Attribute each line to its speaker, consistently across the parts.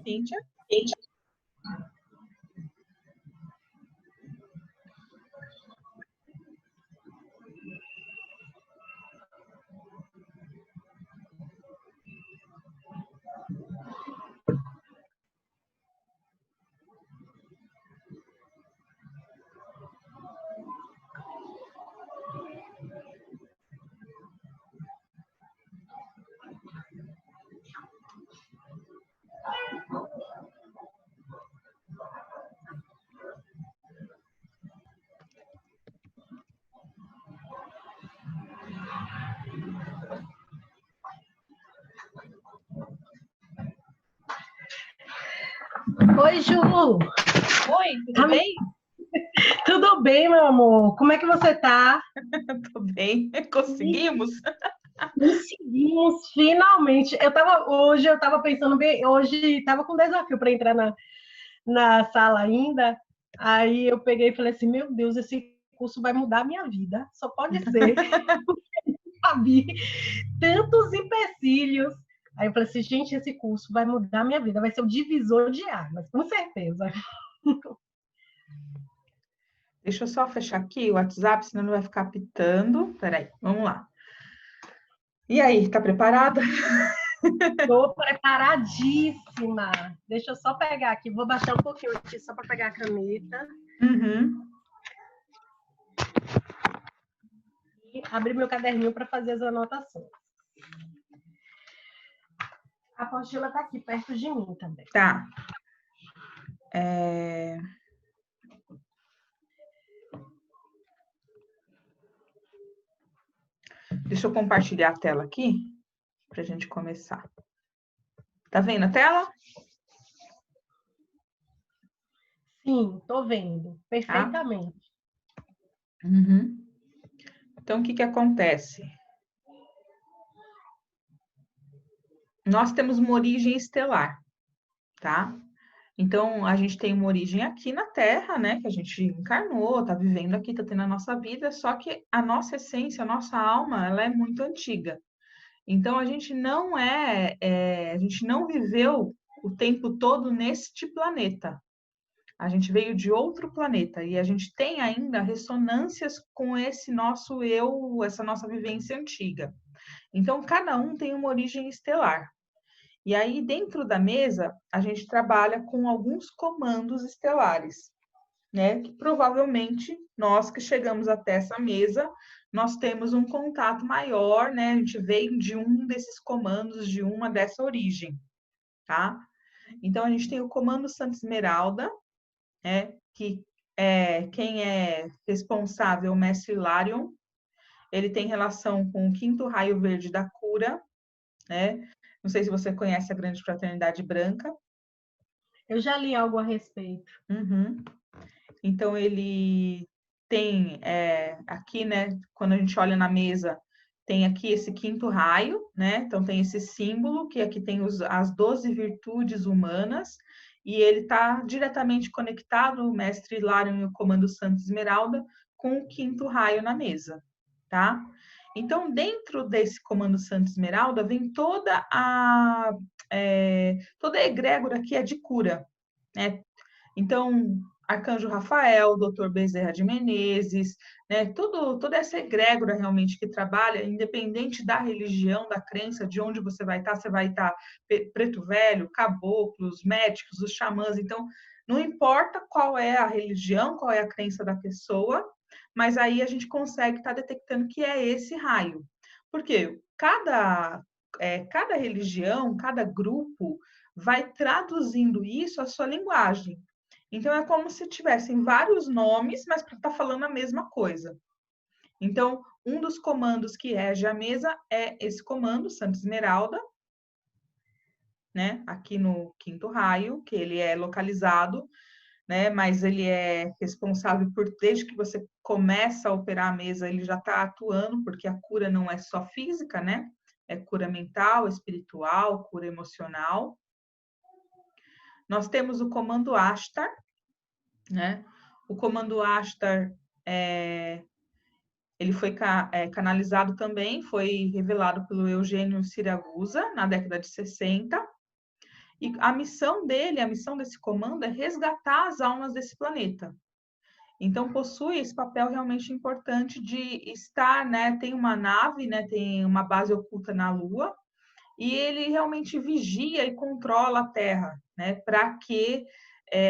Speaker 1: Cíntia?
Speaker 2: Oi, Ju!
Speaker 1: Oi, tudo bem?
Speaker 2: Tudo bem, meu amor? Como é que você tá?
Speaker 1: Tô bem. Conseguimos?
Speaker 2: Conseguimos, finalmente. Hoje eu tava pensando bem, hoje tava com desafio para entrar na sala ainda. Aí eu peguei e falei assim, meu Deus, esse curso vai mudar a minha vida. Só pode ser. Havia tantos empecilhos. Aí eu falei assim, gente, esse curso vai mudar a minha vida, vai ser o divisor de águas, com certeza.
Speaker 1: Deixa eu só fechar aqui o WhatsApp, senão não vai ficar pitando. Peraí, vamos lá. E aí, tá preparada?
Speaker 2: Estou preparadíssima. Deixa eu só pegar aqui, vou baixar um pouquinho aqui só para pegar a caneta.
Speaker 1: Uhum.
Speaker 2: E abrir meu caderninho para fazer as anotações. A apostila está aqui perto de mim também.
Speaker 1: Tá. Deixa eu compartilhar a tela aqui para a gente começar. Tá vendo a tela?
Speaker 2: Sim, estou vendo perfeitamente.
Speaker 1: Uhum. Então, o que que acontece? Nós temos uma origem estelar, tá? Então, a gente tem uma origem aqui na Terra, né? Que a gente encarnou, tá vivendo aqui, tá tendo a nossa vida, só que a nossa essência, a nossa alma, ela é muito antiga. Então, a gente a gente não viveu o tempo todo neste planeta. A gente veio de outro planeta e a gente tem ainda ressonâncias com esse nosso eu, essa nossa vivência antiga. Então, cada um tem uma origem estelar. E aí, dentro da mesa, a gente trabalha com alguns comandos estelares, né? Que provavelmente nós que chegamos até essa mesa, nós temos um contato maior, né? A gente veio de um desses comandos, de uma dessa origem, tá? Então, a gente tem o comando Santa Esmeralda, né? Que é quem é responsável, o mestre Hilarion. Ele tem relação com o quinto raio verde da cura, né? Não sei se você conhece a Grande Fraternidade Branca.
Speaker 2: Eu já li algo a respeito.
Speaker 1: Uhum. Então, ele tem aqui, né? Quando a gente olha na mesa, tem aqui esse quinto raio, né? Então, tem esse símbolo, que aqui tem as 12 virtudes humanas, e ele está diretamente conectado, o mestre Hilarion e o comando Santa Esmeralda, com o quinto raio na mesa, tá? Então, dentro desse comando Santa Esmeralda, vem toda a egrégora que é de cura, né? Então, Arcanjo Rafael, Dr. Bezerra de Menezes, né? Toda essa egrégora realmente que trabalha, independente da religião, da crença, de onde você vai estar preto velho, caboclos, médicos, os xamãs. Então, não importa qual é a religião, qual é a crença da pessoa, mas aí a gente consegue estar detectando que é esse raio. Porque cada religião, cada grupo vai traduzindo isso à sua linguagem. Então, é como se tivessem vários nomes, mas para estar falando a mesma coisa. Então, um dos comandos que rege a mesa é esse comando, Santa Esmeralda, né? Aqui no quinto raio, que ele é localizado, né? Mas ele é responsável por, desde que você começa a operar a mesa, ele já está atuando, porque a cura não é só física, né? É cura mental, espiritual, cura emocional. Nós temos o comando Ashtar, né? O comando Ashtar, ele foi canalizado também, foi revelado pelo Eugênio Siragusa, na década de 60. E a missão dele, a missão desse comando é resgatar as almas desse planeta. Então, possui esse papel realmente importante de estar, né? Tem uma nave, né? Tem uma base oculta na Lua, e ele realmente vigia e controla a Terra, né? Para que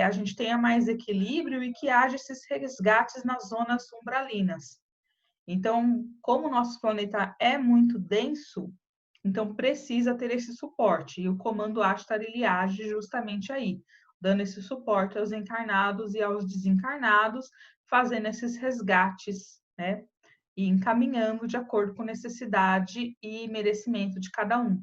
Speaker 1: a gente tenha mais equilíbrio e que haja esses resgates nas zonas umbralinas. Então, como o nosso planeta é muito denso, então precisa ter esse suporte. E o comando Ashtar, ele age justamente aí, dando esse suporte aos encarnados e aos desencarnados, fazendo esses resgates, né? E encaminhando de acordo com necessidade e merecimento de cada um.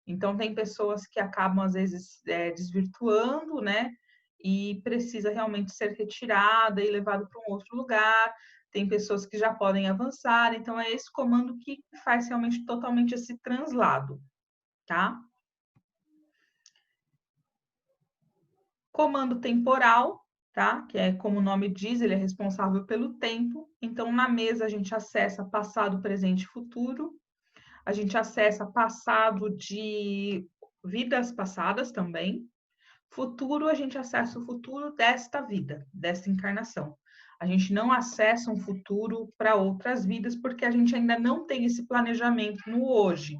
Speaker 1: Então, tem pessoas que acabam, às vezes, desvirtuando, né? E precisa realmente ser retirada e levado para um outro lugar. Tem pessoas que já podem avançar. Então, é esse comando que faz realmente totalmente esse translado, tá? Comando temporal, tá? Que é como o nome diz, ele é responsável pelo tempo. Então, na mesa, a gente acessa passado, presente e futuro. A gente acessa passado de vidas passadas também. Futuro, a gente acessa o futuro desta vida, desta encarnação. A gente não acessa um futuro para outras vidas, porque a gente ainda não tem esse planejamento no hoje,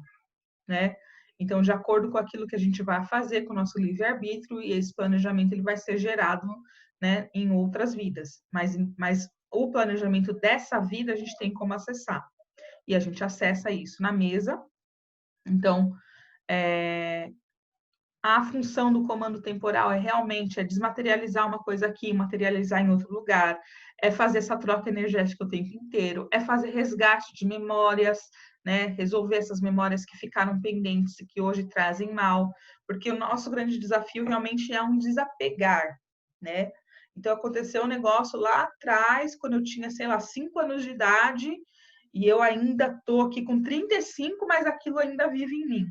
Speaker 1: né? Então, de acordo com aquilo que a gente vai fazer com o nosso livre-arbítrio, e esse planejamento ele vai ser gerado, né, em outras vidas. Mas o planejamento dessa vida a gente tem como acessar. E a gente acessa isso na mesa. Então, a função do comando temporal é realmente desmaterializar uma coisa aqui, materializar em outro lugar, é fazer essa troca energética o tempo inteiro, é fazer resgate de memórias, né? Resolver essas memórias que ficaram pendentes e que hoje trazem mal, porque o nosso grande desafio realmente é um desapegar, né? Então, aconteceu um negócio lá atrás, quando eu tinha, sei lá, 5 anos de idade, e eu ainda estou aqui com 35, mas aquilo ainda vive em mim.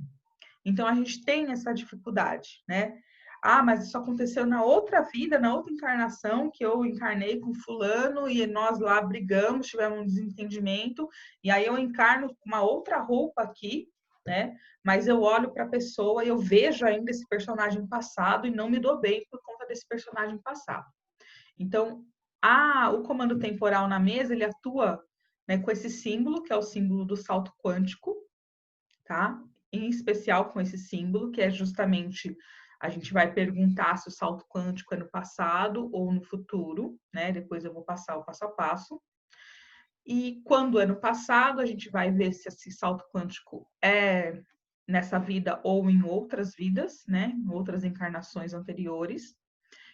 Speaker 1: Então, a gente tem essa dificuldade, né? Ah, mas isso aconteceu na outra vida, na outra encarnação, que eu encarnei com fulano e nós lá brigamos, tivemos um desentendimento, e aí eu encarno com uma outra roupa aqui, né? Mas eu olho para a pessoa e eu vejo ainda esse personagem passado e não me dou bem por conta desse personagem passado. Então, o comando temporal na mesa, ele atua, né, com esse símbolo, que é o símbolo do salto quântico, tá? Em especial com esse símbolo, que é justamente a gente vai perguntar se o salto quântico é no passado ou no futuro, né? Depois eu vou passar o passo a passo. E quando é no passado, a gente vai ver se esse salto quântico é nessa vida ou em outras vidas, né? Em outras encarnações anteriores.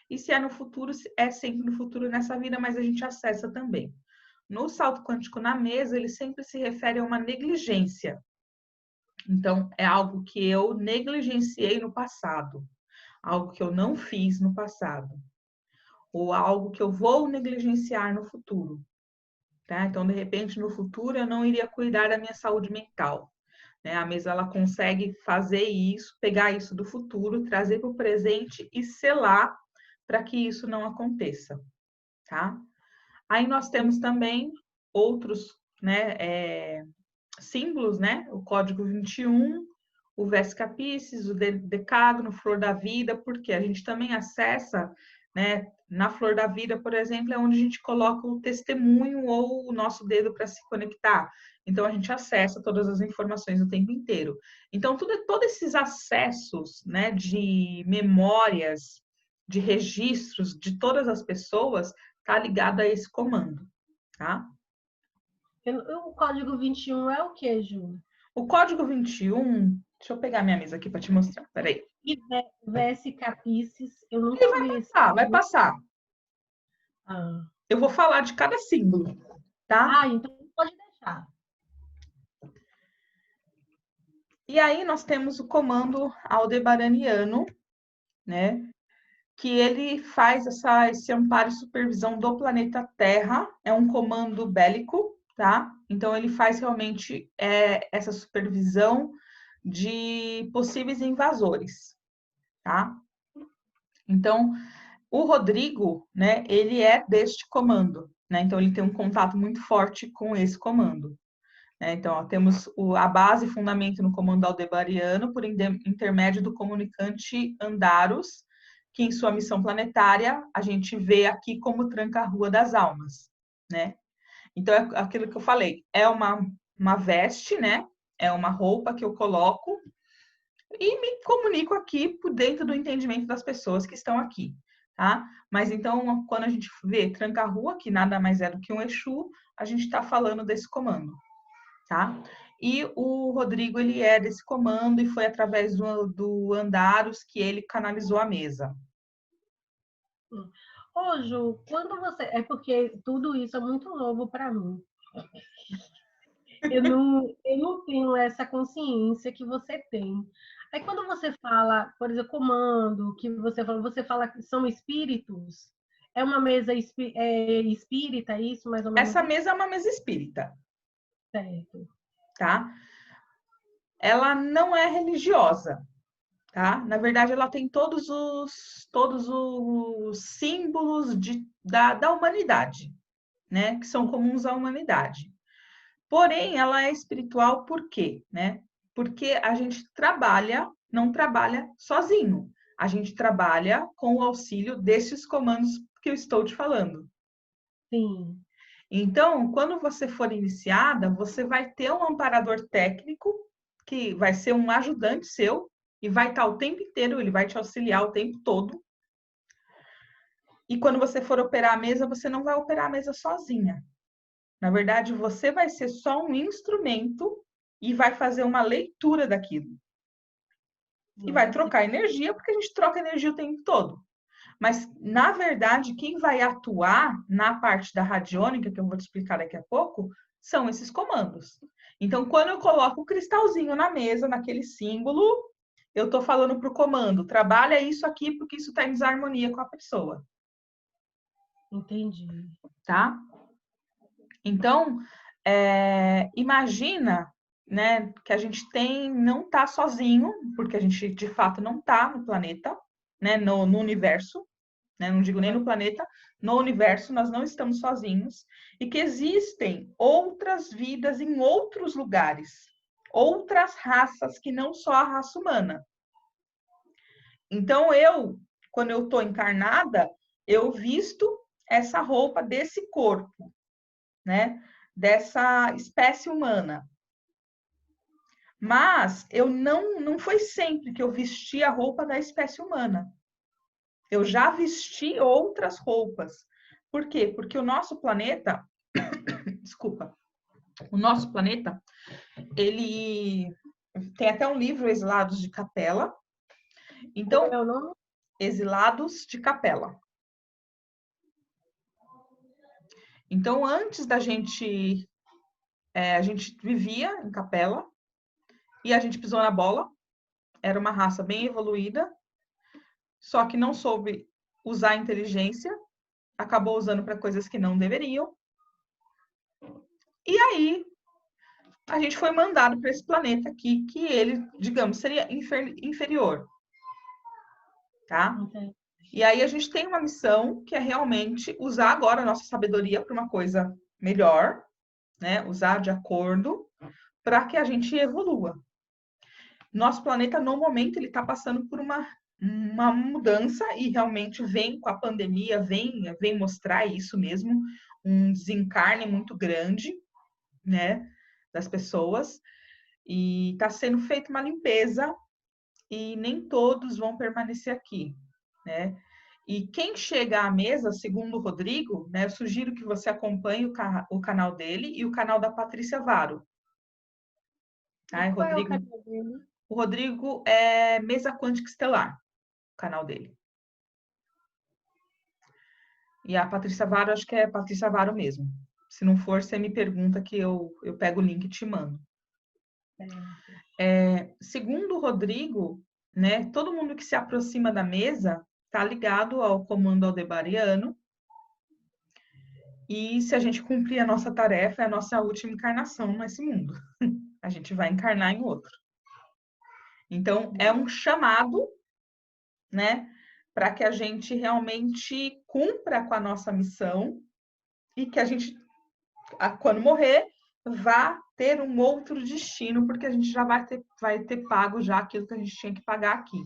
Speaker 1: E se é no futuro, é sempre no futuro nessa vida, mas a gente acessa também. No salto quântico na mesa, ele sempre se refere a uma negligência. Então, é algo que eu negligenciei no passado, algo que eu não fiz no passado, ou algo que eu vou negligenciar no futuro, tá? Então, de repente, no futuro, eu não iria cuidar da minha saúde mental, né? A mesa, ela consegue fazer isso, pegar isso do futuro, trazer para o presente e selar para que isso não aconteça, tá? Aí nós temos também outros, né, símbolos, né? O código 21, o Vesica Piscis, o Decágono, Flor da Vida, porque a gente também acessa, né? Na Flor da Vida, por exemplo, é onde a gente coloca o testemunho ou o nosso dedo para se conectar. Então, a gente acessa todas as informações o tempo inteiro. Então, todos esses acessos, né, de memórias, de registros de todas as pessoas, tá ligado a esse comando, tá?
Speaker 2: O código 21 é o que, Ju?
Speaker 1: O código 21, deixa eu pegar minha mesa aqui para te mostrar, peraí.
Speaker 2: E Vesica Piscis, eu nunca vi esse.
Speaker 1: Vai passar.
Speaker 2: Ah.
Speaker 1: Eu vou falar de cada símbolo, tá?
Speaker 2: Então pode deixar. Tá.
Speaker 1: E aí nós temos o comando aldebaraniano, né? Que ele faz esse amparo e supervisão do planeta Terra, é um comando bélico, tá? Então ele faz realmente essa supervisão de possíveis invasores, tá? Então, o Rodrigo, né, ele é deste comando, né? Então ele tem um contato muito forte com esse comando. Então, ó, temos a base e fundamento no comando aldebariano por intermédio do comunicante Andaros, que em sua missão planetária a gente vê aqui como tranca-rua das almas, né? Então, é aquilo que eu falei, é uma veste, né? É uma roupa que eu coloco e me comunico aqui por dentro do entendimento das pessoas que estão aqui, tá? Mas então, quando a gente vê tranca-rua, que nada mais é do que um Exu, a gente está falando desse comando, tá? E o Rodrigo, ele é desse comando e foi através do Andaros que ele canalizou a mesa.
Speaker 2: Ô, Ju, quando você... É porque tudo isso é muito novo para mim. Eu não tenho essa consciência que você tem. Aí quando você fala, por exemplo, comando, que você fala que são espíritos, é uma mesa espírita, isso, mais ou menos
Speaker 1: Essa
Speaker 2: isso?
Speaker 1: mesa é uma mesa espírita,
Speaker 2: Certo.
Speaker 1: tá? Ela não é religiosa, tá? Na verdade, ela tem todos os símbolos da humanidade, né? Que são comuns à humanidade. Porém, ela é espiritual por quê, né? Porque a gente não trabalha sozinho. A gente trabalha com o auxílio desses comandos que eu estou te falando.
Speaker 2: Sim,
Speaker 1: Então, quando você for iniciada, você vai ter um amparador técnico, que vai ser um ajudante seu, e vai estar o tempo inteiro, ele vai te auxiliar o tempo todo. E quando você for operar a mesa, você não vai operar a mesa sozinha. Na verdade, você vai ser só um instrumento e vai fazer uma leitura daquilo. E vai
Speaker 2: nossa,
Speaker 1: trocar energia, porque a gente troca energia o tempo todo. Mas, na verdade, quem vai atuar na parte da radiônica, que eu vou te explicar daqui a pouco, são esses comandos. Então, quando eu coloco o cristalzinho na mesa, naquele símbolo, eu estou falando para o comando, trabalha isso aqui porque isso está em desarmonia com a pessoa,
Speaker 2: entendi.
Speaker 1: tá? Então, imagina, né, que a gente não está sozinho, porque a gente de fato não está no planeta, né, no universo, né, não digo nem no planeta, no universo nós não estamos sozinhos e que existem outras vidas em outros lugares, outras raças que não só a raça humana. Então quando eu estou encarnada, eu visto essa roupa desse corpo, né? Dessa espécie humana. Mas eu não foi sempre que eu vesti a roupa da espécie humana. Eu já vesti outras roupas. Por quê? Porque o nosso planeta, desculpa, o nosso planeta, ele tem até um livro, Exilados de Capela.
Speaker 2: Como
Speaker 1: Então,
Speaker 2: é o nome?
Speaker 1: Exilados de Capela. Então, antes da gente, a gente vivia em Capela e a gente pisou na bola. Era uma raça bem evoluída, só que não soube usar a inteligência, acabou usando para coisas que não deveriam. E aí a gente foi mandado para esse planeta aqui, que ele, digamos, seria inferior, tá?
Speaker 2: Entendi.
Speaker 1: E aí a gente tem uma missão que é realmente usar agora a nossa sabedoria para uma coisa melhor, né? Usar de acordo para que a gente evolua. Nosso planeta, no momento, ele está passando por uma mudança e realmente vem com a pandemia, vem mostrar isso mesmo, um desencarne muito grande, né, das pessoas, e está sendo feita uma limpeza e nem todos vão permanecer aqui, né? E quem chega à mesa, segundo o Rodrigo, né, eu sugiro que você acompanhe o canal dele e o canal da Patrícia Varo.
Speaker 2: E
Speaker 1: Tá?
Speaker 2: qual é o canal dele?
Speaker 1: O Rodrigo é Mesa Quântica Estelar, o canal dele. E a Patrícia Varo, acho que é Patrícia Varo mesmo. Se não for, você me pergunta que eu pego o link e te mando. Segundo o Rodrigo, né, todo mundo que se aproxima da mesa está ligado ao comando aldebariano. E se a gente cumprir a nossa tarefa, é a nossa última encarnação nesse mundo. A gente vai encarnar em outro. Então, é um chamado, né, para que a gente realmente cumpra com a nossa missão e que a gente, quando morrer, vá ter um outro destino, porque a gente já vai ter pago já aquilo que a gente tinha que pagar aqui,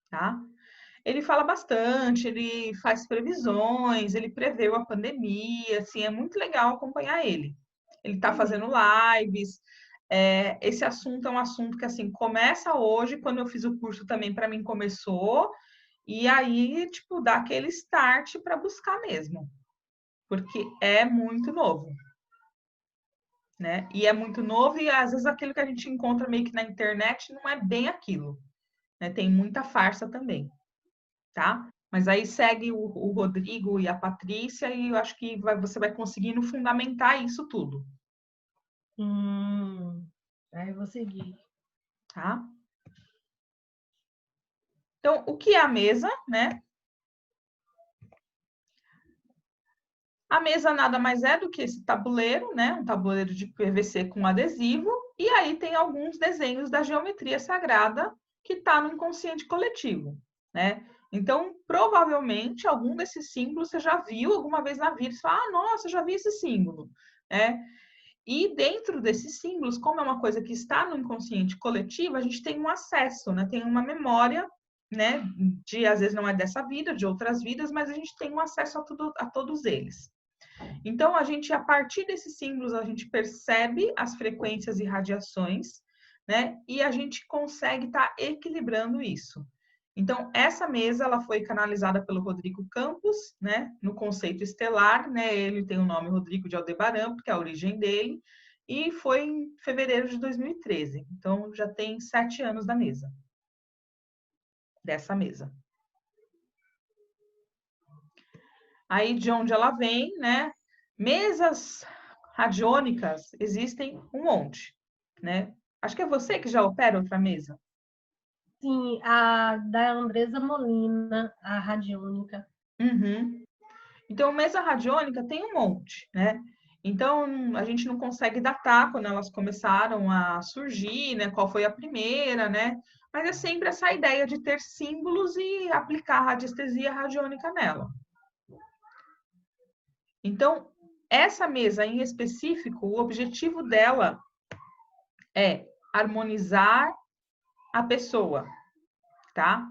Speaker 1: tá? Ele fala bastante, ele faz previsões, ele preveu a pandemia, assim, é muito legal acompanhar ele. Ele está fazendo lives. Esse assunto é um assunto que, assim, começa hoje, quando eu fiz o curso também, para mim começou, e aí, tipo, dá aquele start para buscar mesmo, porque é muito novo, né? E é muito novo, e às vezes aquilo que a gente encontra meio que na internet não é bem aquilo, né? Tem muita farsa também, tá? Mas aí segue o Rodrigo e a Patrícia, e eu acho que você vai conseguindo fundamentar isso tudo.
Speaker 2: Aí eu vou seguir.
Speaker 1: Tá? Então, o que é a mesa, né? A mesa nada mais é do que esse tabuleiro, né? Um tabuleiro de PVC com adesivo, e aí tem alguns desenhos da geometria sagrada que está no inconsciente coletivo, né? Então, provavelmente, algum desses símbolos você já viu alguma vez na vida. Você fala, ah, nossa, eu já vi esse símbolo, né? E dentro desses símbolos, como é uma coisa que está no inconsciente coletivo, a gente tem um acesso, né? Tem uma memória, né? De, às vezes, não é dessa vida, de outras vidas, mas a gente tem um acesso a todos eles. Então, a gente, a partir desses símbolos, a gente percebe as frequências e radiações, né? E a gente consegue estar equilibrando isso. Então, essa mesa, ela foi canalizada pelo Rodrigo Campos, né? No conceito estelar, né? Ele tem o nome Rodrigo de Aldebaran, porque é a origem dele, e foi em fevereiro de 2013. Então, já tem 7 anos da mesa. Dessa mesa. Aí, de onde ela vem, né? Mesas radiônicas existem um monte, né? Acho que é você que já opera outra mesa.
Speaker 2: Sim, a da Andresa Molina, a radiônica.
Speaker 1: Uhum. Então, mesa radiônica tem um monte, né? Então, a gente não consegue datar quando elas começaram a surgir, né? Qual foi a primeira, né? Mas é sempre essa ideia de ter símbolos e aplicar radiestesia radiônica nela. Então, essa mesa em específico, o objetivo dela é harmonizar a pessoa, tá?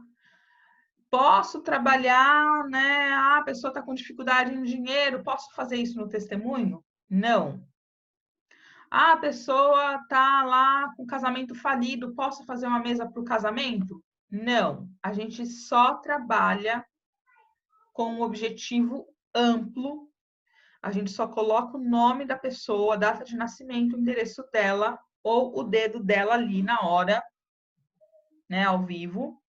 Speaker 1: Posso trabalhar, né? Ah, a pessoa está com dificuldade em dinheiro, posso fazer isso no testemunho? Não. Ah, a pessoa está lá com casamento falido, posso fazer uma mesa para o casamento? Não. A gente só trabalha com um objetivo amplo. A gente só coloca o nome da pessoa, a data de nascimento, o endereço dela ou o dedo dela ali na hora, né, ao vivo,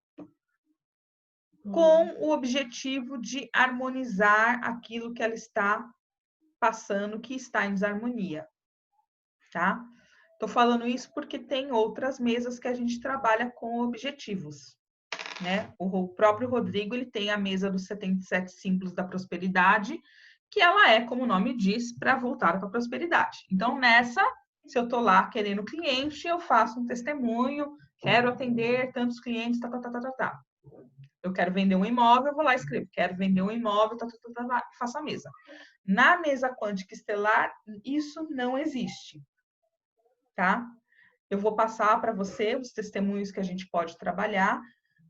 Speaker 1: com o objetivo de harmonizar aquilo que ela está passando, que está em desarmonia, tá? Tô falando isso porque tem outras mesas que a gente trabalha com objetivos, né? O próprio Rodrigo, ele tem a mesa dos 77 símbolos da prosperidade, que ela é, como o nome diz, para voltar para a prosperidade. Então, nessa, se eu tô lá querendo cliente, eu faço um testemunho, quero atender tantos clientes, tá. Eu quero vender um imóvel, eu vou lá e escrevo, quero vender um imóvel, faço a mesa. Na mesa quântica estelar, isso não existe, tá? Eu vou passar para você os testemunhos que a gente pode trabalhar,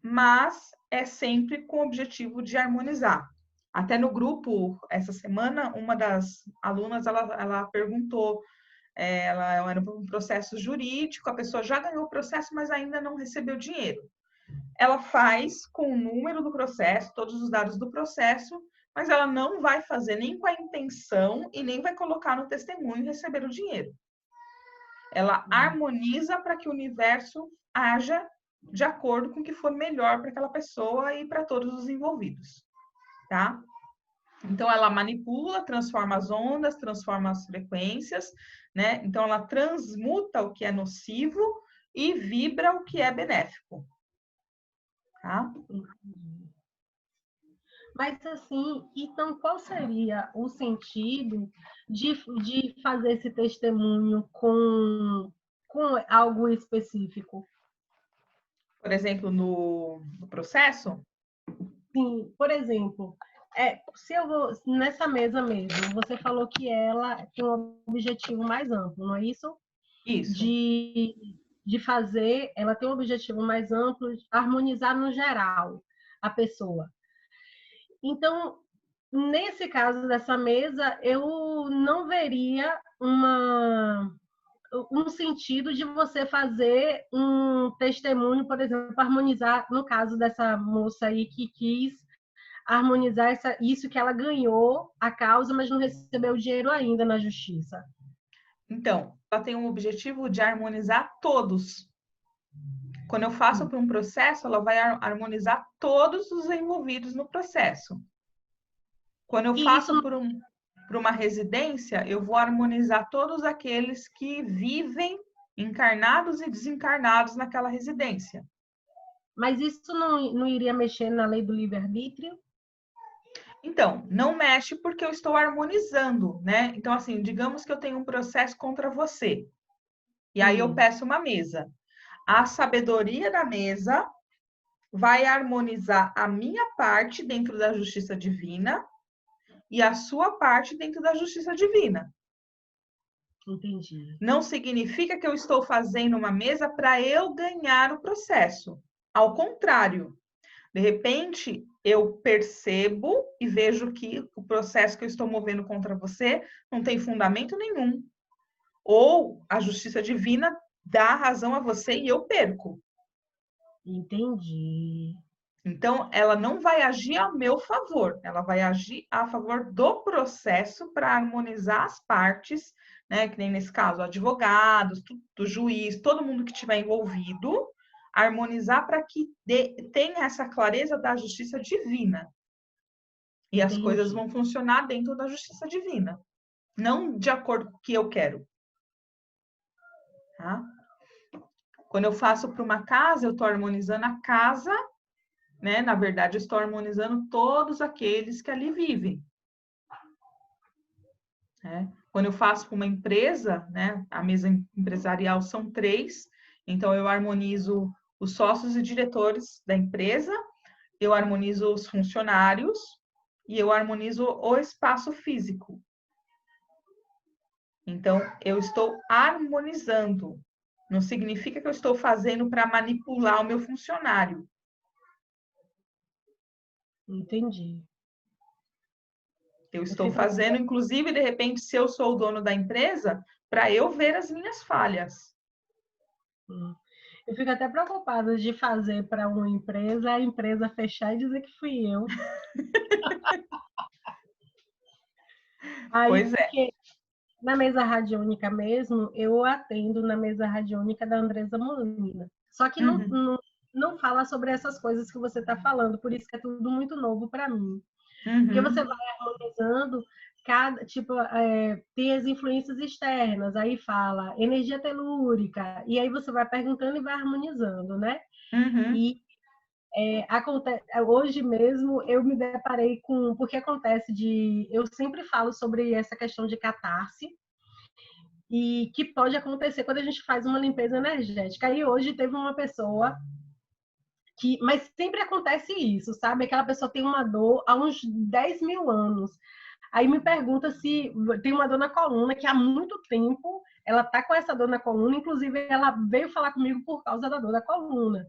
Speaker 1: mas é sempre com o objetivo de harmonizar. Até no grupo, essa semana, uma das alunas, ela perguntou, ela era um processo jurídico, a pessoa já ganhou o processo, mas ainda não recebeu dinheiro. Ela faz com o número do processo, todos os dados do processo, mas ela não vai fazer nem com a intenção e nem vai colocar no testemunho e receber o dinheiro. Ela harmoniza para que o universo haja de acordo com o que for melhor para aquela pessoa e para todos os envolvidos, tá? Então, ela manipula, transforma as ondas, transforma as frequências, né? Então, ela transmuta o que é nocivo e vibra o que é benéfico, tá?
Speaker 2: Mas assim, então qual seria o sentido de fazer esse testemunho com algo específico?
Speaker 1: Por exemplo, no processo,
Speaker 2: Sim, por exemplo, se eu vou nessa mesa mesmo, você falou que ela tem um objetivo mais amplo, não é isso?
Speaker 1: isso.
Speaker 2: De, de fazer, ela tem um objetivo mais amplo, de harmonizar no geral a pessoa. Então, nesse caso dessa mesa, eu não veria um sentido de você fazer um testemunho, por exemplo, harmonizar, no caso dessa moça aí que quis harmonizar isso que ela ganhou a causa, mas não recebeu o dinheiro ainda na justiça.
Speaker 1: Então, ela tem um objetivo de harmonizar todos. Quando eu faço para um processo, ela vai harmonizar todos os envolvidos no processo. Quando eu
Speaker 2: E isso
Speaker 1: faço por uma residência, eu vou harmonizar todos aqueles que vivem encarnados e desencarnados naquela residência.
Speaker 2: Mas isso não iria mexer na lei do livre-arbítrio?
Speaker 1: Então, não mexe porque eu estou harmonizando, né? Então, assim, digamos que eu tenho um processo contra você. E aí eu
Speaker 2: Sim.
Speaker 1: peço uma mesa. A sabedoria da mesa vai harmonizar a minha parte dentro da justiça divina e a sua parte dentro da justiça divina.
Speaker 2: Entendi.
Speaker 1: Não significa que eu estou fazendo uma mesa para eu ganhar o processo. Ao contrário, de repente, eu percebo e vejo que o processo que eu estou movendo contra você não tem fundamento nenhum. Ou a justiça divina dá razão a você e eu perco.
Speaker 2: Entendi.
Speaker 1: Então, ela não vai agir a meu favor, ela vai agir a favor do processo para harmonizar as partes, né? Que nem nesse caso, advogados, do juiz, todo mundo que estiver envolvido, harmonizar para que tenha essa clareza da justiça divina. E as coisas
Speaker 2: Entendi.
Speaker 1: vão funcionar dentro da justiça divina, não de acordo com o que eu quero. Tá? Quando eu faço para uma casa, eu estou harmonizando a casa, né? Na verdade, eu estou harmonizando todos aqueles que ali vivem. Né? Quando eu faço para uma empresa, né? A mesa empresarial são 3, então eu harmonizo os sócios e diretores da empresa, eu harmonizo os funcionários e eu harmonizo o espaço físico. Então, eu estou harmonizando. Não significa que eu estou fazendo para manipular o meu funcionário.
Speaker 2: Entendi.
Speaker 1: Eu
Speaker 2: Eu
Speaker 1: estou
Speaker 2: fico
Speaker 1: fazendo, inclusive, de repente, se eu sou o dono da empresa, para eu ver as minhas falhas.
Speaker 2: Eu fico até preocupada de fazer para uma empresa, a empresa fechar e dizer que fui eu. Aí,
Speaker 1: Pois é.
Speaker 2: porque na mesa radiônica mesmo, eu atendo na mesa radiônica da Andresa Molina. Só que
Speaker 1: Uhum,
Speaker 2: não fala sobre essas coisas que você está falando, por isso que é tudo muito novo para mim. Porque você
Speaker 1: uhum,
Speaker 2: vai harmonizando, cada tipo, tem as influências externas, aí fala energia telúrica, e aí você vai perguntando e vai harmonizando, né?
Speaker 1: uhum.
Speaker 2: E hoje mesmo eu me deparei com. Porque acontece de. Eu sempre falo sobre essa questão de catarse, e que pode acontecer quando a gente faz uma limpeza energética. E hoje teve uma pessoa que. Mas sempre acontece isso, sabe? Aquela pessoa tem uma dor há uns 10 mil anos. Aí me pergunta se tem uma dor na coluna, que há muito tempo ela tá com essa dor na coluna, inclusive ela veio falar comigo por causa da dor da coluna.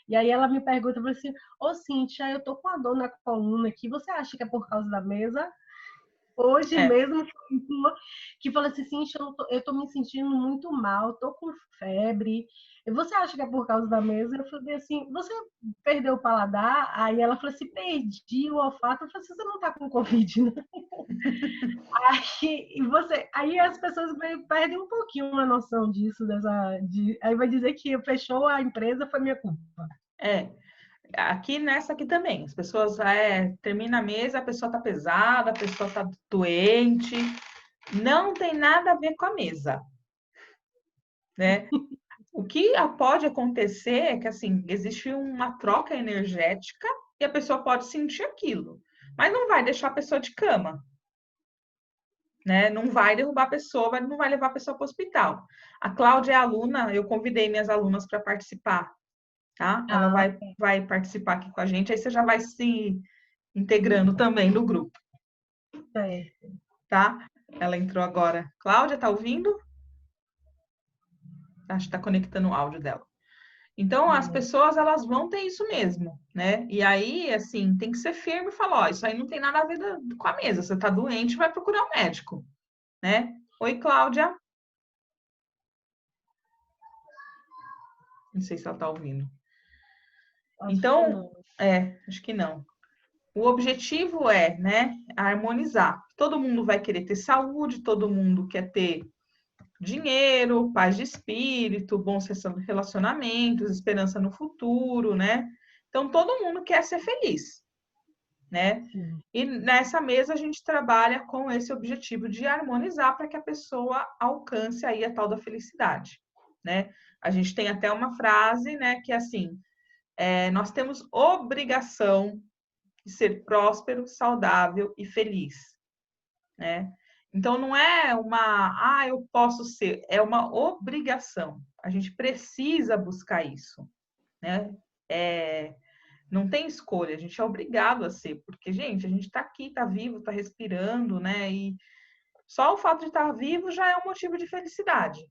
Speaker 2: E aí ela me pergunta assim: ô Cíntia, eu tô com a dor na coluna aqui, você acha que é por causa da mesa? Hoje
Speaker 1: É,
Speaker 2: mesmo foi uma que falou assim: Cíntia, eu tô me sentindo muito mal, tô com febre. Você acha que é por causa da mesa? Eu falei assim: você perdeu o paladar? Aí ela falou assim: perdi o olfato. Eu falei assim: você não tá com Covid, né? Aí as pessoas perdem um pouquinho a noção disso, aí vai dizer que fechou a empresa, foi minha culpa.
Speaker 1: é. aqui nessa aqui também, as pessoas termina a mesa, a pessoa tá pesada, a pessoa tá doente, não tem nada a ver com a mesa, né? O que pode acontecer é que assim, existe uma troca energética e a pessoa pode sentir aquilo, mas não vai deixar a pessoa de cama, né? Não vai derrubar a pessoa, não vai levar a pessoa para o hospital. A Cláudia é aluna, eu convidei minhas alunas para participar, tá? Ela
Speaker 2: Ah,
Speaker 1: vai participar aqui com a gente, aí você já vai se integrando também no grupo,
Speaker 2: certo.
Speaker 1: tá? Ela entrou agora. Cláudia, tá ouvindo? Acho que tá conectando o áudio dela. Então, as pessoas, elas vão ter isso mesmo, né? E aí, assim, tem que ser firme e falar, ó, isso aí não tem nada a ver com a mesa. Você tá doente, vai procurar um médico, né? Oi, Cláudia. Não sei se ela tá ouvindo.
Speaker 2: Acho que
Speaker 1: Então,
Speaker 2: não.
Speaker 1: acho que não. O objetivo é, né, harmonizar. Todo mundo vai querer ter saúde, todo mundo quer ter dinheiro, paz de espírito, bons relacionamentos, esperança no futuro, né? Então, todo mundo quer ser feliz, né?
Speaker 2: Sim.
Speaker 1: E nessa mesa a gente trabalha com esse objetivo de harmonizar para que a pessoa alcance aí a tal da felicidade, né? A gente tem até uma frase, né, que é assim, nós temos obrigação de ser próspero, saudável e feliz, né? Então não é eu posso ser, é uma obrigação. A gente precisa buscar isso, né? Não tem escolha, a gente é obrigado a ser, porque, gente, a gente está aqui, está vivo, está respirando, né? E só o fato de estar vivo já é um motivo de felicidade.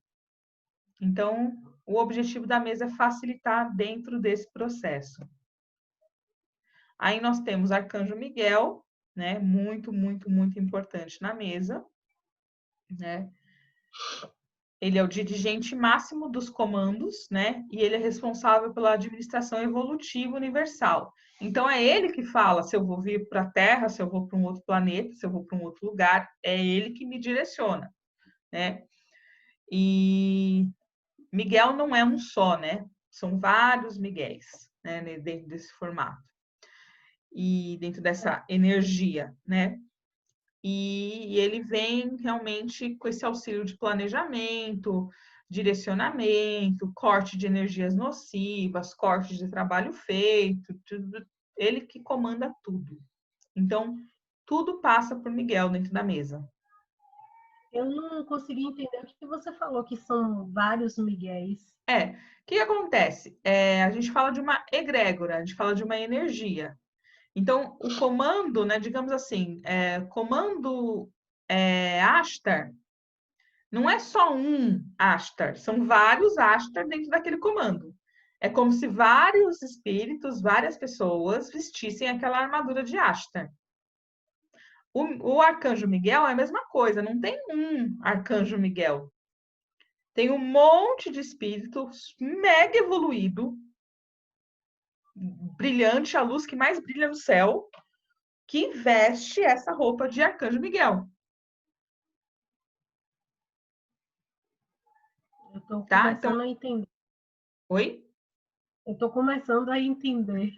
Speaker 1: Então, o objetivo da mesa é facilitar dentro desse processo. Aí nós temos Arcanjo Miguel, né? Muito, muito, muito importante na mesa, né? Ele é o dirigente máximo dos comandos, né? E ele é responsável pela administração evolutiva universal. Então é ele que fala se eu vou vir para a Terra, se eu vou para um outro planeta, se eu vou para um outro lugar, é ele que me direciona, né? E Miguel não é um só, né? São vários Miguéis, né, dentro desse formato. E dentro dessa energia, né? E ele vem realmente com esse auxílio de planejamento, direcionamento, corte de energias nocivas, corte de trabalho feito, tudo, ele que comanda tudo. Então, tudo passa por Miguel dentro da mesa.
Speaker 2: Eu não consegui entender o que você falou, que são vários Miguéis.
Speaker 1: O que acontece? A gente fala de uma egrégora, a gente fala de uma energia. Então, o comando, né, digamos assim, comando Ashtar, não é só um Ashtar, são vários Ashtar dentro daquele comando. É como se vários espíritos, várias pessoas vestissem aquela armadura de Ashtar. O Arcanjo Miguel é a mesma coisa, não tem um Arcanjo Miguel. Tem um monte de espíritos mega evoluído, brilhante, a luz que mais brilha no céu, que veste essa roupa de Arcanjo Miguel.
Speaker 2: Eu estou
Speaker 1: Tá? Então,
Speaker 2: começando a entender.
Speaker 1: oi?
Speaker 2: Eu estou começando a entender.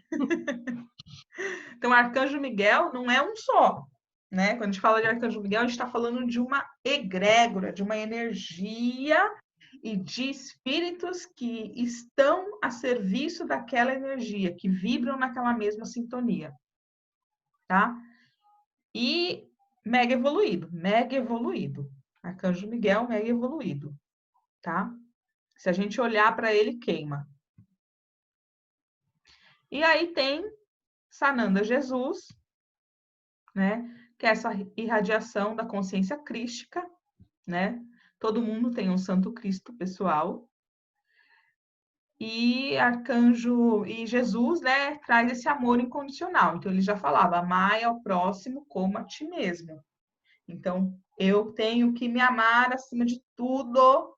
Speaker 1: Então, Arcanjo Miguel não é um só, né? Quando a gente fala de Arcanjo Miguel, a gente está falando de uma egrégora, de uma energia e de espíritos que estão a serviço daquela energia, que vibram naquela mesma sintonia, tá? E mega evoluído, mega evoluído. Arcanjo Miguel, mega evoluído, tá? Se a gente olhar para ele, queima. E aí tem Sananda Jesus, né? Que é essa irradiação da consciência crística, né? Todo mundo tem um Santo Cristo pessoal. E Arcanjo e Jesus, né, traz esse amor incondicional. Então ele já falava: amai ao próximo como a ti mesmo. Então eu tenho que me amar acima de tudo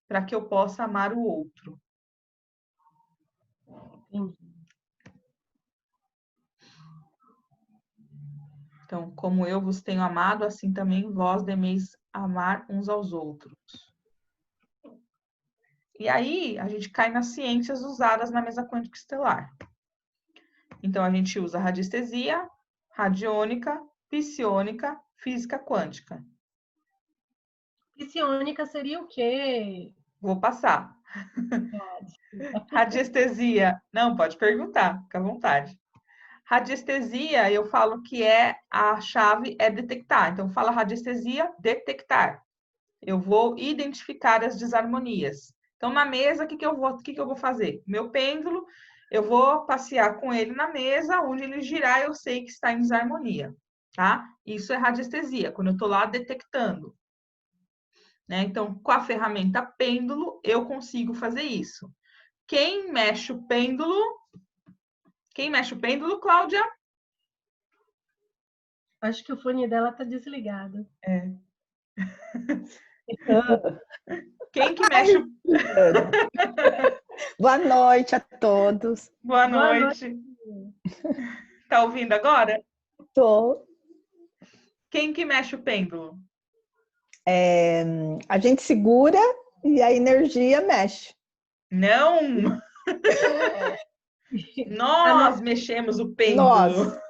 Speaker 1: para que eu possa amar o outro.
Speaker 2: Entendi.
Speaker 1: Então, como eu vos tenho amado, assim também vós deveis amar uns aos outros. E aí, a gente cai nas ciências usadas na mesa quântica estelar, Então, a gente usa radiestesia, radiônica, psiônica, física quântica.
Speaker 2: Psiônica seria o quê?
Speaker 1: Vou passar.
Speaker 2: Ah, desculpa.
Speaker 1: Radiestesia, não, pode perguntar, fica à vontade. Radiestesia, eu falo que a chave é detectar. Então, fala radiestesia, detectar. Eu vou identificar as desarmonias. Então, na mesa, o que que eu vou fazer? Meu pêndulo, eu vou passear com ele na mesa, onde ele girar, eu sei que está em desarmonia, tá? Isso é radiestesia, quando eu estou lá detectando, né? Então, com a ferramenta pêndulo, eu consigo fazer isso. Quem mexe o pêndulo? Quem mexe o pêndulo, Cláudia?
Speaker 2: Acho que o fone dela tá desligado.
Speaker 1: É.
Speaker 2: Ah,
Speaker 1: Quem que mexe
Speaker 3: Ai,
Speaker 1: o...
Speaker 3: Juliana. Boa noite a todos.
Speaker 1: Boa
Speaker 2: boa noite.
Speaker 1: noite. Tá ouvindo agora?
Speaker 3: Tô.
Speaker 1: Quem que mexe o pêndulo?
Speaker 3: A gente segura e a energia mexe.
Speaker 1: Não!
Speaker 2: A
Speaker 1: Nós
Speaker 2: nossa
Speaker 1: mexemos o
Speaker 3: Nós.
Speaker 1: pêndulo.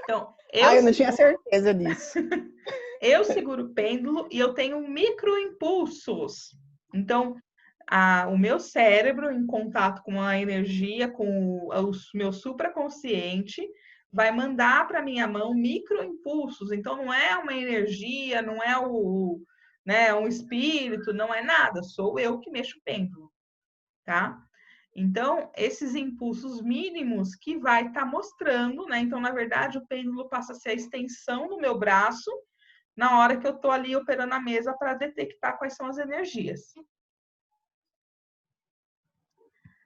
Speaker 1: Então,
Speaker 3: Eu não tinha certeza disso.
Speaker 1: eu seguro o pêndulo e eu tenho microimpulsos. Então, o meu cérebro, em contato com a energia, com o meu supraconsciente, vai mandar para minha mão microimpulsos. Então, não é uma energia, não é um espírito, não é nada. Sou eu que mexo o pêndulo, tá? Então, esses impulsos mínimos que vai estar mostrando, né? Então, na verdade, o pêndulo passa a ser a extensão do meu braço na hora que eu estou ali operando a mesa para detectar quais são as energias.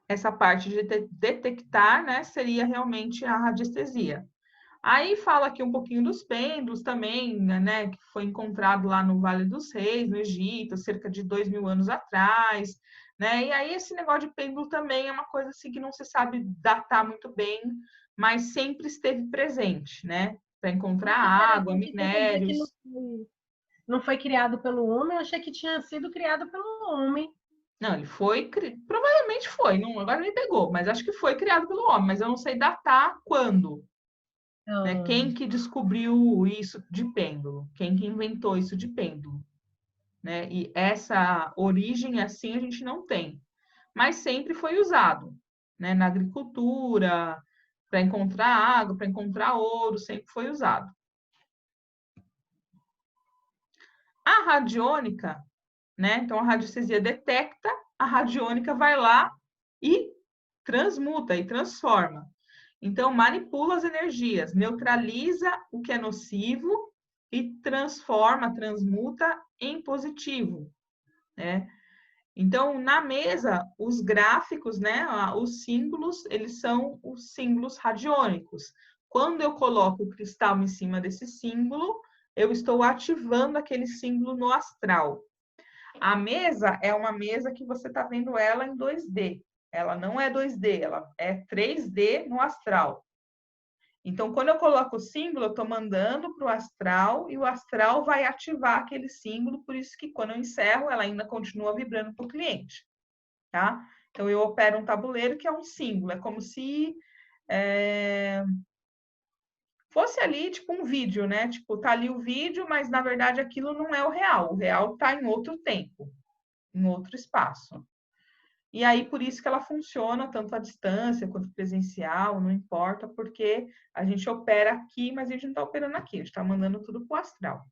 Speaker 1: Essa parte de detectar, né, seria realmente a radiestesia. Aí fala aqui um pouquinho dos pêndulos também, né, que foi encontrado lá no Vale dos Reis, no Egito, cerca de 2.000 anos atrás, né? E aí esse negócio de pêndulo também é uma coisa assim que não se sabe datar muito bem, mas sempre esteve presente, né? Para encontrar água,
Speaker 2: interessante você dizer que
Speaker 1: minérios.
Speaker 2: não foi criado pelo homem, eu achei que tinha sido criado pelo homem.
Speaker 1: Não, ele foi, provavelmente foi, não, agora me pegou, mas acho que foi criado pelo homem, mas eu não sei datar quando, né?
Speaker 2: Ah,
Speaker 1: Quem que descobriu isso de pêndulo? Quem que inventou isso de pêndulo? Né? E essa origem assim a gente não tem, mas sempre foi usado, né? Na agricultura, para encontrar água, para encontrar ouro, sempre foi usado. A radiônica, né? Então a radiestesia detecta, a radiônica vai lá e transmuta e transforma. Então manipula as energias, neutraliza o que é nocivo e transforma, transmuta em positivo, né? Então, na mesa, os gráficos, né, os símbolos, eles são os símbolos radiônicos. Quando eu coloco o cristal em cima desse símbolo, eu estou ativando aquele símbolo no astral. A mesa é uma mesa que você está vendo ela em 2D. Ela não é 2D, ela é 3D no astral. Então, quando eu coloco o símbolo, eu estou mandando para o astral e o astral vai ativar aquele símbolo, por isso que quando eu encerro, ela ainda continua vibrando para o cliente, tá? Então, eu opero um tabuleiro que é um símbolo, é como se fosse ali, tipo, um vídeo, né? Tipo, tá ali o vídeo, mas na verdade aquilo não é o real tá em outro tempo, em outro espaço. E aí, por isso que ela funciona tanto à distância quanto presencial, não importa, porque a gente opera aqui, mas a gente não está operando aqui, a gente está mandando tudo para o astral,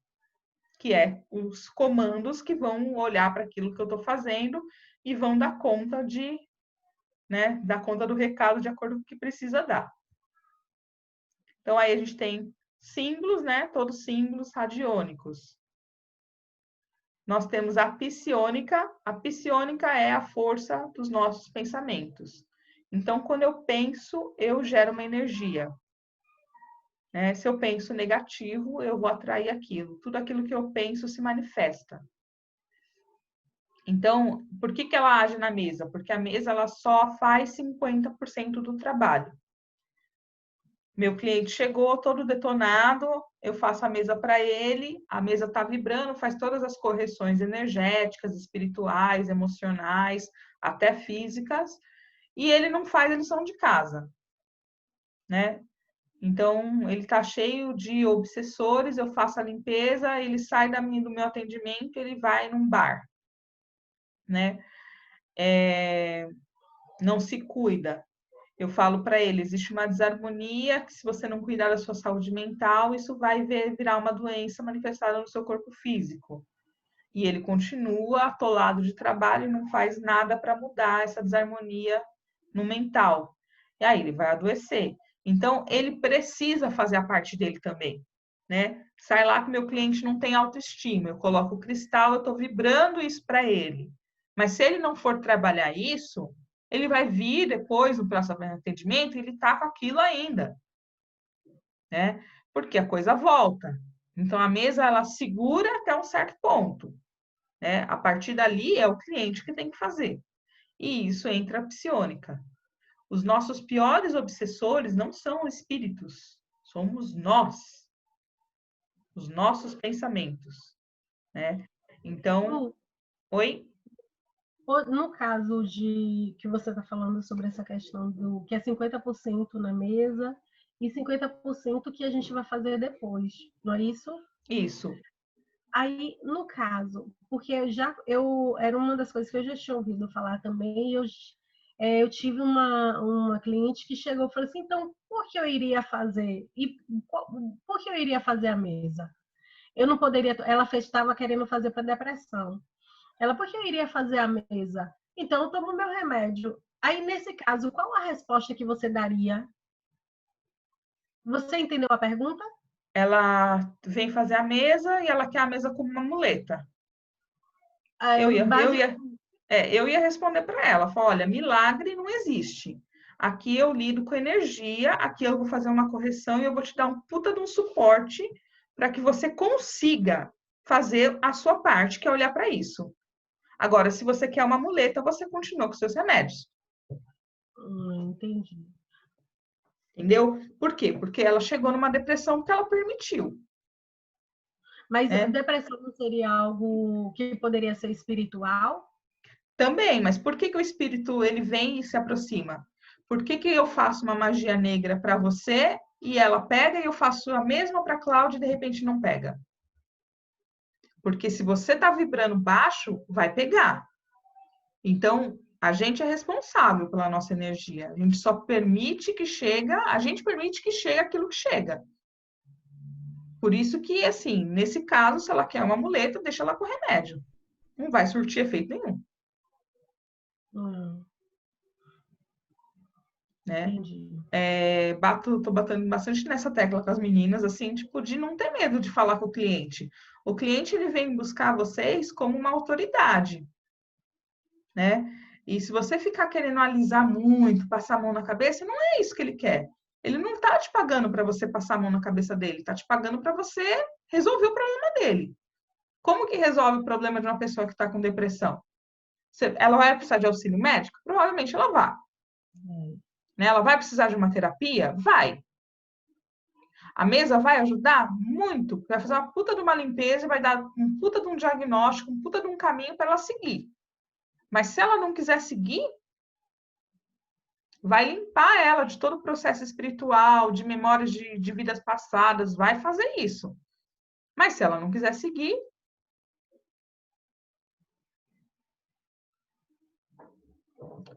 Speaker 1: que é os comandos que vão olhar para aquilo que eu estou fazendo e vão dar conta dar conta do recado de acordo com o que precisa dar. Então, aí a gente tem símbolos, né? Todos símbolos radiônicos. Nós temos a psiônica. A psiônica é a força dos nossos pensamentos. Então, quando eu penso, eu gero uma energia. Né? Se eu penso negativo, eu vou atrair aquilo. Tudo aquilo que eu penso se manifesta. Então, por que ela age na mesa? Porque a mesa ela só faz 50% do trabalho. Meu cliente chegou todo detonado, eu faço a mesa para ele, a mesa está vibrando, faz todas as correções energéticas, espirituais, emocionais, até físicas, e ele não faz a lição de casa. né? Então, ele está cheio de obsessores, eu faço a limpeza, ele sai do meu atendimento, ele vai num bar, né? Não se cuida. Eu falo para ele, existe uma desarmonia que se você não cuidar da sua saúde mental, isso vai virar uma doença manifestada no seu corpo físico. E ele continua atolado de trabalho e não faz nada para mudar essa desarmonia no mental. E aí ele vai adoecer. Então, ele precisa fazer a parte dele também, né? Sai lá que meu cliente não tem autoestima, eu coloco o cristal, eu estou vibrando isso para ele. Mas se ele não for trabalhar isso, ele vai vir depois, no próximo atendimento, e ele está com aquilo ainda, né? Porque a coisa volta. Então, a mesa, ela segura até um certo ponto, né? A partir dali, é o cliente que tem que fazer. E isso entra a psiônica. Os nossos piores obsessores não são espíritos, somos nós, os nossos pensamentos, né? Então,
Speaker 2: Lu,
Speaker 1: oi?
Speaker 2: no caso de que você está falando sobre essa questão do que é 50% na mesa e 50% que a gente vai fazer depois, não é isso?
Speaker 1: Isso.
Speaker 2: Aí, no caso, porque eu era uma das coisas que eu já tinha ouvido falar também, eu tive uma cliente que chegou e falou assim, então, por que eu iria fazer? Por que eu iria fazer a mesa? Eu não poderia, ela estava querendo fazer para depressão. Ela, por que eu iria fazer a mesa? Então, eu tomo meu remédio. Aí, nesse caso, qual a resposta que você daria? Você entendeu a pergunta?
Speaker 1: Ela vem fazer a mesa e ela quer a mesa como uma muleta.
Speaker 2: É,
Speaker 1: Eu ia, eu
Speaker 2: base...
Speaker 1: ia, eu ia responder para ela, falar, olha, milagre não existe. Aqui eu lido com energia, aqui eu vou fazer uma correção e eu vou te dar um puta de um suporte para que você consiga fazer a sua parte, que é olhar para isso. Agora, se você quer uma muleta, você continua com seus remédios.
Speaker 2: Entendi.
Speaker 1: Entendeu? Por quê? Porque ela chegou numa depressão que ela permitiu.
Speaker 2: Mas
Speaker 1: Né?
Speaker 2: depressão não seria algo que poderia ser espiritual?
Speaker 1: Também, mas por que o espírito ele vem e se aproxima? Por que eu faço uma magia negra para você e ela pega e eu faço a mesma para a Cláudia e de repente não pega? Porque se você está vibrando baixo, vai pegar. Então, a gente é responsável pela nossa energia. A gente só permite que chega, a gente permite que chegue aquilo que chega. Por isso que, assim, nesse caso, se ela quer uma muleta, deixa ela com remédio. Não vai surtir efeito nenhum, né?
Speaker 2: Entendi.
Speaker 1: Tô batendo bastante nessa tecla com as meninas, assim, tipo, de não ter medo de falar com o cliente. O cliente, ele vem buscar vocês como uma autoridade, né? E se você ficar querendo alisar muito, passar a mão na cabeça, não é isso que ele quer. Ele não tá te pagando para você passar a mão na cabeça dele, tá te pagando para você resolver o problema dele. Como que resolve o problema de uma pessoa que está com depressão? Ela vai precisar de auxílio médico? Provavelmente ela vai. Né? Ela vai precisar de uma terapia? Vai. A mesa vai ajudar? Muito. Vai fazer uma puta de uma limpeza e vai dar um puta de um diagnóstico, um puta de um caminho para ela seguir. Mas se ela não quiser seguir, vai limpar ela de todo o processo espiritual, de memórias de vidas passadas, vai fazer isso. Mas se ela não quiser seguir,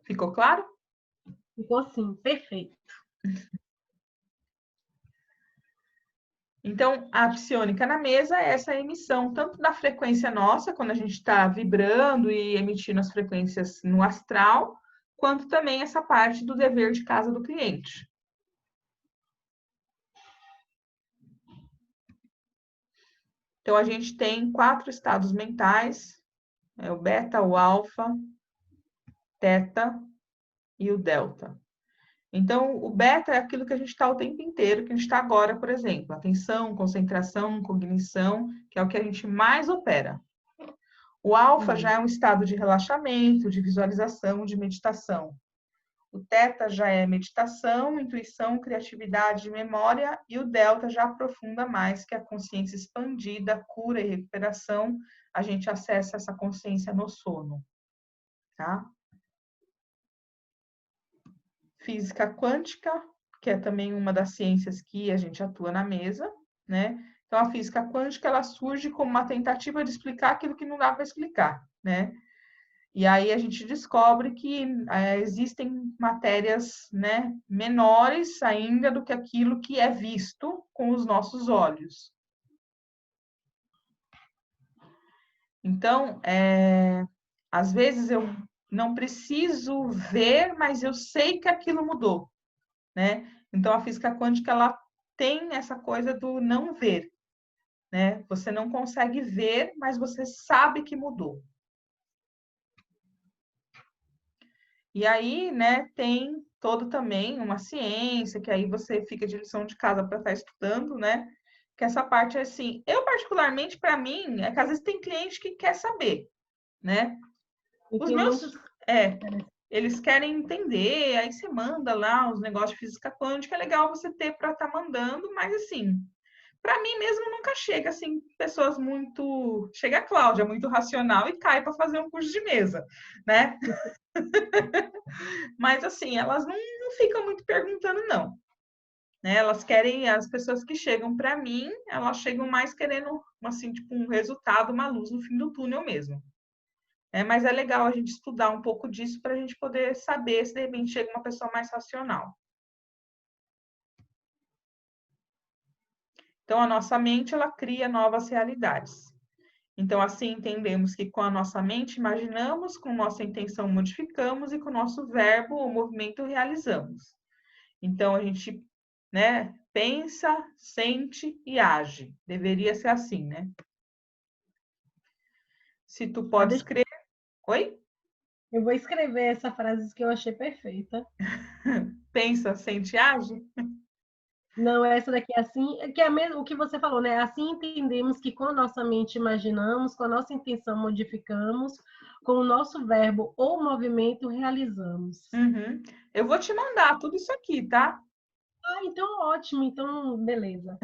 Speaker 1: ficou claro?
Speaker 2: Ficou assim, perfeito.
Speaker 1: Então, a psiônica na mesa é essa emissão tanto da frequência nossa, quando a gente está vibrando e emitindo as frequências no astral, quanto também essa parte do dever de casa do cliente. Então, a gente tem 4 estados mentais, o beta, o alfa, teta e o delta. Então, o beta é aquilo que a gente está o tempo inteiro, que a gente está agora, por exemplo, atenção, concentração, cognição, que é o que a gente mais opera. O alfa já é um estado de relaxamento, de visualização, de meditação. O teta já é meditação, intuição, criatividade e memória, e o delta já aprofunda mais, que é a consciência expandida, cura e recuperação. A gente acessa essa consciência no sono, tá? Física quântica, que é também uma das ciências que a gente atua na mesa, né? Então, a física quântica, ela surge como uma tentativa de explicar aquilo que não dá para explicar, né? E aí a gente descobre que existem matérias, né, menores ainda do que aquilo que é visto com os nossos olhos. Então, às vezes eu não preciso ver, mas eu sei que aquilo mudou, né? Então, a física quântica, ela tem essa coisa do não ver, né? Você não consegue ver, mas você sabe que mudou. E aí, né, tem todo também uma ciência, que aí você fica de lição de casa para estar estudando, né? Que essa parte, assim, eu particularmente, para mim, é que às vezes tem cliente que quer saber, né? Os meus, eles querem entender, aí você manda lá os negócios de física quântica, é legal você ter para estar mandando, mas assim, para mim mesmo nunca chega assim, pessoas muito, chega a Cláudia, muito racional e cai para fazer um curso de mesa, né? Mas assim, elas não ficam muito perguntando, não. Né? Elas querem, as pessoas que chegam para mim, elas chegam mais querendo, assim, tipo, um resultado, uma luz no fim do túnel mesmo. Mas é legal a gente estudar um pouco disso para a gente poder saber se de repente chega uma pessoa mais racional. Então, a nossa mente, ela cria novas realidades. Então, assim, entendemos que com a nossa mente imaginamos, com nossa intenção modificamos e com o nosso verbo ou movimento realizamos. Então, a gente, né, pensa, sente e age. Deveria ser assim, né? Se tu pode escrever... Oi?
Speaker 2: Eu vou escrever essa frase que eu achei perfeita.
Speaker 1: Pensa, sente e age?
Speaker 2: Não, essa daqui é assim, que é mesmo o que você falou, né? Assim entendemos que com a nossa mente imaginamos, com a nossa intenção modificamos, com o nosso verbo ou movimento realizamos.
Speaker 1: Uhum. Eu vou te mandar tudo isso aqui, tá?
Speaker 2: Ah, então ótimo, então beleza.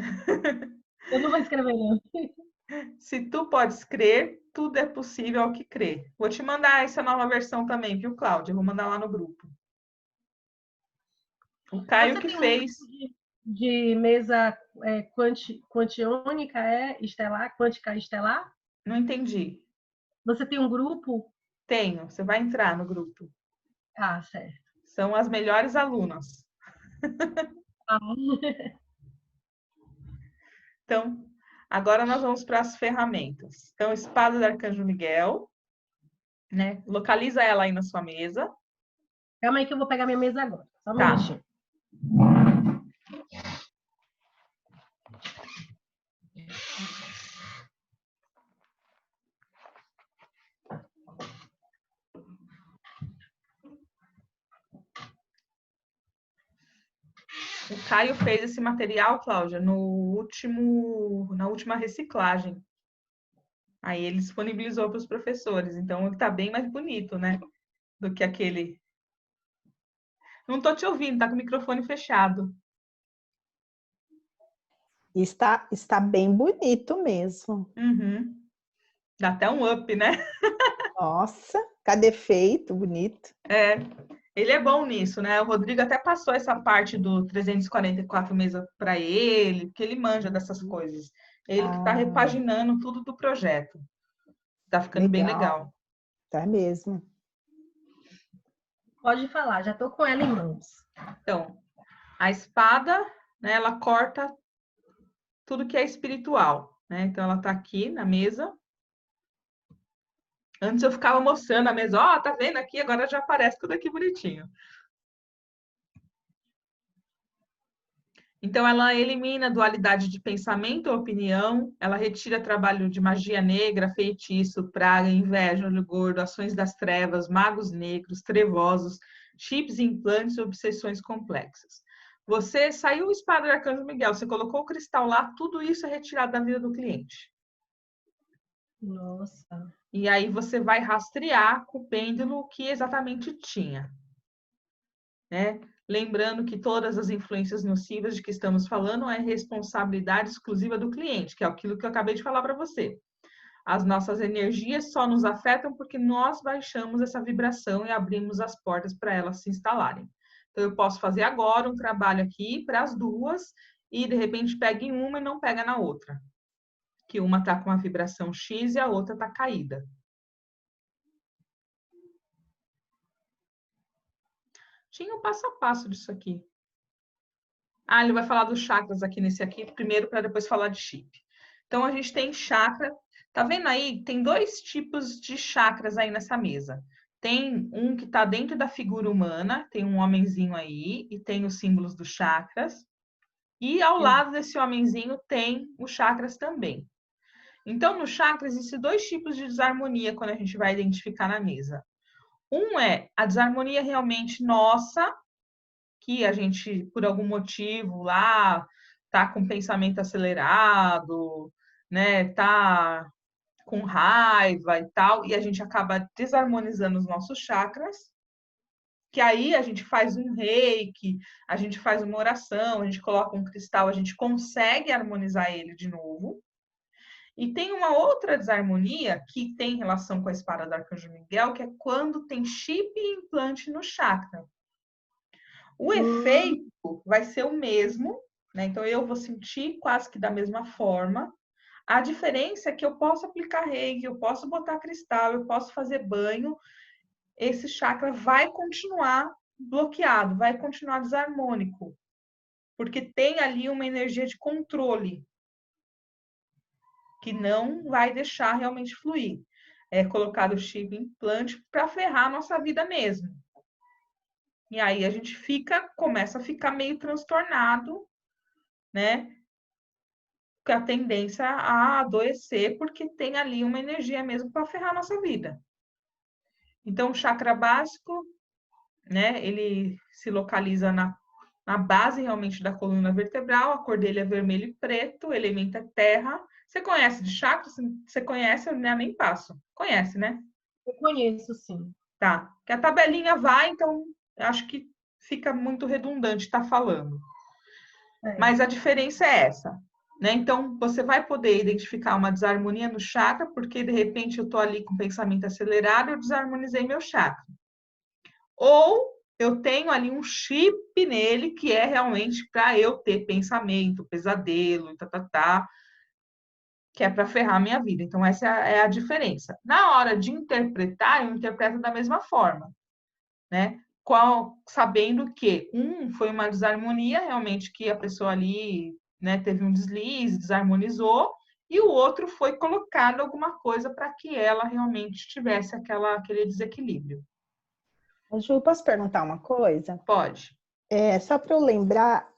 Speaker 2: Eu não vou escrever, não.
Speaker 1: Se tu podes crer, tudo é possível ao que crer. Vou te mandar essa nova versão também, viu, Cláudia? Vou mandar lá no grupo. O Caio
Speaker 2: Você
Speaker 1: que
Speaker 2: tem um
Speaker 1: fez.
Speaker 2: grupo de mesa quantiônica, estelar, quântica estelar?
Speaker 1: Não entendi.
Speaker 2: Você tem um grupo?
Speaker 1: Tenho. Você vai entrar no grupo.
Speaker 2: Ah, certo.
Speaker 1: São as melhores alunas.
Speaker 2: Ah,
Speaker 1: Então, agora nós vamos para as ferramentas. Então, espada do Arcanjo Miguel, né? Localiza ela aí na sua mesa.
Speaker 2: calma aí que eu vou pegar minha mesa agora. Só um
Speaker 1: Tá.
Speaker 2: minutinho.
Speaker 1: O Caio fez esse material, Cláudia, na última reciclagem. Aí ele disponibilizou para os professores. Então, ele está bem mais bonito, né? Do que aquele. Não estou te ouvindo, tá com o microfone fechado.
Speaker 3: Está bem bonito mesmo.
Speaker 1: Uhum. Dá até um up, né?
Speaker 3: Nossa, cadê feito, bonito.
Speaker 1: Ele é bom nisso, né? O Rodrigo até passou essa parte do 344 mesa para ele, porque ele manja dessas coisas. Ele que está repaginando tudo do projeto. Tá ficando bem legal.
Speaker 3: Tá mesmo.
Speaker 2: Pode falar, já estou com ela em mãos.
Speaker 1: Então, a espada, né, ela corta tudo que é espiritual, né? Então, ela tá aqui na mesa. Antes eu ficava mostrando a mesa, ó, tá vendo aqui? Agora já aparece tudo aqui bonitinho. Então, ela elimina a dualidade de pensamento ou opinião, ela retira trabalho de magia negra, feitiço, praga, inveja, olho gordo, ações das trevas, magos negros, trevosos, chips, implantes, obsessões complexas. Você saiu o espada do Arcanjo Miguel, você colocou o cristal lá, tudo isso é retirado da vida do cliente.
Speaker 2: Nossa.
Speaker 1: E aí você vai rastrear com o pêndulo o que exatamente tinha, né? Lembrando que todas as influências nocivas de que estamos falando é responsabilidade exclusiva do cliente, que é aquilo que eu acabei de falar para você. As nossas energias só nos afetam porque nós baixamos essa vibração e abrimos as portas para elas se instalarem. Então, eu posso fazer agora um trabalho aqui para as duas e, de repente, pega em uma e não pega na outra. Que uma está com uma vibração X e a outra está caída. Tinha um passo a passo disso aqui. Ah, ele vai falar dos chakras aqui nesse aqui, primeiro, para depois falar de chip. Então, a gente tem chakra. Tá vendo aí? Tem 2 tipos de chakras aí nessa mesa. Tem um que está dentro da figura humana, tem um homenzinho aí, e tem os símbolos dos chakras. E ao lado desse homenzinho tem os chakras também. Então, no chakra, existem 2 tipos de desarmonia quando a gente vai identificar na mesa. Um é a desarmonia realmente nossa, que a gente, por algum motivo lá, tá com pensamento acelerado, né, tá com raiva e tal, e a gente acaba desarmonizando os nossos chakras, que aí a gente faz um reiki, a gente faz uma oração, a gente coloca um cristal, a gente consegue harmonizar ele de novo. E tem uma outra desarmonia que tem relação com a espada do Arcanjo Miguel, que é quando tem chip e implante no chakra. O efeito vai ser o mesmo, né? Então eu vou sentir quase que da mesma forma. A diferença é que eu posso aplicar reiki, eu posso botar cristal, eu posso fazer banho. Esse chakra vai continuar bloqueado, vai continuar desarmônico, porque tem ali uma energia de controle que não vai deixar realmente fluir. É colocado o chip implante para ferrar a nossa vida mesmo. E aí a gente começa a ficar meio transtornado, né? Com a tendência a adoecer, porque tem ali uma energia mesmo para ferrar a nossa vida. Então, o chakra básico, né? Ele se localiza na base realmente da coluna vertebral, a cor dele é vermelho e preto, o elemento é terra. Você conhece de chakra? Você conhece, eu nem passo. Conhece, né?
Speaker 2: Eu conheço, sim.
Speaker 1: Tá. Que a tabelinha vai, então eu acho que fica muito redundante estar falando. Mas a diferença é essa, né? Então, você vai poder identificar uma desarmonia no chakra, porque de repente eu estou ali com pensamento acelerado, eu desarmonizei meu chakra. Ou eu tenho ali um chip nele que é realmente para eu ter pensamento, pesadelo, que é para ferrar a minha vida. Então, essa é a diferença. Na hora de interpretar, eu interpreto da mesma forma, né? Sabendo que foi uma desarmonia, realmente, que a pessoa ali, né, teve um deslize, desarmonizou, e o outro foi colocado alguma coisa para que ela realmente tivesse aquele desequilíbrio.
Speaker 3: Ju, posso perguntar uma coisa?
Speaker 1: Pode.
Speaker 3: Só para eu lembrar,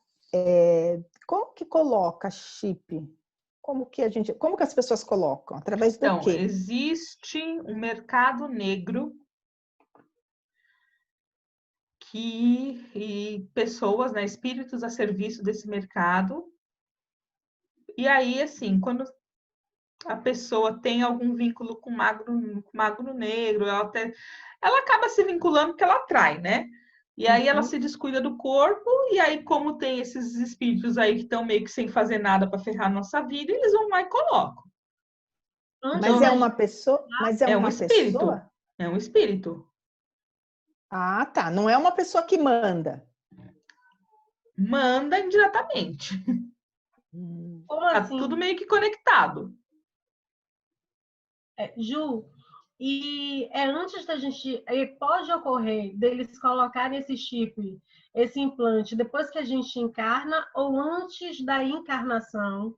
Speaker 3: como que coloca chip? Como que as pessoas colocam? Através do
Speaker 1: Então,
Speaker 3: quê?
Speaker 1: existe um mercado negro e pessoas, né, espíritos a serviço desse mercado. E aí, assim, quando a pessoa tem algum vínculo com magro negro, ela acaba se vinculando porque ela atrai, né? E aí ela se descuida do corpo, e aí, como tem esses espíritos aí que estão meio que sem fazer nada para ferrar a nossa vida, eles vão lá e colocam.
Speaker 3: Mas é uma pessoa? Mas
Speaker 1: É um
Speaker 3: uma
Speaker 1: espírito.
Speaker 3: pessoa?
Speaker 1: É um espírito.
Speaker 3: Ah, tá. Não é uma pessoa que manda.
Speaker 1: Manda indiretamente.
Speaker 2: Como
Speaker 1: Tá
Speaker 2: assim?
Speaker 1: tudo meio que conectado.
Speaker 2: Ju, e antes da gente. Pode ocorrer deles colocarem esse chip, esse implante, depois que a gente encarna ou antes da encarnação?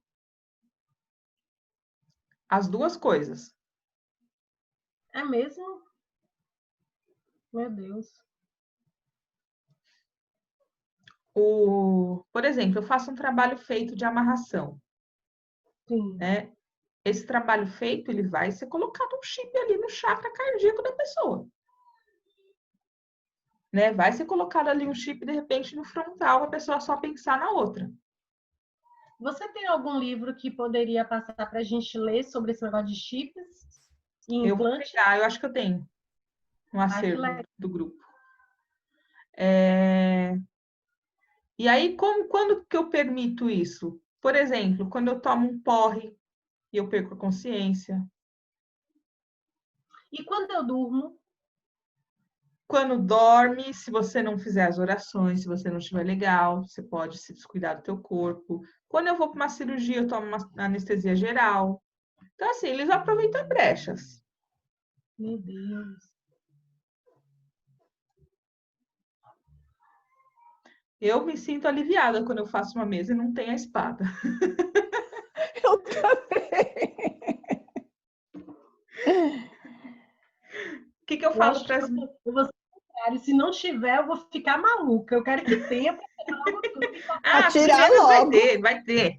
Speaker 1: As duas coisas.
Speaker 2: É mesmo? Meu Deus.
Speaker 1: Por exemplo, eu faço um trabalho feito de amarração,
Speaker 2: Sim.
Speaker 1: né? Esse trabalho feito, ele vai ser colocado um chip ali no chakra cardíaco da pessoa. Né? Vai ser colocado ali um chip, de repente, no frontal, a pessoa só pensar na outra.
Speaker 2: Você tem algum livro que poderia passar para a gente ler sobre esse negócio de chips e
Speaker 1: Eu vou
Speaker 2: implante?
Speaker 1: pegar, eu acho que eu tenho um acervo do grupo. E aí, quando que eu permito isso? Por exemplo, quando eu tomo um porre e eu perco a consciência.
Speaker 2: E quando eu durmo?
Speaker 1: Quando dorme, se você não fizer as orações, se você não estiver legal, você pode se descuidar do teu corpo. Quando eu vou para uma cirurgia, eu tomo uma anestesia geral. Então, assim, eles aproveitam brechas.
Speaker 2: Meu Deus.
Speaker 1: Eu me sinto aliviada quando eu faço uma mesa e não tem a espada.
Speaker 3: Eu também.
Speaker 1: O que que eu
Speaker 2: Eu
Speaker 1: falo
Speaker 2: acho que
Speaker 1: para as...
Speaker 2: eu vou ser contrário. Se não tiver, eu vou ficar maluca. Eu quero que tenha para pegar logo tudo.
Speaker 3: Pra
Speaker 1: Ah, as
Speaker 3: tirar
Speaker 1: primeiras vai
Speaker 3: logo.
Speaker 1: ter, vai ter.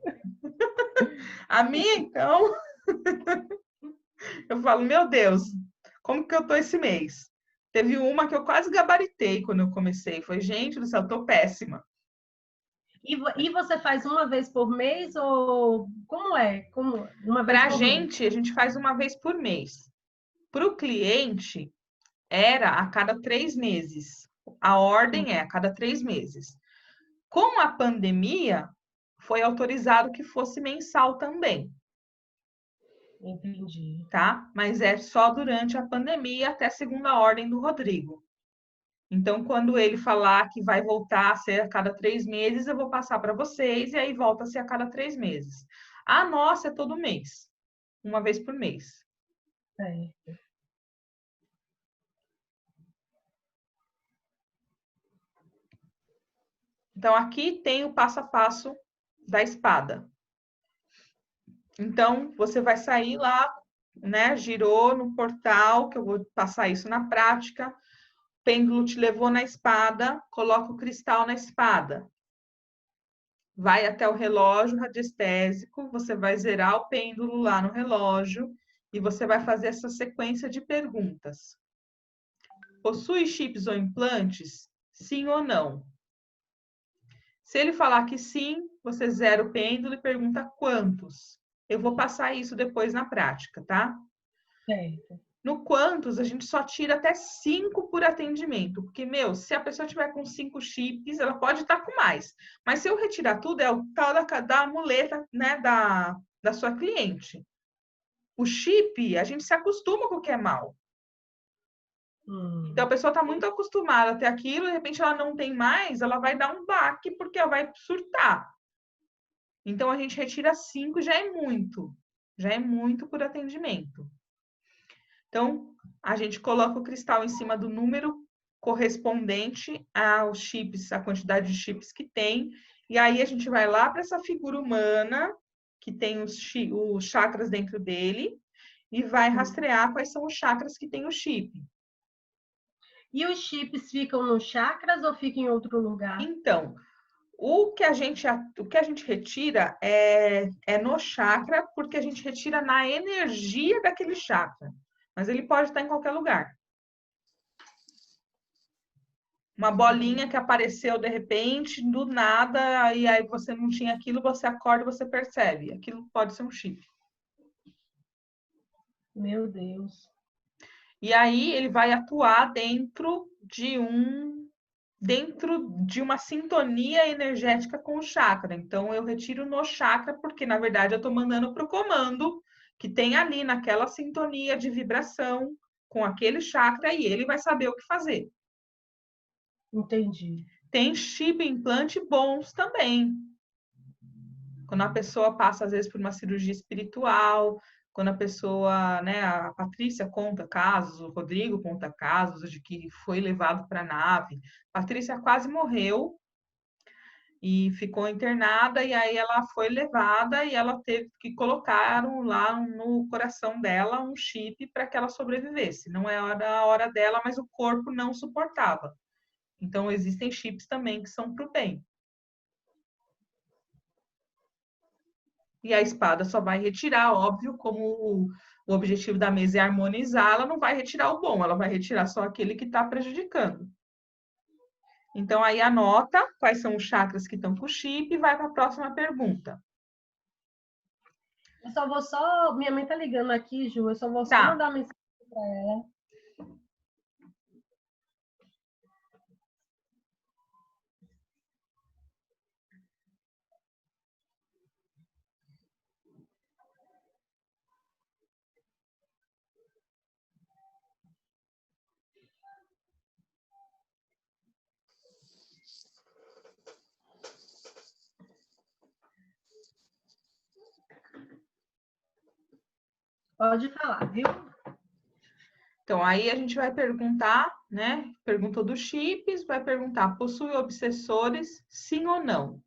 Speaker 1: A minha, então, eu falo, meu Deus, como que eu tô esse mês? Teve uma que eu quase gabaritei quando eu comecei. Foi, gente do céu, tô péssima.
Speaker 2: E você faz uma vez por mês ou como é? Como uma vez
Speaker 1: Para a
Speaker 2: por mês?
Speaker 1: gente faz uma vez por mês. Para o cliente, era a cada 3 meses. A ordem é a cada 3 meses. Com a pandemia, foi autorizado que fosse mensal também,
Speaker 2: Entendi.
Speaker 1: tá? Mas é só durante a pandemia até a segunda ordem do Rodrigo. Então, quando ele falar que vai voltar a ser a cada 3 meses, eu vou passar para vocês e aí volta a ser a cada 3 meses. A nossa é todo mês, uma vez por mês.
Speaker 2: Certo.
Speaker 1: Então, aqui tem o passo a passo da espada. Então, você vai sair lá, né? Girou no portal, que eu vou passar isso na prática. O pêndulo te levou na espada, coloca o cristal na espada. Vai até o relógio radiestésico, você vai zerar o pêndulo lá no relógio e você vai fazer essa sequência de perguntas. Possui chips ou implantes? Sim ou não? Se ele falar que sim, você zera o pêndulo e pergunta quantos. Eu vou passar isso depois na prática, tá?
Speaker 2: Certo.
Speaker 1: No quantos, a gente só tira até 5 por atendimento. Porque, meu, se a pessoa tiver com 5 chips, ela pode estar com mais. Mas se eu retirar tudo, é o tal da muleta, né, da sua cliente. O chip, a gente se acostuma com o que é mal. Então, a pessoa está muito acostumada a ter aquilo, de repente ela não tem mais, ela vai dar um baque, porque ela vai surtar. Então, a gente retira 5, já é muito. Já é muito por atendimento. Então, a gente coloca o cristal em cima do número correspondente aos chips, a quantidade de chips que tem, e aí a gente vai lá para essa figura humana, que tem os chakras dentro dele, e vai rastrear quais são os chakras que tem o chip.
Speaker 2: E os chips ficam nos chakras ou ficam em outro lugar?
Speaker 1: Então, o que a gente retira é no chakra, porque a gente retira na energia daquele chakra. Mas ele pode estar em qualquer lugar. Uma bolinha que apareceu de repente, do nada, e aí você não tinha aquilo, você acorda e você percebe. Aquilo pode ser um chip.
Speaker 2: Meu Deus.
Speaker 1: E aí ele vai atuar dentro de uma sintonia energética com o chakra. Então eu retiro no chakra porque na verdade eu estou mandando para o comando que tem ali naquela sintonia de vibração com aquele chakra e ele vai saber o que fazer.
Speaker 2: Entendi.
Speaker 1: Tem chip implante bons também. Quando a pessoa passa, às vezes, por uma cirurgia espiritual, quando a pessoa, né, a Patrícia conta casos, o Rodrigo conta casos de que foi levado para a nave. A Patrícia quase morreu e ficou internada, e aí ela foi levada e ela teve que colocar lá no coração dela um chip para que ela sobrevivesse. Não era a hora dela, mas o corpo não suportava. Então, existem chips também que são para o bem. E a espada só vai retirar, óbvio, como o objetivo da mesa é harmonizar, ela não vai retirar o bom, ela vai retirar só aquele que está prejudicando. Então, aí anota quais são os chakras que estão com o chip e vai para a próxima pergunta.
Speaker 2: Eu só vou só. Minha mãe tá ligando aqui, Ju. Eu só vou só
Speaker 1: Tá,
Speaker 2: mandar uma mensagem para ela. Pode falar, viu?
Speaker 1: Então, aí a gente vai perguntar, né? Perguntou dos chips, vai perguntar, possui obsessores, sim ou não?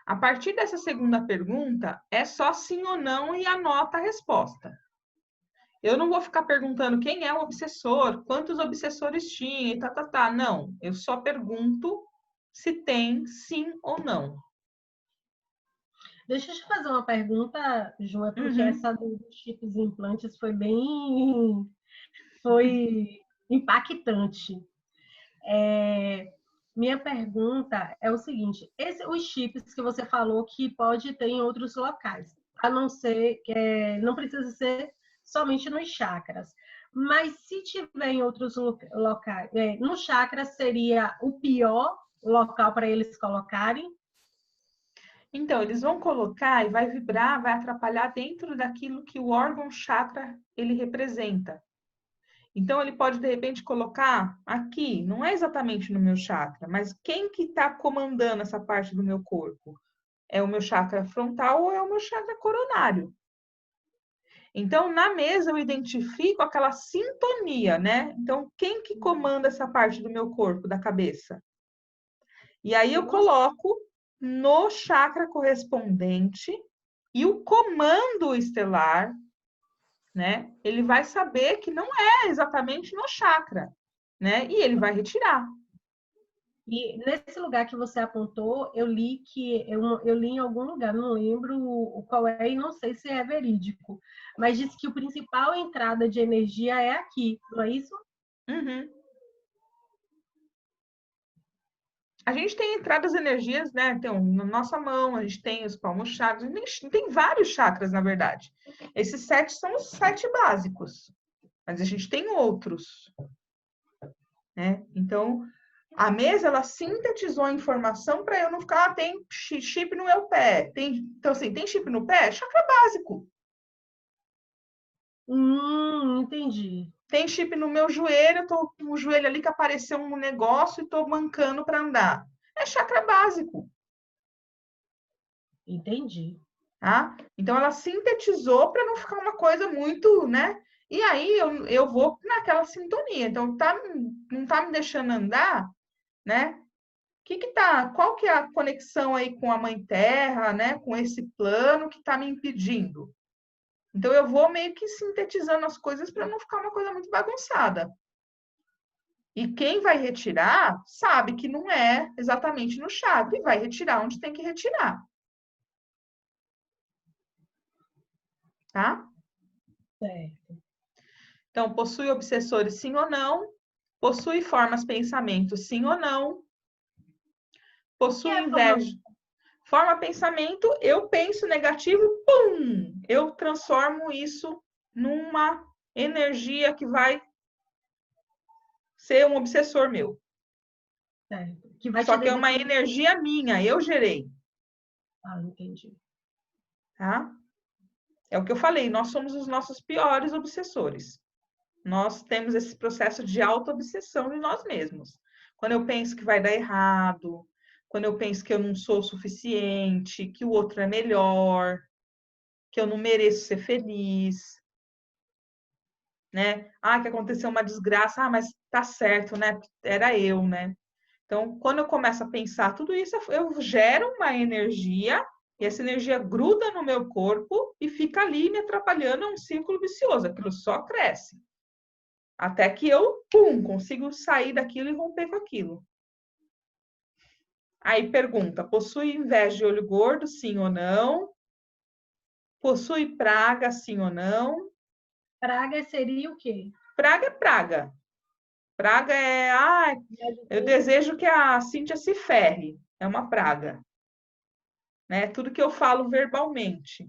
Speaker 1: A partir dessa segunda pergunta, é só sim ou não e anota a resposta. Eu não vou ficar perguntando quem é o obsessor, quantos obsessores tinha e tá. Não, eu só pergunto se tem sim ou não.
Speaker 2: Deixa eu te fazer uma pergunta, Ju, porque
Speaker 1: Uhum.
Speaker 2: essa dos chips e implantes foi impactante. Minha pergunta é o seguinte: os chips que você falou que pode ter em outros locais, a não ser que não precisa ser somente nos chakras. Mas se tiver em outros locais, no chakra seria o pior local para eles colocarem?
Speaker 1: Então, eles vão colocar e vai vibrar, vai atrapalhar dentro daquilo que o órgão chakra ele representa. Então, ele pode, de repente, colocar aqui, não é exatamente no meu chakra, mas quem que está comandando essa parte do meu corpo? É o meu chakra frontal ou é o meu chakra coronário? Então, na mesa, eu identifico aquela sintonia, né? Então, quem que comanda essa parte do meu corpo, da cabeça? E aí eu coloco no chakra correspondente e o comando estelar, né? Ele vai saber que não é exatamente no chakra, né? E ele vai retirar.
Speaker 2: E nesse lugar que você apontou, eu li eu li em algum lugar, não lembro qual é e não sei se é verídico, mas disse que o principal entrada de energia é aqui, não é isso?
Speaker 1: Uhum. A gente tem entradas energias, né? Então, na nossa mão, a gente tem os palmos chakras, a gente tem vários chakras, na verdade. Esses 7 são os 7 básicos, mas a gente tem outros, né? Então, a mesa, ela sintetizou a informação para eu não ficar, tem chip no meu pé. Então, assim, tem chip no pé? Chakra básico.
Speaker 2: Entendi.
Speaker 1: Tem chip no meu joelho, eu tô com o joelho ali que apareceu um negócio e tô mancando para andar. É chakra básico.
Speaker 2: Entendi.
Speaker 1: Tá? Então, ela sintetizou para não ficar uma coisa muito, né? E aí eu vou naquela sintonia. Então, não tá me deixando andar, né? Qual que é a conexão aí com a Mãe Terra, né? Com esse plano que está me impedindo? Então, eu vou meio que sintetizando as coisas para não ficar uma coisa muito bagunçada. E quem vai retirar sabe que não é exatamente no chakra e vai retirar onde tem que retirar. Tá?
Speaker 2: Certo.
Speaker 1: Então, possui obsessores sim ou não? Possui formas pensamento sim ou não?
Speaker 2: Que
Speaker 1: Possui
Speaker 2: é a forma...
Speaker 1: inveja? Forma pensamento, eu penso negativo, pum! Eu transformo isso numa energia que vai ser um obsessor meu.
Speaker 2: Certo. Que vai
Speaker 1: Só
Speaker 2: te
Speaker 1: que é uma
Speaker 2: desequilibrar.
Speaker 1: energia minha, eu gerei,
Speaker 2: Ah, entendi.
Speaker 1: tá? É o que eu falei, nós somos os nossos piores obsessores. Nós temos esse processo de auto-obsessão de nós mesmos. Quando eu penso que vai dar errado, quando eu penso que eu não sou o suficiente, que o outro é melhor, que eu não mereço ser feliz, né? Ah, que aconteceu uma desgraça, mas tá certo, né? Era eu, né? Então, quando eu começo a pensar tudo isso, eu gero uma energia e essa energia gruda no meu corpo e fica ali me atrapalhando, é um círculo vicioso, aquilo só cresce. Até que eu, pum, consigo sair daquilo e romper com aquilo. Aí pergunta: possui inveja de olho gordo, sim ou não? Possui praga, sim ou não?
Speaker 2: Praga seria o quê?
Speaker 1: Praga é praga. Praga é, eu desejo que a Cíntia se ferre. É uma praga. Né? Tudo que eu falo verbalmente.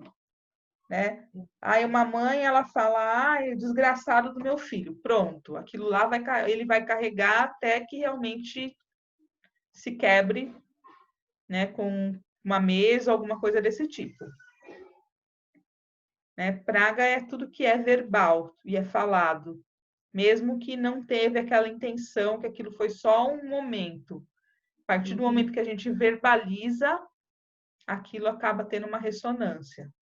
Speaker 1: Né? Aí uma mãe, ela fala, desgraçado do meu filho. Pronto, aquilo lá ele vai carregar até que realmente se quebre, né, com uma mesa, alguma coisa desse tipo. Né? Praga é tudo que é verbal e é falado, mesmo que não teve aquela intenção, que aquilo foi só um momento. A partir do momento que a gente verbaliza, aquilo acaba tendo uma ressonância.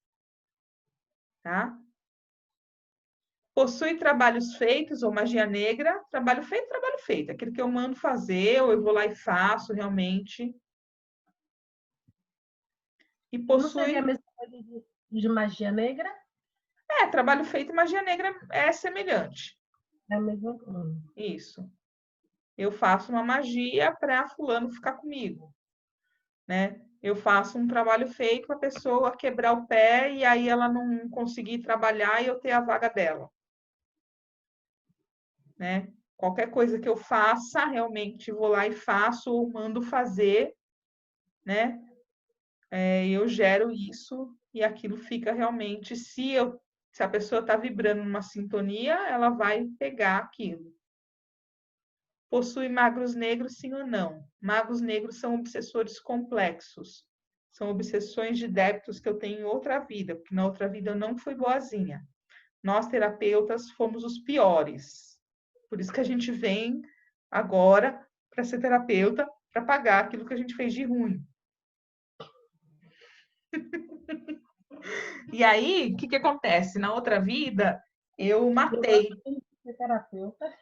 Speaker 1: Tá? Possui trabalhos feitos ou magia negra, trabalho feito. Aquilo que eu mando fazer, ou eu vou lá e faço realmente. E
Speaker 2: Não seria a
Speaker 1: possui.
Speaker 2: mesma coisa de magia negra?
Speaker 1: Trabalho feito e magia negra é semelhante.
Speaker 2: É a mesma coisa.
Speaker 1: Isso. Eu faço uma magia para fulano ficar comigo, né? Eu faço um trabalho feito para a pessoa quebrar o pé e aí ela não conseguir trabalhar e eu ter a vaga dela, né? Qualquer coisa que eu faça, realmente vou lá e faço ou mando fazer, né? Eu gero isso e aquilo fica realmente. Se a pessoa está vibrando numa sintonia, ela vai pegar aquilo. Possui magos negros, sim ou não? Magos negros são obsessores complexos. São obsessões de débitos que eu tenho em outra vida, porque na outra vida eu não fui boazinha. Nós, terapeutas, fomos os piores. Por isso que a gente vem agora para ser terapeuta, para pagar aquilo que a gente fez de ruim. E aí, o que acontece? Na outra vida, eu
Speaker 2: Eu
Speaker 1: matei.
Speaker 2: gosto de ser terapeuta.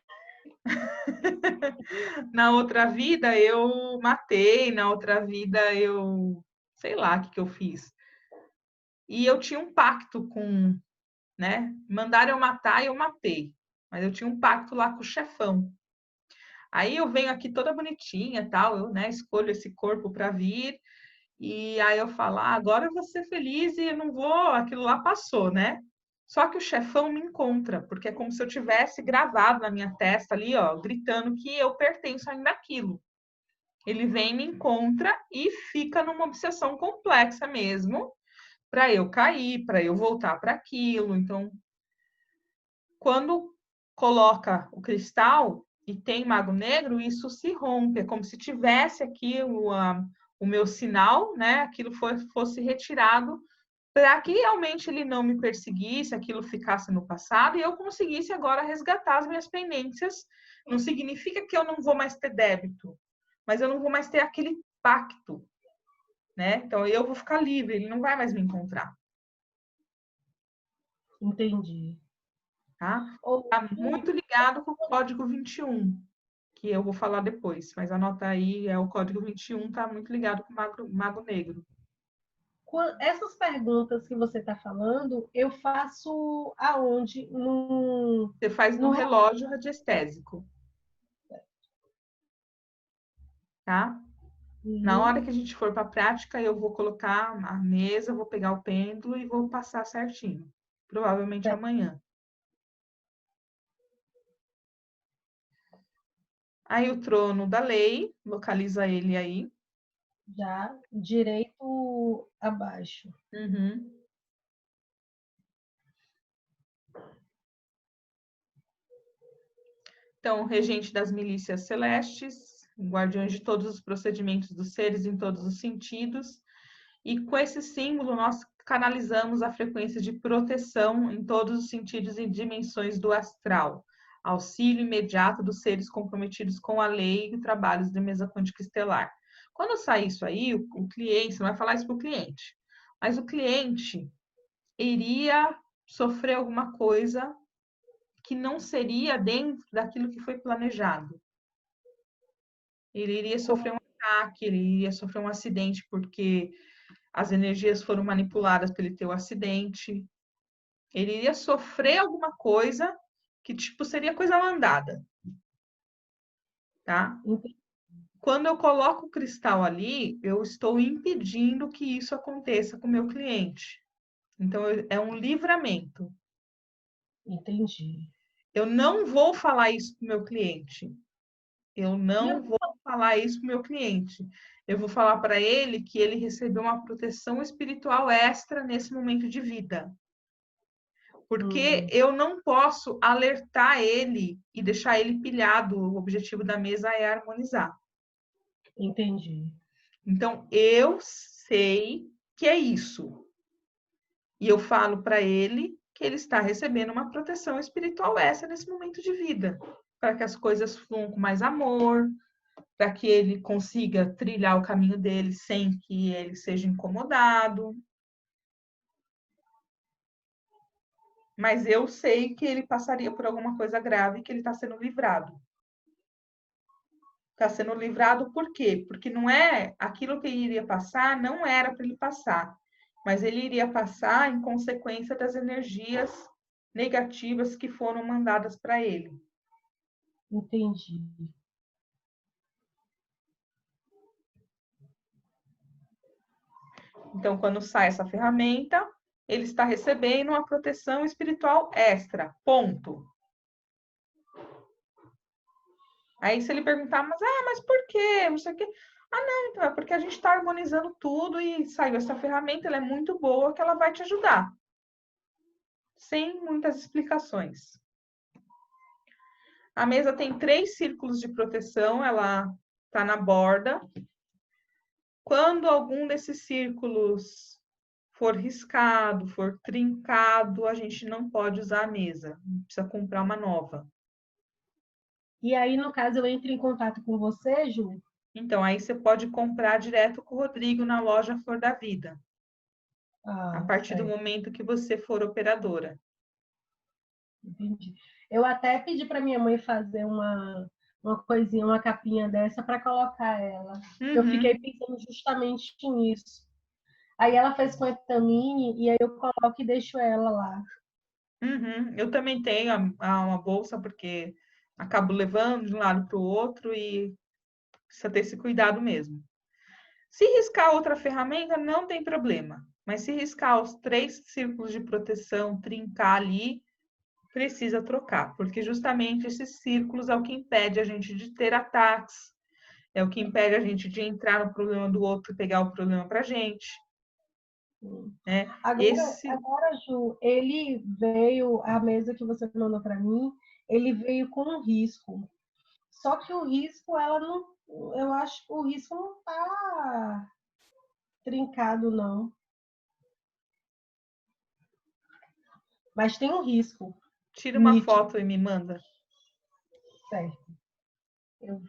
Speaker 1: Na outra vida, eu matei. Na outra vida, eu... Sei lá o que eu fiz. E eu tinha um pacto com... né? Mandaram eu matar e eu matei. Mas eu tinha um pacto lá com o chefão. Aí eu venho aqui toda bonitinha, tal, eu, né, escolho esse corpo para vir, e aí eu falo, agora eu vou ser feliz e eu não vou, aquilo lá passou, né? Só que o chefão me encontra, porque é como se eu tivesse gravado na minha testa ali, ó, gritando que eu pertenço ainda àquilo. Ele vem, me encontra e fica numa obsessão complexa mesmo, para eu cair, para eu voltar para aquilo. Então, quando coloca o cristal e tem mago negro, isso se rompe, é como se tivesse aqui o meu sinal, né? Aquilo fosse retirado para que realmente ele não me perseguisse, aquilo ficasse no passado e eu conseguisse agora resgatar as minhas pendências. Não significa que eu não vou mais ter débito, mas eu não vou mais ter aquele pacto, né? Então eu vou ficar livre, ele não vai mais me encontrar,
Speaker 2: Entendi.
Speaker 1: tá?
Speaker 2: Ou,
Speaker 1: Tá muito ligado com o código 21, que eu vou falar depois, mas anota aí, o código 21 tá muito ligado com o mago negro.
Speaker 2: essas perguntas que você está falando, eu faço aonde?
Speaker 1: Você faz no
Speaker 2: No...
Speaker 1: relógio radiestésico, tá? Na hora que a gente for para a prática, eu vou colocar a mesa, vou pegar o pêndulo e vou passar certinho. Provavelmente amanhã. Aí o trono da lei, localiza ele aí.
Speaker 2: Já direito abaixo.
Speaker 1: Uhum. Então, regente das milícias celestes, guardiões de todos os procedimentos dos seres em todos os sentidos. E com esse símbolo, nós canalizamos a frequência de proteção em todos os sentidos e dimensões do astral. Auxílio imediato dos seres comprometidos com a lei e trabalhos de mesa quântica estelar. Quando sair isso aí, o cliente, você não vai falar isso para o cliente, mas o cliente iria sofrer alguma coisa que não seria dentro daquilo que foi planejado. Ele iria sofrer um ataque, ele iria sofrer um acidente, porque as energias foram manipuladas para ele ter o acidente. Ele iria sofrer alguma coisa que, tipo, seria coisa mandada. Tá? Quando eu coloco o cristal ali, eu estou impedindo que isso aconteça com o meu cliente. Então, é um livramento.
Speaker 2: Entendi.
Speaker 1: Eu não vou falar isso para o meu cliente. Eu não vou falar isso para o meu cliente. Eu vou falar para ele que ele recebeu uma proteção espiritual extra nesse momento de vida. Porque eu não posso alertar ele e deixar ele pilhado. O objetivo da mesa é harmonizar.
Speaker 2: Entendi.
Speaker 1: Então, eu sei que é isso. E eu falo para ele que ele está recebendo uma proteção espiritual extra nesse momento de vida. Para que as coisas fluam com mais amor, para que ele consiga trilhar o caminho dele sem que ele seja incomodado. Mas eu sei que ele passaria por alguma coisa grave, que ele está sendo livrado. Está sendo livrado por quê? Porque não é aquilo que ele iria passar, não era para ele passar, mas ele iria passar em consequência das energias negativas que foram mandadas para ele.
Speaker 2: Entendi.
Speaker 1: Então, quando sai essa ferramenta, ele está recebendo uma proteção espiritual extra. Ponto. Aí, se ele perguntar, mas por quê? Não sei o quê. Ah, não, então é porque a gente está harmonizando tudo e saiu essa ferramenta, ela é muito boa, que ela vai te ajudar. Sem muitas explicações. A mesa tem 3 círculos de proteção, ela está na borda. Quando algum desses círculos for riscado, for trincado, a gente não pode usar a mesa. Precisa comprar uma nova.
Speaker 2: E aí, no caso, eu entro em contato com você, Ju?
Speaker 1: Então, aí você pode comprar direto com o Rodrigo na loja Flor da Vida. A partir do momento que você for operadora.
Speaker 2: Entendi. Eu até pedi para minha mãe fazer uma coisinha, uma capinha dessa para colocar ela. Eu fiquei pensando justamente nisso. Aí ela fez com etamine e aí eu coloco e deixo ela lá.
Speaker 1: Eu também tenho uma bolsa, porque acabo levando de um lado para o outro e precisa ter esse cuidado mesmo. Se riscar outra ferramenta, não tem problema. Mas se riscar os 3 círculos de proteção, trincar ali, precisa trocar. Porque justamente esses círculos é o que impede a gente de ter ataques. É o que impede a gente de entrar no problema do outro e pegar o problema pra gente.
Speaker 2: Agora, Ju, ele veio, a mesa que você mandou para mim, ele veio com um risco. Só que o risco, eu acho que o risco não tá trincado, não. Mas tem um risco.
Speaker 1: Tira uma foto e me manda.
Speaker 2: Certo. Eu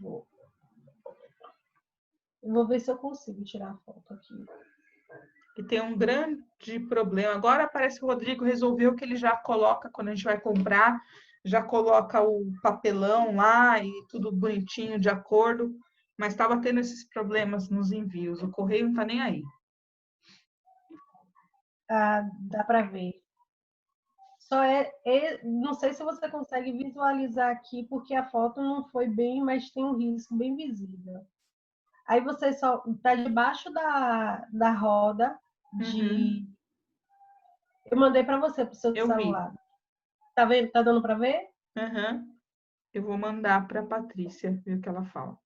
Speaker 2: vou ver se eu consigo tirar a foto aqui.
Speaker 1: E tem um grande problema. Agora parece que o Rodrigo resolveu que ele já coloca, quando a gente vai comprar, já coloca o papelão lá e tudo bonitinho, de acordo. Mas estava tendo esses problemas nos envios. O correio não está nem aí.
Speaker 2: Ah, dá para ver. Não sei se você consegue visualizar aqui, porque a foto não foi bem, mas tem um risco bem visível. Aí você só está debaixo da roda de. Eu mandei para você, para o seu celular. Tá vendo? Tá dando para ver?
Speaker 1: Eu vou mandar para a Patrícia ver o que ela fala.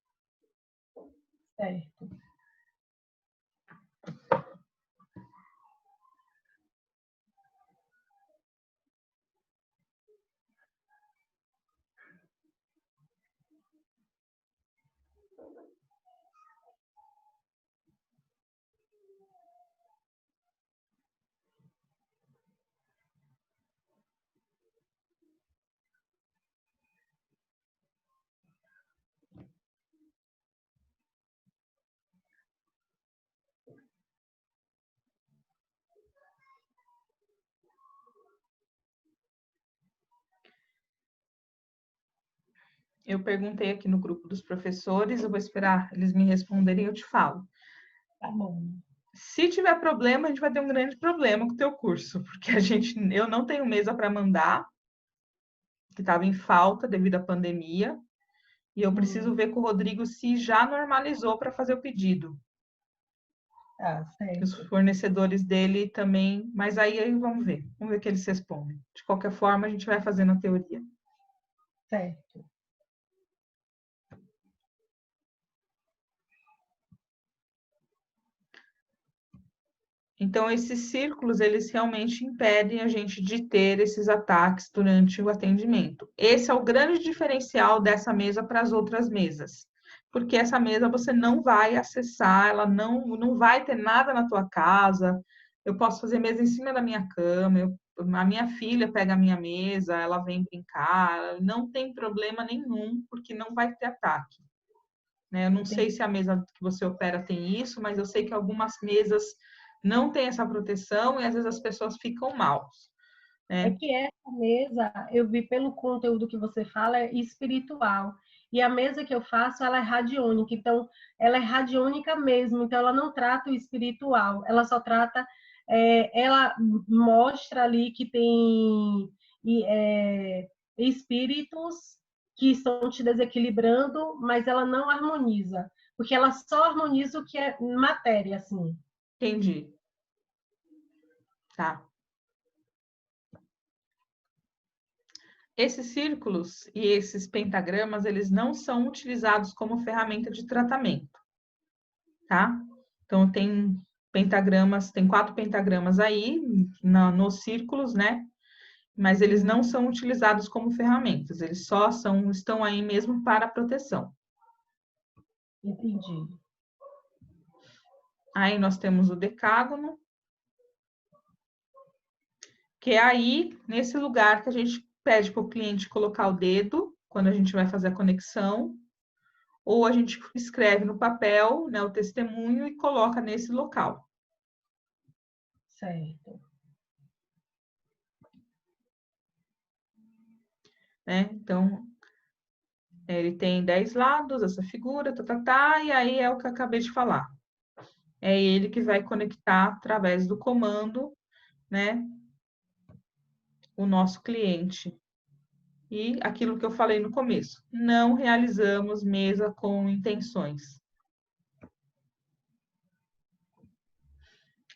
Speaker 2: Certo.
Speaker 1: Eu perguntei aqui no grupo dos professores, eu vou esperar eles me responderem e eu te falo.
Speaker 2: Tá bom.
Speaker 1: Se tiver problema, a gente vai ter um grande problema com o teu curso, porque eu não tenho mesa para mandar, que estava em falta devido à pandemia, e eu preciso ver com o Rodrigo se já normalizou para fazer o pedido.
Speaker 2: Certo.
Speaker 1: Os fornecedores dele também, mas aí vamos ver o que eles respondem. De qualquer forma, a gente vai fazendo a teoria.
Speaker 2: Certo.
Speaker 1: Então, esses círculos, eles realmente impedem a gente de ter esses ataques durante o atendimento. Esse é o grande diferencial dessa mesa para as outras mesas. Porque essa mesa você não vai acessar, ela não vai ter nada na tua casa. Eu posso fazer mesa em cima da minha cama, a minha filha pega a minha mesa, ela vem brincar, não tem problema nenhum, porque não vai ter ataque. Eu não sei se a mesa que você opera tem isso, mas eu sei que algumas mesas não tem essa proteção e às vezes as pessoas ficam mal.
Speaker 2: É que essa mesa, eu vi pelo conteúdo que você fala, é espiritual. E a mesa que eu faço, ela é radiônica. Então, ela é radiônica mesmo. Então, ela não trata o espiritual. Ela só trata... ela mostra ali que tem espíritos que estão te desequilibrando, mas ela não harmoniza. Porque ela só harmoniza o que é matéria, assim.
Speaker 1: Entendi. Tá. Esses círculos e esses pentagramas, eles não são utilizados como ferramenta de tratamento, tá? Então, tem pentagramas, tem 4 pentagramas aí nos círculos, né? Mas eles não são utilizados como ferramentas, eles só estão aí mesmo para proteção.
Speaker 2: Entendi.
Speaker 1: Aí nós temos o decágono, que é aí, nesse lugar que a gente pede para o cliente colocar o dedo, quando a gente vai fazer a conexão, ou a gente escreve no papel, né, o testemunho e coloca nesse local.
Speaker 2: Certo.
Speaker 1: Né? Então, ele tem 10 lados, essa figura, e aí é o que eu acabei de falar. É ele que vai conectar através do comando, né, o nosso cliente. E aquilo que eu falei no começo, não realizamos mesa com intenções.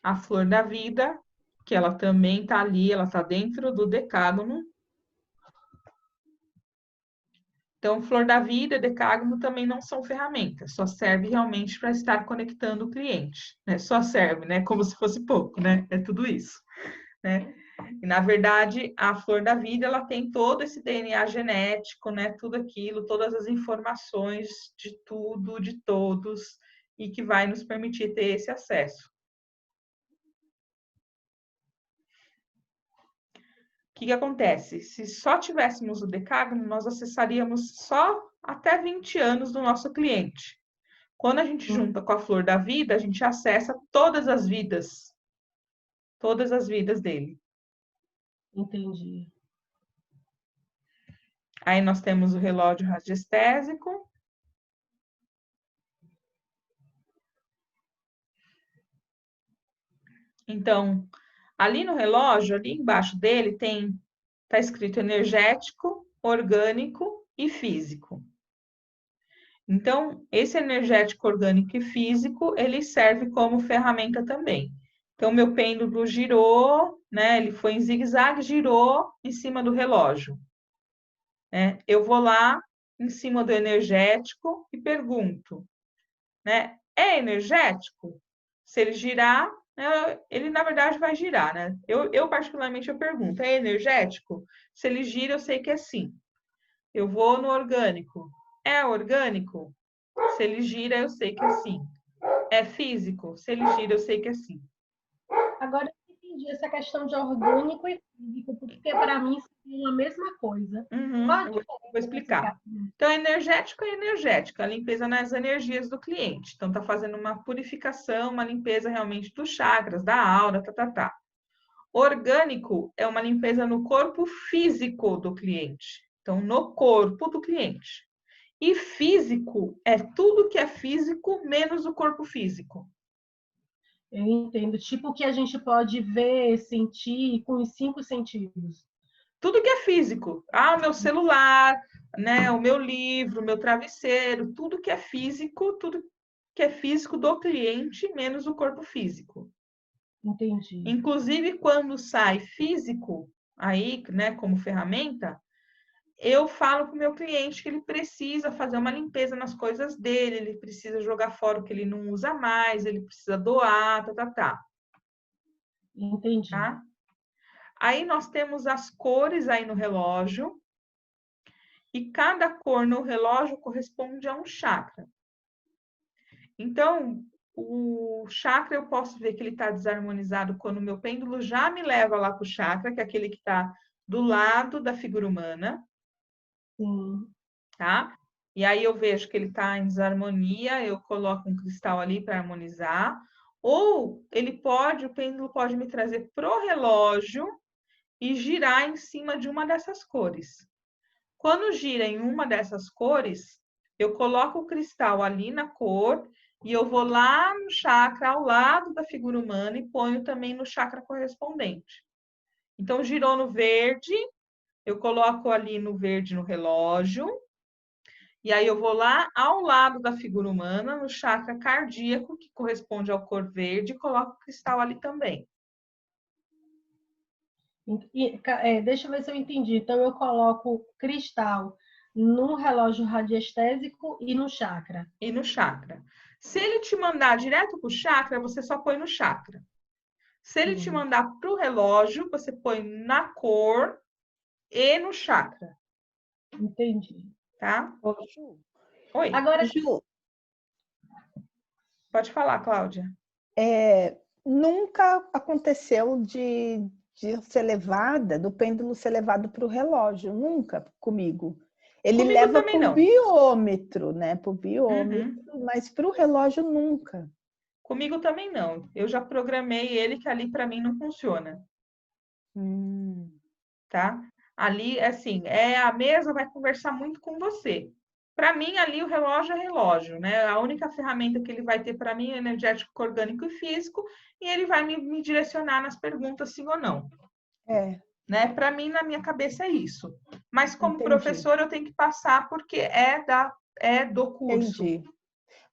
Speaker 1: A flor da vida, que ela também está ali, ela está dentro do decágono. Então, flor da vida e decágono também não são ferramentas, só serve realmente para estar conectando o cliente, né? Só serve, né? Como se fosse pouco, né? É tudo isso, né? E, na verdade, a flor da vida, ela tem todo esse DNA genético, né? Tudo aquilo, todas as informações de tudo, de todos, e que vai nos permitir ter esse acesso. O que acontece? Se só tivéssemos o decágono, nós acessaríamos só até 20 anos do nosso cliente. Quando a gente junta com a flor da vida, a gente acessa todas as vidas dele.
Speaker 2: Entendi.
Speaker 1: Aí nós temos o relógio radiestésico. Então, ali no relógio, ali embaixo dele, tá escrito energético, orgânico e físico. Então, esse energético, orgânico e físico, ele serve como ferramenta também. Então, meu pêndulo girou, né? Ele foi em zigue-zague, girou em cima do relógio. Né? Eu vou lá em cima do energético e pergunto, né? É energético? Se ele girar, né, ele na verdade vai girar, né? Eu particularmente eu pergunto, é energético? Se ele gira, eu sei que é sim. Eu vou no orgânico. É orgânico? Se ele gira, eu sei que é sim. É físico? Se ele gira, eu sei que é sim.
Speaker 2: Agora eu entendi essa questão de orgânico e físico, porque para mim são a mesma coisa. Qual a
Speaker 1: Eu vou
Speaker 2: diferença nesse
Speaker 1: explicar.
Speaker 2: caso?
Speaker 1: Então, energético é energética, a limpeza nas energias do cliente. Então, está fazendo uma purificação, uma limpeza realmente dos chakras, da aura, tá. Orgânico é uma limpeza no corpo físico do cliente. Então, no corpo do cliente. E físico é tudo que é físico menos o corpo físico.
Speaker 2: Eu entendo. Tipo que a gente pode ver, sentir com os 5 sentidos.
Speaker 1: Tudo que é físico. Ah, o meu celular, né, o meu livro, o meu travesseiro, tudo que é físico, tudo que é físico do cliente, menos o corpo físico.
Speaker 2: Entendi.
Speaker 1: Inclusive, quando sai físico, aí, né, como ferramenta, eu falo para o meu cliente que ele precisa fazer uma limpeza nas coisas dele, ele precisa jogar fora o que ele não usa mais, ele precisa doar, tá.
Speaker 2: Entendi.
Speaker 1: Tá? Aí nós temos as cores aí no relógio, e cada cor no relógio corresponde a um chakra. Então, o chakra eu posso ver que ele está desarmonizado quando o meu pêndulo já me leva lá para o chakra, que é aquele que está do lado da figura humana.
Speaker 2: Sim.
Speaker 1: Tá? E aí eu vejo que ele está em desarmonia, eu coloco um cristal ali para harmonizar. Ou o pêndulo pode me trazer pro relógio e girar em cima de uma dessas cores. Quando gira em uma dessas cores, eu coloco o cristal ali na cor e eu vou lá no chakra ao lado da figura humana e ponho também no chakra correspondente. Então, girou no verde, eu coloco ali no verde no relógio, e aí eu vou lá ao lado da figura humana, no chakra cardíaco, que corresponde ao cor verde, e coloco o cristal ali também.
Speaker 2: Deixa eu ver se eu entendi. Então, eu coloco cristal no relógio radiestésico e no chakra.
Speaker 1: E no chakra. Se ele te mandar direto para o chakra, você só põe no chakra. Se ele te mandar para o relógio, você põe na cor e no chakra.
Speaker 2: Entendi.
Speaker 1: Tá?
Speaker 3: Ô, Ju.
Speaker 1: Oi.
Speaker 2: Agora,
Speaker 3: Ju,
Speaker 1: Pode falar, Cláudia.
Speaker 3: nunca aconteceu de ser levada, do pêndulo ser levado para o relógio, nunca comigo. Ele
Speaker 1: Comigo
Speaker 3: leva
Speaker 1: também
Speaker 3: para o
Speaker 1: não.
Speaker 3: biômetro, né? Para o biômetro,
Speaker 1: Uhum.
Speaker 3: mas para o relógio nunca.
Speaker 1: Comigo também não. Eu já programei ele que ali para mim não funciona, tá? Ali, assim, a mesa vai conversar muito com você. Para mim, ali o relógio é relógio, né? A única ferramenta que ele vai ter para mim é energético, orgânico e físico, e ele vai me direcionar nas perguntas sim ou não.
Speaker 3: É,
Speaker 1: Né? Para mim, na minha cabeça, é isso. Mas como
Speaker 3: entendi.
Speaker 1: professor, eu tenho que passar porque é do curso.
Speaker 3: Entendi.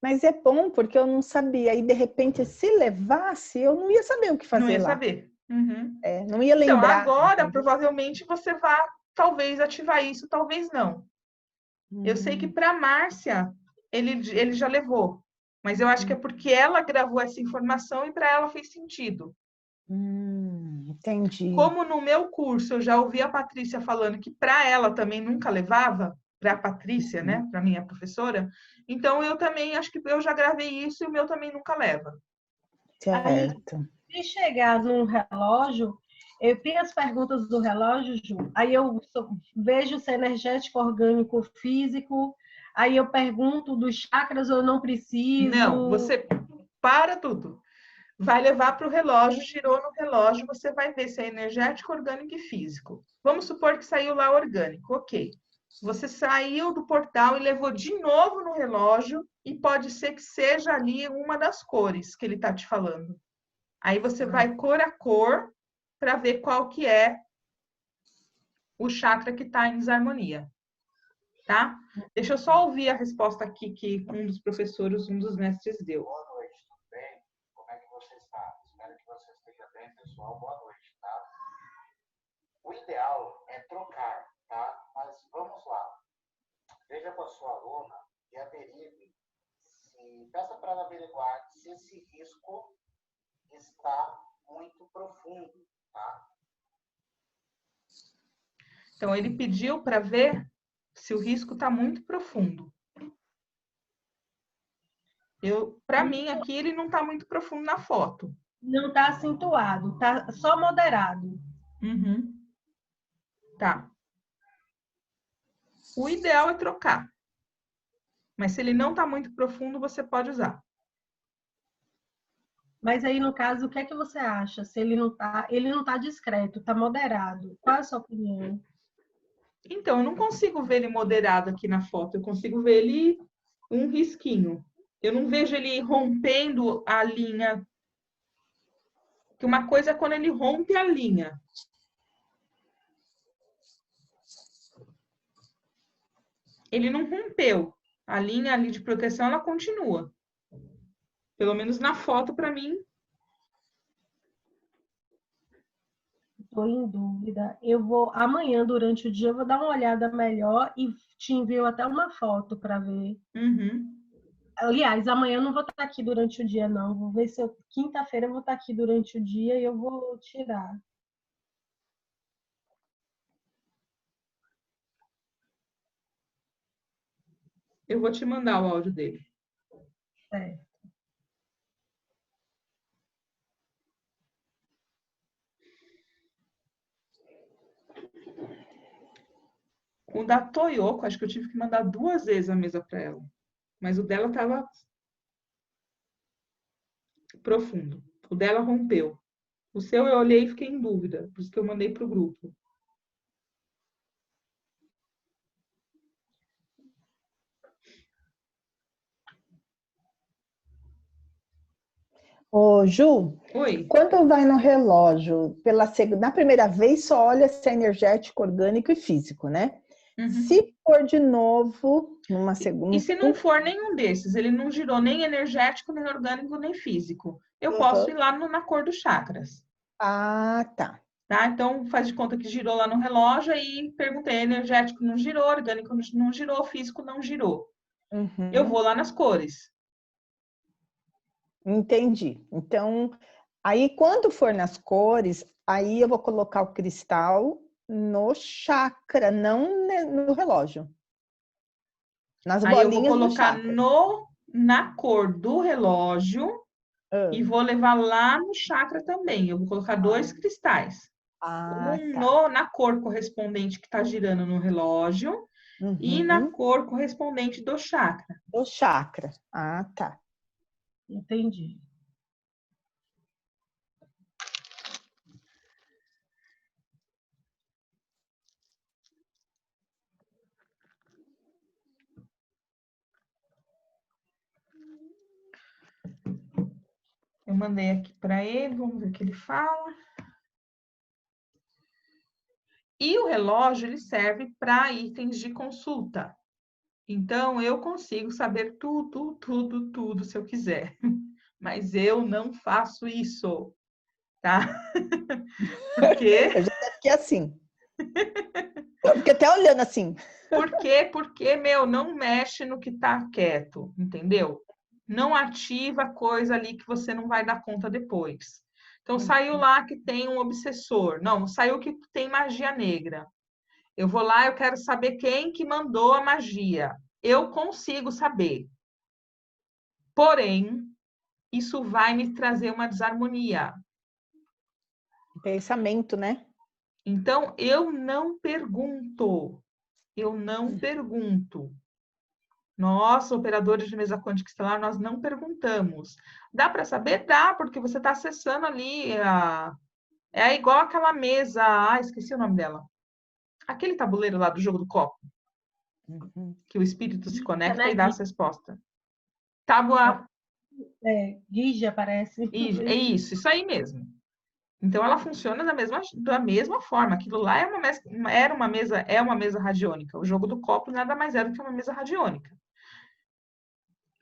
Speaker 3: Mas é bom porque eu não sabia. E de repente, se levasse, eu não ia saber o que
Speaker 1: Não
Speaker 3: fazer
Speaker 1: ia
Speaker 3: lá.
Speaker 1: saber. Uhum.
Speaker 3: Não ia
Speaker 1: Então,
Speaker 3: lembrar.
Speaker 1: agora,
Speaker 3: Entendeu?
Speaker 1: provavelmente, você vai, talvez, ativar isso, talvez não. Eu sei que para Márcia, ele já levou. Mas eu acho que é porque ela gravou essa informação e para ela fez sentido.
Speaker 3: Entendi.
Speaker 1: Como no meu curso eu já ouvi a Patrícia falando que para ela também nunca levava, para a Patrícia, né, para minha professora, então eu também acho que eu já gravei isso e o meu também nunca leva.
Speaker 2: aí,
Speaker 3: Certo.
Speaker 2: se chegar num relógio, eu tenho as perguntas do relógio, Ju, aí eu vejo se é energético, orgânico, físico, aí eu pergunto dos chakras, eu não preciso.
Speaker 1: Não, você para tudo. Vai levar para o relógio, girou no relógio, você vai ver se é energético, orgânico e físico. Vamos supor que saiu lá orgânico, ok. Você saiu do portal e levou de novo no relógio e pode ser que seja ali uma das cores que ele está te falando. Aí você vai cor a cor para ver qual que é o chakra que está em desarmonia, tá? Deixa eu só ouvir a resposta aqui que um dos professores, um dos mestres deu.
Speaker 4: Boa noite, tudo bem? Como é que você está? Espero que você esteja bem, pessoal. Boa noite, tá? O ideal é trocar, tá? Mas vamos lá. Veja com a sua aluna e averigue peça para ela averiguar se esse risco está muito profundo, tá?
Speaker 1: Então, ele pediu para ver se o risco está muito profundo. Para mim, aqui, ele não está muito profundo na foto.
Speaker 2: Não está acentuado, está só moderado.
Speaker 1: Uhum. Tá. O ideal é trocar. Mas se ele não está muito profundo, você pode usar.
Speaker 2: Mas aí, no caso, o que é que você acha? Se ele não tá discreto, está moderado. Qual é a sua opinião?
Speaker 1: Então, eu não consigo ver ele moderado aqui na foto. Eu consigo ver ele um risquinho. Eu não vejo ele rompendo a linha. Que uma coisa é quando ele rompe a linha. Ele não rompeu. A linha ali de proteção, ela continua. Pelo menos na foto, para mim.
Speaker 2: Estou em dúvida. Eu vou, amanhã, durante o dia, eu vou dar uma olhada melhor e te envio até uma foto para ver.
Speaker 1: Uhum.
Speaker 2: Aliás, amanhã eu não vou estar aqui durante o dia, não. Vou ver se quinta-feira eu vou estar aqui durante o dia e eu vou tirar.
Speaker 1: Eu vou te mandar o áudio dele.
Speaker 2: É.
Speaker 1: O da Toyoko, acho que eu tive que mandar 2 vezes a mesa para ela. Mas o dela estava profundo. O dela rompeu. O seu eu olhei e fiquei em dúvida, por isso que eu mandei para o grupo.
Speaker 3: Ô, Ju,
Speaker 1: Oi.
Speaker 3: quando vai no relógio, na primeira vez só olha se é energético, orgânico e físico, né?
Speaker 1: Uhum.
Speaker 3: Se for de novo, numa
Speaker 1: E
Speaker 3: segunda.
Speaker 1: se não for nenhum desses, ele não girou nem energético, nem orgânico, nem físico, eu posso
Speaker 3: Uhum.
Speaker 1: ir lá na cor dos chakras.
Speaker 3: Ah, tá.
Speaker 1: Tá? Então, faz de conta que girou lá no relógio e perguntei, energético não girou, orgânico não girou, físico não girou. Eu
Speaker 3: Uhum.
Speaker 1: vou lá nas cores.
Speaker 3: Entendi. Então, aí quando for nas cores, aí eu vou colocar o cristal no chakra, não no relógio. Nas
Speaker 1: Aí eu vou
Speaker 3: bolinhas do
Speaker 1: colocar
Speaker 3: chakra.
Speaker 1: na cor do relógio
Speaker 3: Ah,
Speaker 1: e vou levar lá no chakra também. Eu vou colocar 2 cristais.
Speaker 3: tá.
Speaker 1: Na cor correspondente que está girando no relógio e na
Speaker 3: Uhum.
Speaker 1: cor correspondente do chakra.
Speaker 3: Do chakra. Ah, tá.
Speaker 2: Entendi.
Speaker 1: Eu mandei aqui para ele, vamos ver o que ele fala. E o relógio ele serve para itens de consulta. Então eu consigo saber tudo se eu quiser. Mas eu não faço isso, tá? Porque
Speaker 3: Eu já até fiquei assim. Eu fiquei até olhando assim.
Speaker 1: Porque, meu, não mexe no que tá quieto, entendeu? Não ativa coisa ali que você não vai dar conta depois. Então, saiu lá que tem um obsessor. Não, saiu que tem magia negra. Eu vou lá, eu quero saber quem que mandou a magia. Eu consigo saber. Porém, isso vai me trazer uma desarmonia.
Speaker 3: Pensamento, né?
Speaker 1: Então, eu não pergunto. Eu não pergunto. Nós, operadores de mesa quântica estelar, nós não perguntamos. Dá para saber? Dá, porque você está acessando ali. É igual aquela mesa. Ah, esqueci o nome dela. Aquele tabuleiro lá do jogo do copo,
Speaker 3: Uhum.
Speaker 1: que o espírito se conecta
Speaker 2: Né?
Speaker 1: e dá as respostas. Tábua.
Speaker 2: Guija, parece.
Speaker 1: É isso aí mesmo. Então ela funciona da mesma forma. Aquilo lá é uma mesa radiônica. O jogo do copo nada mais é do que uma mesa radiônica.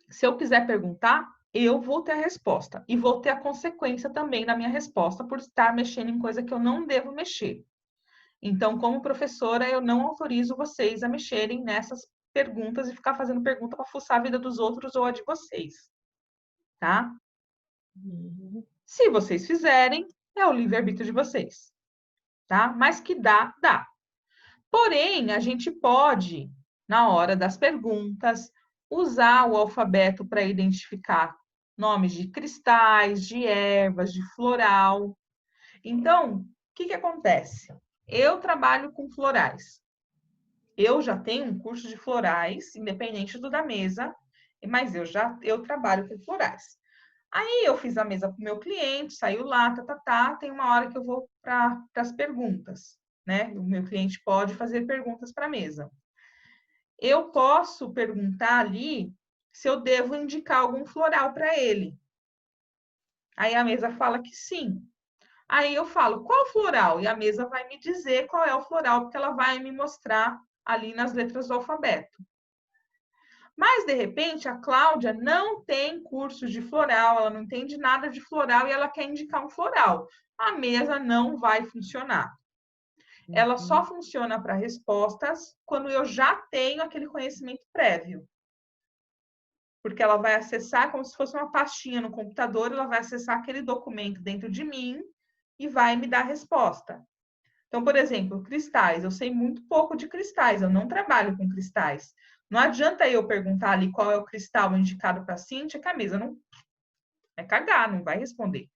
Speaker 1: Se eu quiser perguntar, eu vou ter a resposta. E vou ter a consequência também da minha resposta por estar mexendo em coisa que eu não devo mexer. Então, como professora, eu não autorizo vocês a mexerem nessas perguntas e ficar fazendo pergunta para fuçar a vida dos outros ou a de vocês. Tá?
Speaker 2: Uhum.
Speaker 1: Se vocês fizerem, é o livre-arbítrio de vocês. Tá? Mas que dá, dá. Porém, a gente pode, na hora das perguntas, usar o alfabeto para identificar nomes de cristais, de ervas, de floral. Então, o que acontece? Eu trabalho com florais. Eu já tenho um curso de florais, independente do da mesa, mas eu trabalho com florais. Aí eu fiz a mesa para o meu cliente, saiu lá, tem uma hora que eu vou para as perguntas, né? O meu cliente pode fazer perguntas para a mesa. Eu posso perguntar ali se eu devo indicar algum floral para ele. Aí a mesa fala que sim. Aí eu falo, qual floral? E a mesa vai me dizer qual é o floral, porque ela vai me mostrar ali nas letras do alfabeto. Mas, de repente, a Cláudia não tem curso de floral, ela não entende nada de floral e ela quer indicar um floral. A mesa não vai funcionar. Ela só funciona para respostas quando eu já tenho aquele conhecimento prévio. Porque ela vai acessar como se fosse uma pastinha no computador, ela vai acessar aquele documento dentro de mim e vai me dar a resposta. Então, por exemplo, cristais. Eu sei muito pouco de cristais, eu não trabalho com cristais. Não adianta eu perguntar ali qual é o cristal indicado para a Cíntia, que a mesa não vai cagar, não vai responder.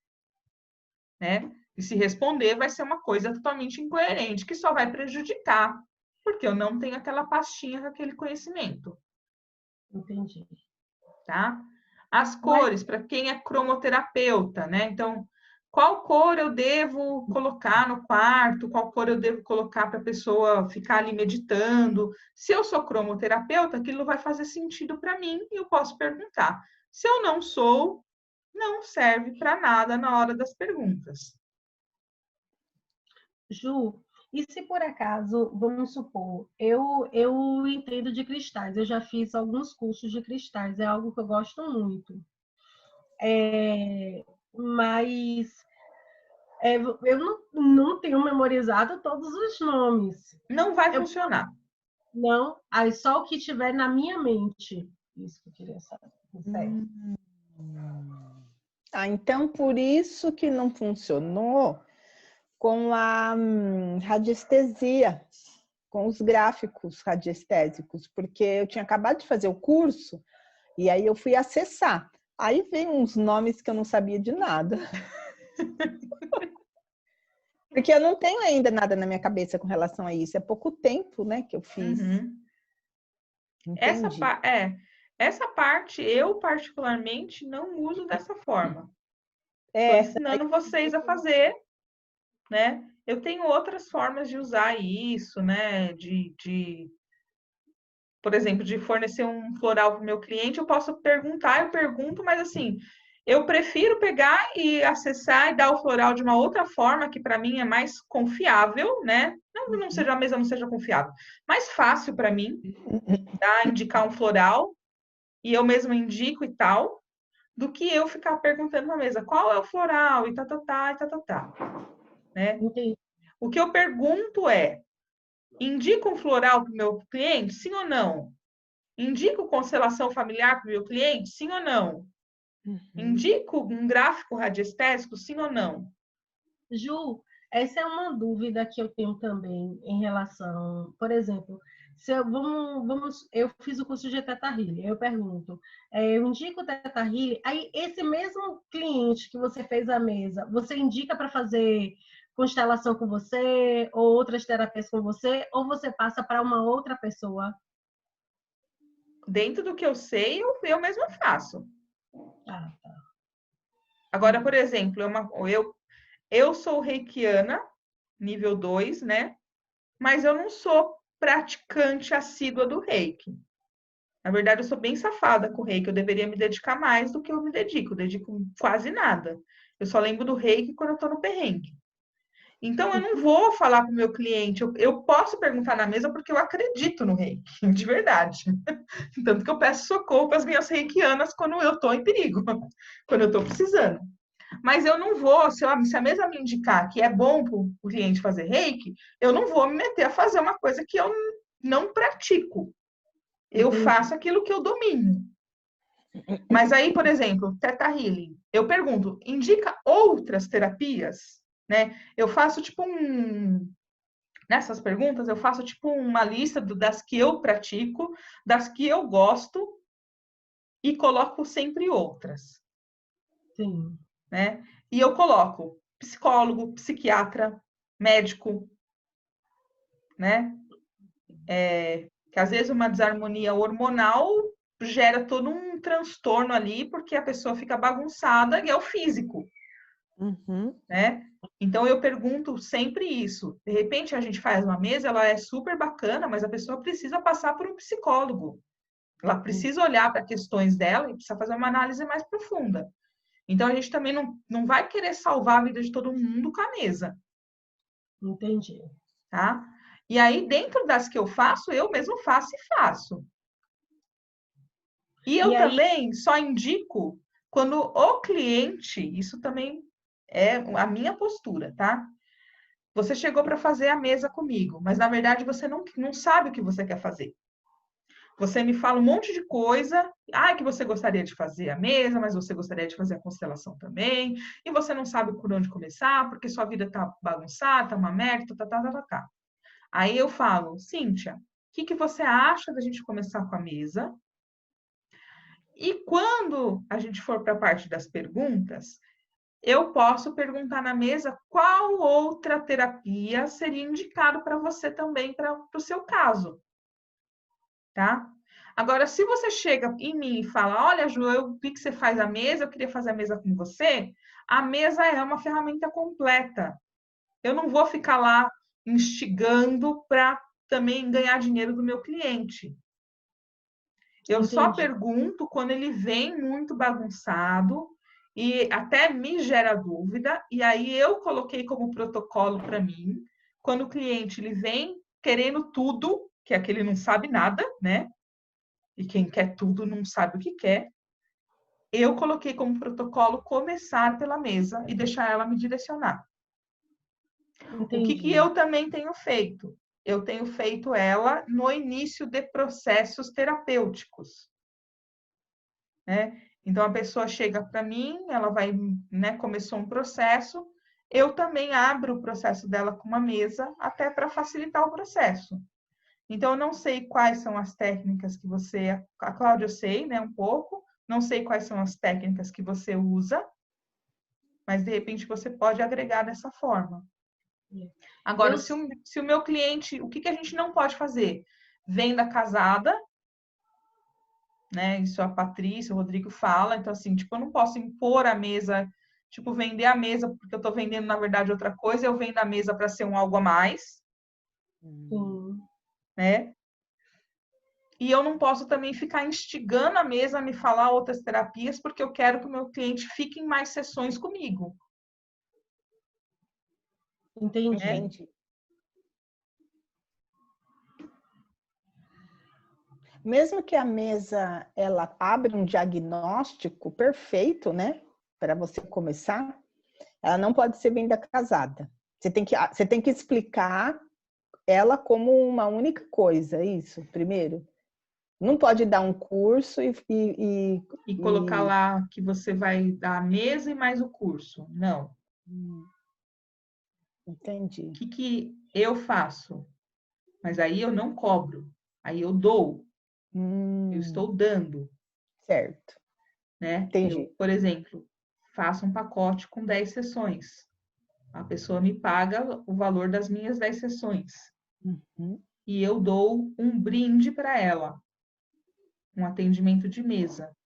Speaker 1: Né? E se responder, vai ser uma coisa totalmente incoerente, que só vai prejudicar, porque eu não tenho aquela pastinha com aquele conhecimento.
Speaker 2: Entendi.
Speaker 1: Tá? As cores, para quem é cromoterapeuta, né? Então, qual cor eu devo colocar no quarto, qual cor eu devo colocar para a pessoa ficar ali meditando. Se eu sou cromoterapeuta, aquilo vai fazer sentido para mim e eu posso perguntar. Se eu não sou, não serve para nada na hora das perguntas.
Speaker 2: Ju, e se por acaso, vamos supor, eu entendo de cristais, eu já fiz alguns cursos de cristais, é algo que eu gosto muito. Mas eu não tenho memorizado todos os nomes.
Speaker 1: Não vai
Speaker 2: Eu
Speaker 1: funcionar.
Speaker 2: não, aí só o que tiver na minha mente. Isso que eu queria saber.
Speaker 3: Então por isso que não funcionou com a radiestesia, com os gráficos radiestésicos, porque eu tinha acabado de fazer o curso e aí eu fui acessar. Aí veio uns nomes que eu não sabia de nada. Porque eu não tenho ainda nada na minha cabeça com relação a isso. É pouco tempo, né, que eu fiz.
Speaker 1: Essa,
Speaker 3: Entendi.
Speaker 1: essa parte eu particularmente não uso dessa forma. Estou
Speaker 3: É,
Speaker 1: ensinando vocês a fazer, né? Eu tenho outras formas de usar isso, né? Por exemplo, de fornecer um floral para o meu cliente, eu posso perguntar, eu pergunto, mas assim, eu prefiro pegar e acessar e dar o floral de uma outra forma, que para mim é mais confiável, né? Não seja a mesa, não seja confiável, mais fácil para mim, tá? Indicar um floral e eu mesma indico e tal, do que eu ficar perguntando na mesa qual é o floral e tá, né?
Speaker 2: Entendi.
Speaker 1: O que eu pergunto é: indica um floral para o meu cliente, sim ou não? Indico constelação familiar para o meu cliente, sim ou não? Indico um gráfico radiestésico, sim ou não?
Speaker 2: Ju, essa é uma dúvida que eu tenho também em relação, por exemplo, se eu, eu fiz o curso de Teta Healing, eu pergunto, eu indico o Teta Healing, aí esse mesmo cliente que você fez a mesa, você indica para fazer constelação com você, ou outras terapias com você, ou você passa para uma outra pessoa?
Speaker 1: Dentro do que eu sei, eu mesma faço.
Speaker 2: Ah, tá.
Speaker 1: Agora, por exemplo, eu sou reikiana, nível 2, né? Mas eu não sou praticante assídua do reiki. Na verdade, eu sou bem safada com o reiki. Eu deveria me dedicar mais do que eu me dedico. Eu dedico quase nada. Eu só lembro do reiki quando eu estou no perrengue. Então, eu não vou falar para o meu cliente. Eu posso perguntar na mesa porque eu acredito no reiki, de verdade. Tanto que eu peço socorro para as minhas reikianas quando eu estou em perigo, quando eu estou precisando. Mas eu não vou, se a mesa me indicar que é bom para o cliente fazer reiki, eu não vou me meter a fazer uma coisa que eu não pratico. Eu faço aquilo que eu domino. Mas aí, por exemplo, Theta Healing, eu pergunto, indica outras terapias, né? Eu faço tipo nessas perguntas, eu faço tipo uma lista das que eu pratico, das que eu gosto e coloco sempre outras,
Speaker 2: Sim.
Speaker 1: né? E eu coloco psicólogo, psiquiatra, médico, né? Que às vezes uma desarmonia hormonal gera todo um transtorno ali, porque a pessoa fica bagunçada e é o físico, né? Então eu pergunto sempre isso. De repente a gente faz uma mesa, ela é super bacana, mas a pessoa precisa passar por um psicólogo. Ela precisa olhar para questões dela e precisa fazer uma análise mais profunda. Então a gente também não vai querer salvar a vida de todo mundo com a mesa,
Speaker 2: Entendi.
Speaker 1: tá? E aí, dentro das que eu faço, eu mesmo faço e faço. E eu também só indico quando o cliente, isso também é a minha postura, tá? Você chegou para fazer a mesa comigo, mas na verdade você não sabe o que você quer fazer. Você me fala um monte de coisa, que você gostaria de fazer a mesa, mas você gostaria de fazer a constelação também, e você não sabe por onde começar, porque sua vida tá bagunçada, tá uma merda, tá. Aí eu falo, Cíntia, o que você acha da gente começar com a mesa? E quando a gente for para a parte das perguntas, eu posso perguntar na mesa qual outra terapia seria indicado para você também, para o seu caso, tá? Agora, se você chega em mim e fala, olha, Ju, eu vi que você faz a mesa, eu queria fazer a mesa com você, a mesa é uma ferramenta completa. Eu não vou ficar lá instigando para também ganhar dinheiro do meu cliente. Eu só pergunto quando ele vem muito bagunçado e até me gera dúvida, e aí eu coloquei como protocolo para mim, quando o cliente ele vem querendo tudo, que é que ele não sabe nada, né? E quem quer tudo não sabe o que quer. Eu coloquei como protocolo começar pela mesa e deixar ela me direcionar. O que eu também tenho feito? Eu tenho feito ela no início de processos terapêuticos, né? Então, a pessoa chega para mim, ela vai, né, começou um processo, eu também abro o processo dela com uma mesa, até para facilitar o processo. Então, eu não sei quais são as técnicas que você... A Cláudia, eu sei, né, um pouco. Não sei quais são as técnicas que você usa, mas, de repente, você pode agregar dessa forma. Agora, se o meu cliente... O que a gente não pode fazer? Venda casada, né? Isso a Patrícia, o Rodrigo fala. Então, assim, tipo, eu não posso impor a mesa, tipo, vender a mesa porque eu tô vendendo, na verdade, outra coisa. Eu vendo a mesa para ser um algo a mais. Né? E eu não posso também ficar instigando a mesa a me falar outras terapias, porque eu quero que o meu cliente fique em mais sessões comigo.
Speaker 3: Entendi. Mesmo que a mesa ela abra um diagnóstico perfeito, né, para você começar, ela não pode ser venda casada. Você tem que explicar ela como uma única coisa, isso, primeiro. Não pode dar um curso
Speaker 1: e colocar lá que você vai dar a mesa e mais o curso. Não.
Speaker 3: Entendi.
Speaker 1: O que eu faço? Mas aí eu não cobro. Aí eu dou. Eu estou dando.
Speaker 3: Certo.
Speaker 1: Né?
Speaker 3: Entendi.
Speaker 1: Eu, por exemplo, faço um pacote com 10 sessões. A pessoa me paga o valor das minhas 10 sessões. E eu dou um brinde para ela. Um atendimento de mesa.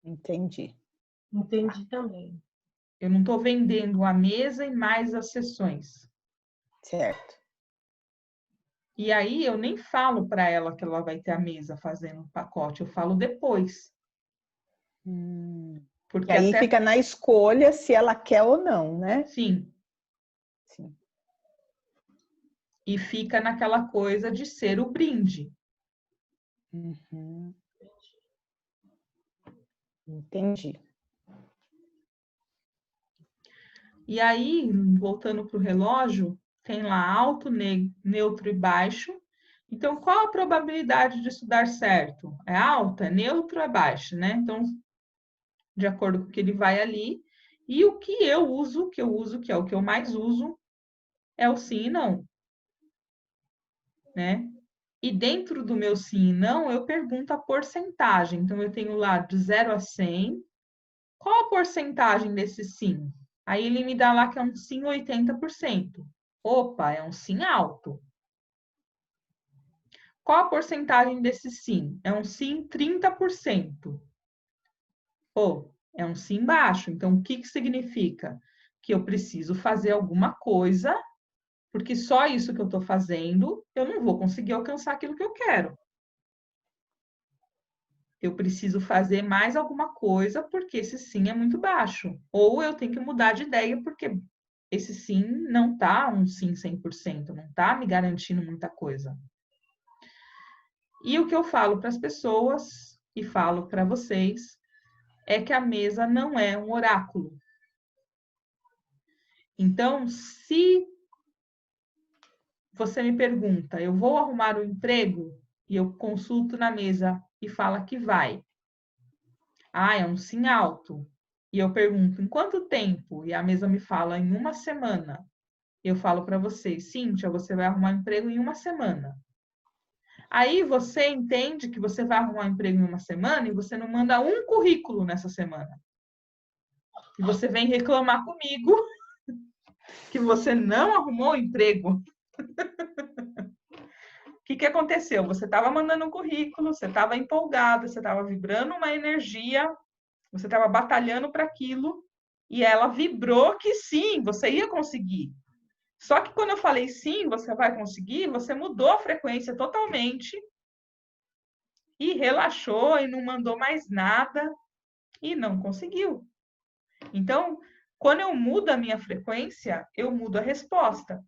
Speaker 3: Entendi.
Speaker 2: Entendi também.
Speaker 1: Eu não estou vendendo a mesa e mais as sessões.
Speaker 3: Certo.
Speaker 1: E aí eu nem falo para ela que ela vai ter a mesa fazendo o pacote, eu falo depois.
Speaker 3: Porque aí fica na escolha se ela quer ou não, né?
Speaker 1: Sim.
Speaker 3: Sim.
Speaker 1: E fica naquela coisa de ser o brinde.
Speaker 3: Entendi.
Speaker 1: E aí, voltando para o relógio, tem lá alto, neutro e baixo. Então, qual a probabilidade disso dar certo? É alta, é neutro, é baixa, né? Então, de acordo com o que ele vai ali. E o que eu uso, que é o que eu mais uso, é o sim e não. Né? E dentro do meu sim e não, eu pergunto a porcentagem. Então, eu tenho lá de 0 a 100. Qual a porcentagem desse sim? Aí ele me dá lá que é um sim 80%. Opa, é um sim alto. Qual a porcentagem desse sim? É um sim 30%. Pô, é um sim baixo. Então, o que significa? Que eu preciso fazer alguma coisa, porque só isso que eu estou fazendo, eu não vou conseguir alcançar aquilo que eu quero. Eu preciso fazer mais alguma coisa, porque esse sim é muito baixo. Ou eu tenho que mudar de ideia, porque esse sim não está um sim 100%, não está me garantindo muita coisa. E o que eu falo para as pessoas, e falo para vocês, é que a mesa não é um oráculo. Então, se você me pergunta, eu vou arrumar um emprego? E eu consulto na mesa e fala que vai. Ah, é um sim alto. E eu pergunto, em quanto tempo? E a mesa me fala, em uma semana. Eu falo para vocês, Cíntia, você vai arrumar emprego em uma semana. Aí você entende que você vai arrumar emprego em uma semana e você não manda um currículo nessa semana. E você vem reclamar comigo que você não arrumou emprego. que aconteceu? Você estava mandando um currículo, você estava empolgada, você estava vibrando uma energia, você estava batalhando para aquilo, e ela vibrou que sim, você ia conseguir. Só que quando eu falei sim, você vai conseguir, você mudou a frequência totalmente e relaxou e não mandou mais nada e não conseguiu. Então, quando eu mudo a minha frequência, eu mudo a resposta.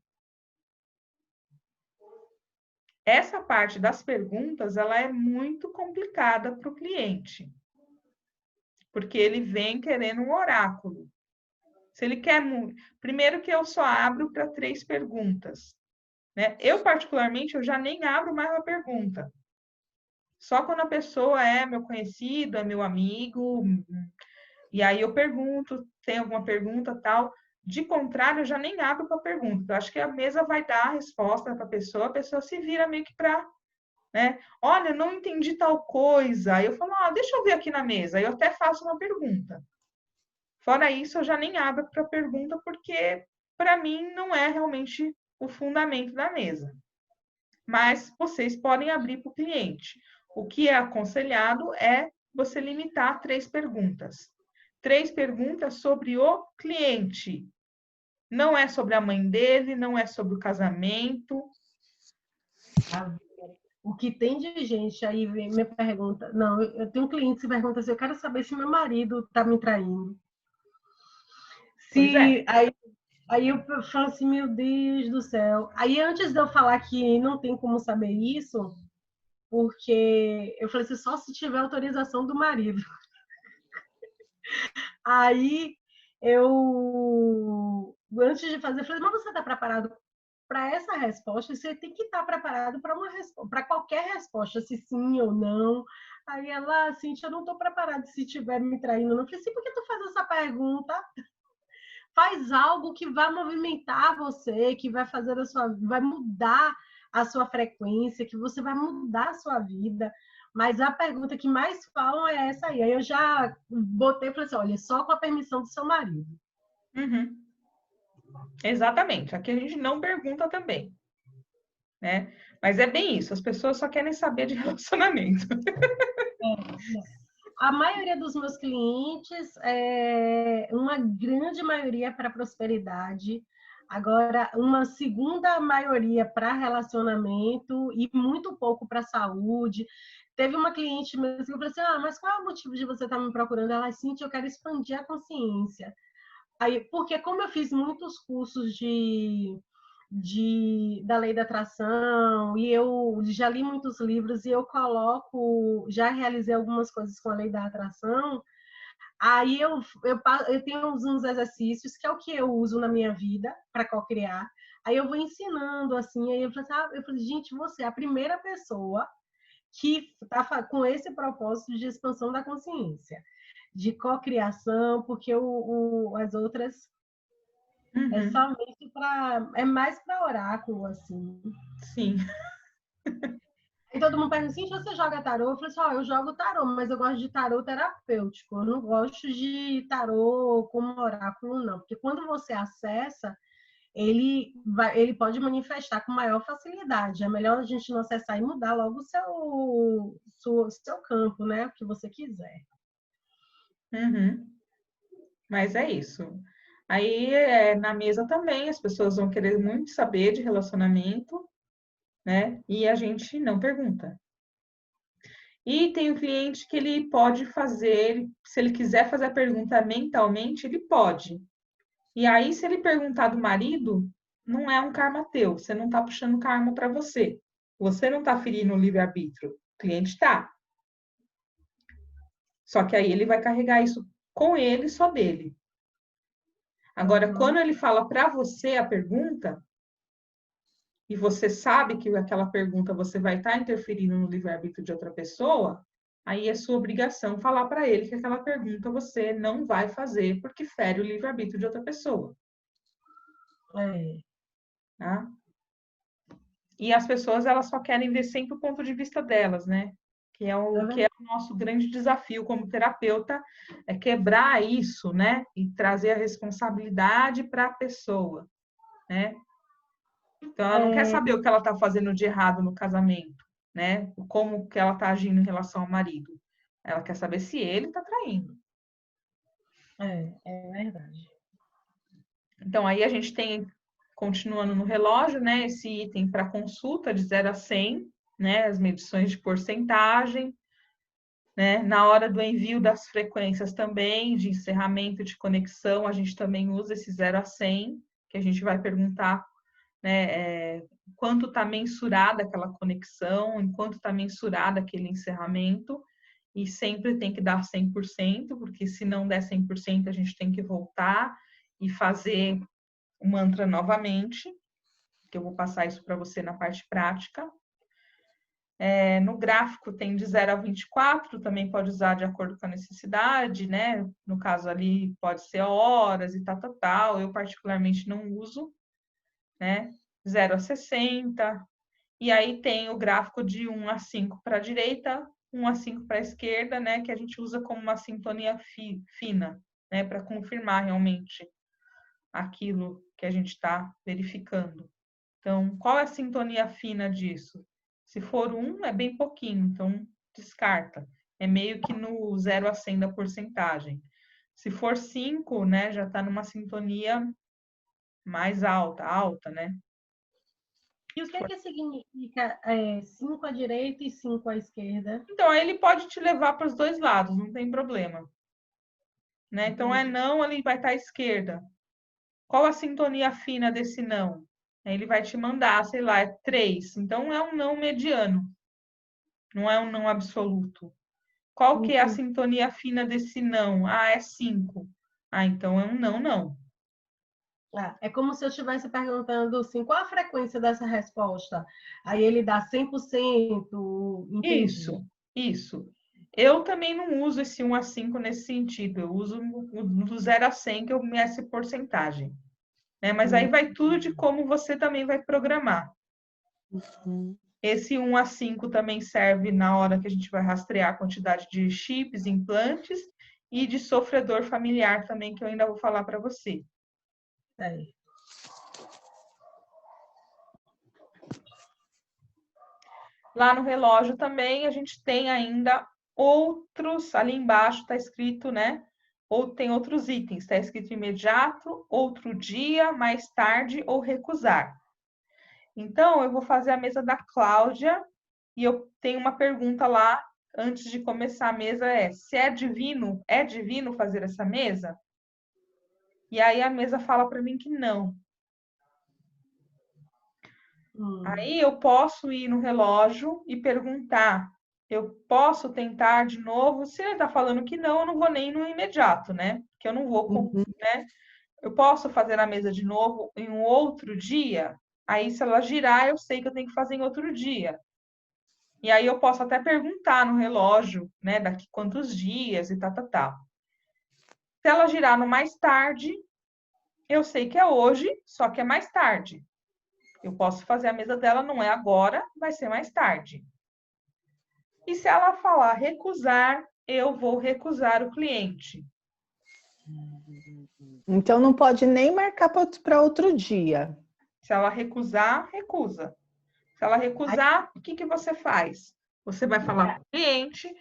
Speaker 1: Essa parte das perguntas, ela é muito complicada para o cliente, porque ele vem querendo um oráculo. Se ele quer muito, primeiro que eu só abro para 3 perguntas, né? Eu particularmente eu já nem abro mais uma pergunta. Só quando a pessoa é meu conhecido, é meu amigo, e aí eu pergunto, tem alguma pergunta, tal. De contrário, eu já nem abro para pergunta. Eu acho que a mesa vai dar a resposta para a pessoa se vira meio que para, né? Olha, não entendi tal coisa. Aí eu falo, deixa eu ver aqui na mesa. Aí eu até faço uma pergunta. Fora isso, eu já nem abro para pergunta, porque para mim não é realmente o fundamento da mesa. Mas vocês podem abrir para o cliente. O que é aconselhado é você limitar a 3 perguntas. 3 perguntas sobre o cliente. Não é sobre a mãe dele, não é sobre o casamento.
Speaker 2: O que tem de gente aí me pergunta. Não, eu tenho um cliente que pergunta assim: eu quero saber se meu marido está me traindo.
Speaker 1: Pois é.
Speaker 2: Se aí eu falo assim, meu Deus do céu. Aí antes de eu falar que não tem como saber isso, porque eu falei assim, só se tiver autorização do marido. Aí eu, antes de fazer, eu falei, mas você está preparado para essa resposta? Você tem que estar preparado para qualquer resposta, se sim ou não. Aí ela, Cíntia, eu não estou preparada se estiver me traindo. Não. Eu falei assim, por que tu faz essa pergunta? Faz algo que vai movimentar você, que vai fazer vai mudar a sua frequência, que você vai mudar a sua vida. Mas a pergunta que mais falam é essa aí. Aí eu já botei e falei assim, olha, só com a permissão do seu marido.
Speaker 1: Uhum. Exatamente. Aqui a gente não pergunta também, né? Mas é bem isso, as pessoas só querem saber de relacionamento.
Speaker 2: A maioria dos meus clientes, uma grande maioria para prosperidade, agora uma segunda maioria para relacionamento e muito pouco para saúde. Teve uma cliente mesmo que eu falei assim, mas qual é o motivo de você estar me procurando? Ela, Cíntia, eu quero expandir a consciência. Aí, porque como eu fiz muitos cursos da lei da atração, e eu já li muitos livros e já realizei algumas coisas com a lei da atração, aí eu tenho uns exercícios que é o que eu uso na minha vida para co-criar, aí eu vou ensinando assim, aí eu falei, gente, você é a primeira pessoa que está com esse propósito de expansão da consciência, de co-criação, porque as outras é somente é mais para oráculo, assim.
Speaker 1: Sim.
Speaker 2: E todo mundo pergunta assim, você joga tarô? Eu falei assim, eu jogo tarô, mas eu gosto de tarô terapêutico. Eu não gosto de tarô como oráculo, não. Porque quando você acessa, ele pode manifestar com maior facilidade. É melhor a gente não acessar e mudar logo o seu campo, né? O que você quiser.
Speaker 1: Uhum. Mas é isso. Aí, na mesa também, as pessoas vão querer muito saber de relacionamento, né? E a gente não pergunta. E tem o cliente que ele pode fazer, se ele quiser fazer a pergunta mentalmente, ele pode. E aí, se ele perguntar do marido, não é um karma teu, você não está puxando karma para você. Você não está ferindo o livre-arbítrio, o cliente está. Só que aí ele vai carregar isso com ele, só dele. Agora, quando ele fala para você a pergunta, e você sabe que aquela pergunta você vai estar interferindo no livre-arbítrio de outra pessoa, aí é sua obrigação falar para ele que aquela pergunta você não vai fazer porque fere o livre-arbítrio de outra pessoa. Tá? E as pessoas, elas só querem ver sempre o ponto de vista delas, né? Que é o nosso grande desafio como terapeuta, é quebrar isso, né? E trazer a responsabilidade para a pessoa, né? Então, ela não quer saber o que ela está fazendo de errado no casamento, né? Como que ela está agindo em relação ao marido. Ela quer saber se ele está traindo.
Speaker 2: É verdade.
Speaker 1: Então, aí a gente tem, continuando no relógio, né? Esse item para consulta de 0 a 100, né? As medições de porcentagem, né? Na hora do envio das frequências também, de encerramento de conexão, a gente também usa esse 0 a 100, que a gente vai perguntar, né? Quanto está mensurada aquela conexão, em quanto está mensurada aquele encerramento, e sempre tem que dar 100%, porque se não der 100%, a gente tem que voltar e fazer o mantra novamente, que eu vou passar isso para você na parte prática. No gráfico tem de 0 a 24, também pode usar de acordo com a necessidade, né? No caso ali pode ser horas e tal. Eu particularmente não uso, né? 0 a 60. E aí tem o gráfico de 1 a 5 para a direita, 1 a 5 para a esquerda, né? Que a gente usa como uma sintonia fina, né? Para confirmar realmente aquilo que a gente está verificando. Então, qual é a sintonia fina disso? Se for 1, é bem pouquinho, então descarta. É meio que no 0 a 100 da porcentagem. Se for 5, né, já está numa sintonia mais alta, né?
Speaker 2: E o que é que significa 5 à direita e 5 à esquerda?
Speaker 1: Então, aí ele pode te levar para os dois lados, não tem problema. Né? Então, não, ele vai estar à esquerda. Qual a sintonia fina desse não? Aí ele vai te mandar, sei lá, 3. Então, é um não mediano. Não é um não absoluto. Qual que é a sintonia fina desse não? É 5. Então é um não.
Speaker 2: É como se eu estivesse perguntando assim, qual a frequência dessa resposta? Aí ele dá 100%, entendi.
Speaker 1: Isso. Eu também não uso esse 1 a 5 nesse sentido. Eu uso do 0 a 100, que eu meço porcentagem. Né? Mas aí vai tudo de como você também vai programar. Esse 1 a 5 também serve na hora que a gente vai rastrear a quantidade de chips, implantes e de sofredor familiar também, que eu ainda vou falar para você. Lá no relógio também a gente tem ainda outros, ali embaixo está escrito, né? Ou tem outros itens, está escrito imediato, outro dia, mais tarde ou recusar. Então, eu vou fazer a mesa da Cláudia e eu tenho uma pergunta lá antes de começar a mesa, se é divino fazer essa mesa? E aí a mesa fala para mim que não. Aí eu posso ir no relógio e perguntar, eu posso tentar de novo? Se ele está falando que não, eu não vou nem no imediato, né? Porque eu não vou, né? Eu posso fazer a mesa de novo em um outro dia? Aí, se ela girar, eu sei que eu tenho que fazer em outro dia. E aí eu posso até perguntar no relógio, né? Daqui quantos dias e tal. Se ela girar no mais tarde, eu sei que é hoje, só que é mais tarde. Eu posso fazer a mesa dela, não é agora, vai ser mais tarde. E se ela falar recusar, eu vou recusar o cliente.
Speaker 3: Então não pode nem marcar para outro dia.
Speaker 1: Se ela recusar, recusa. Se ela recusar, o que você faz? Você vai falar para o cliente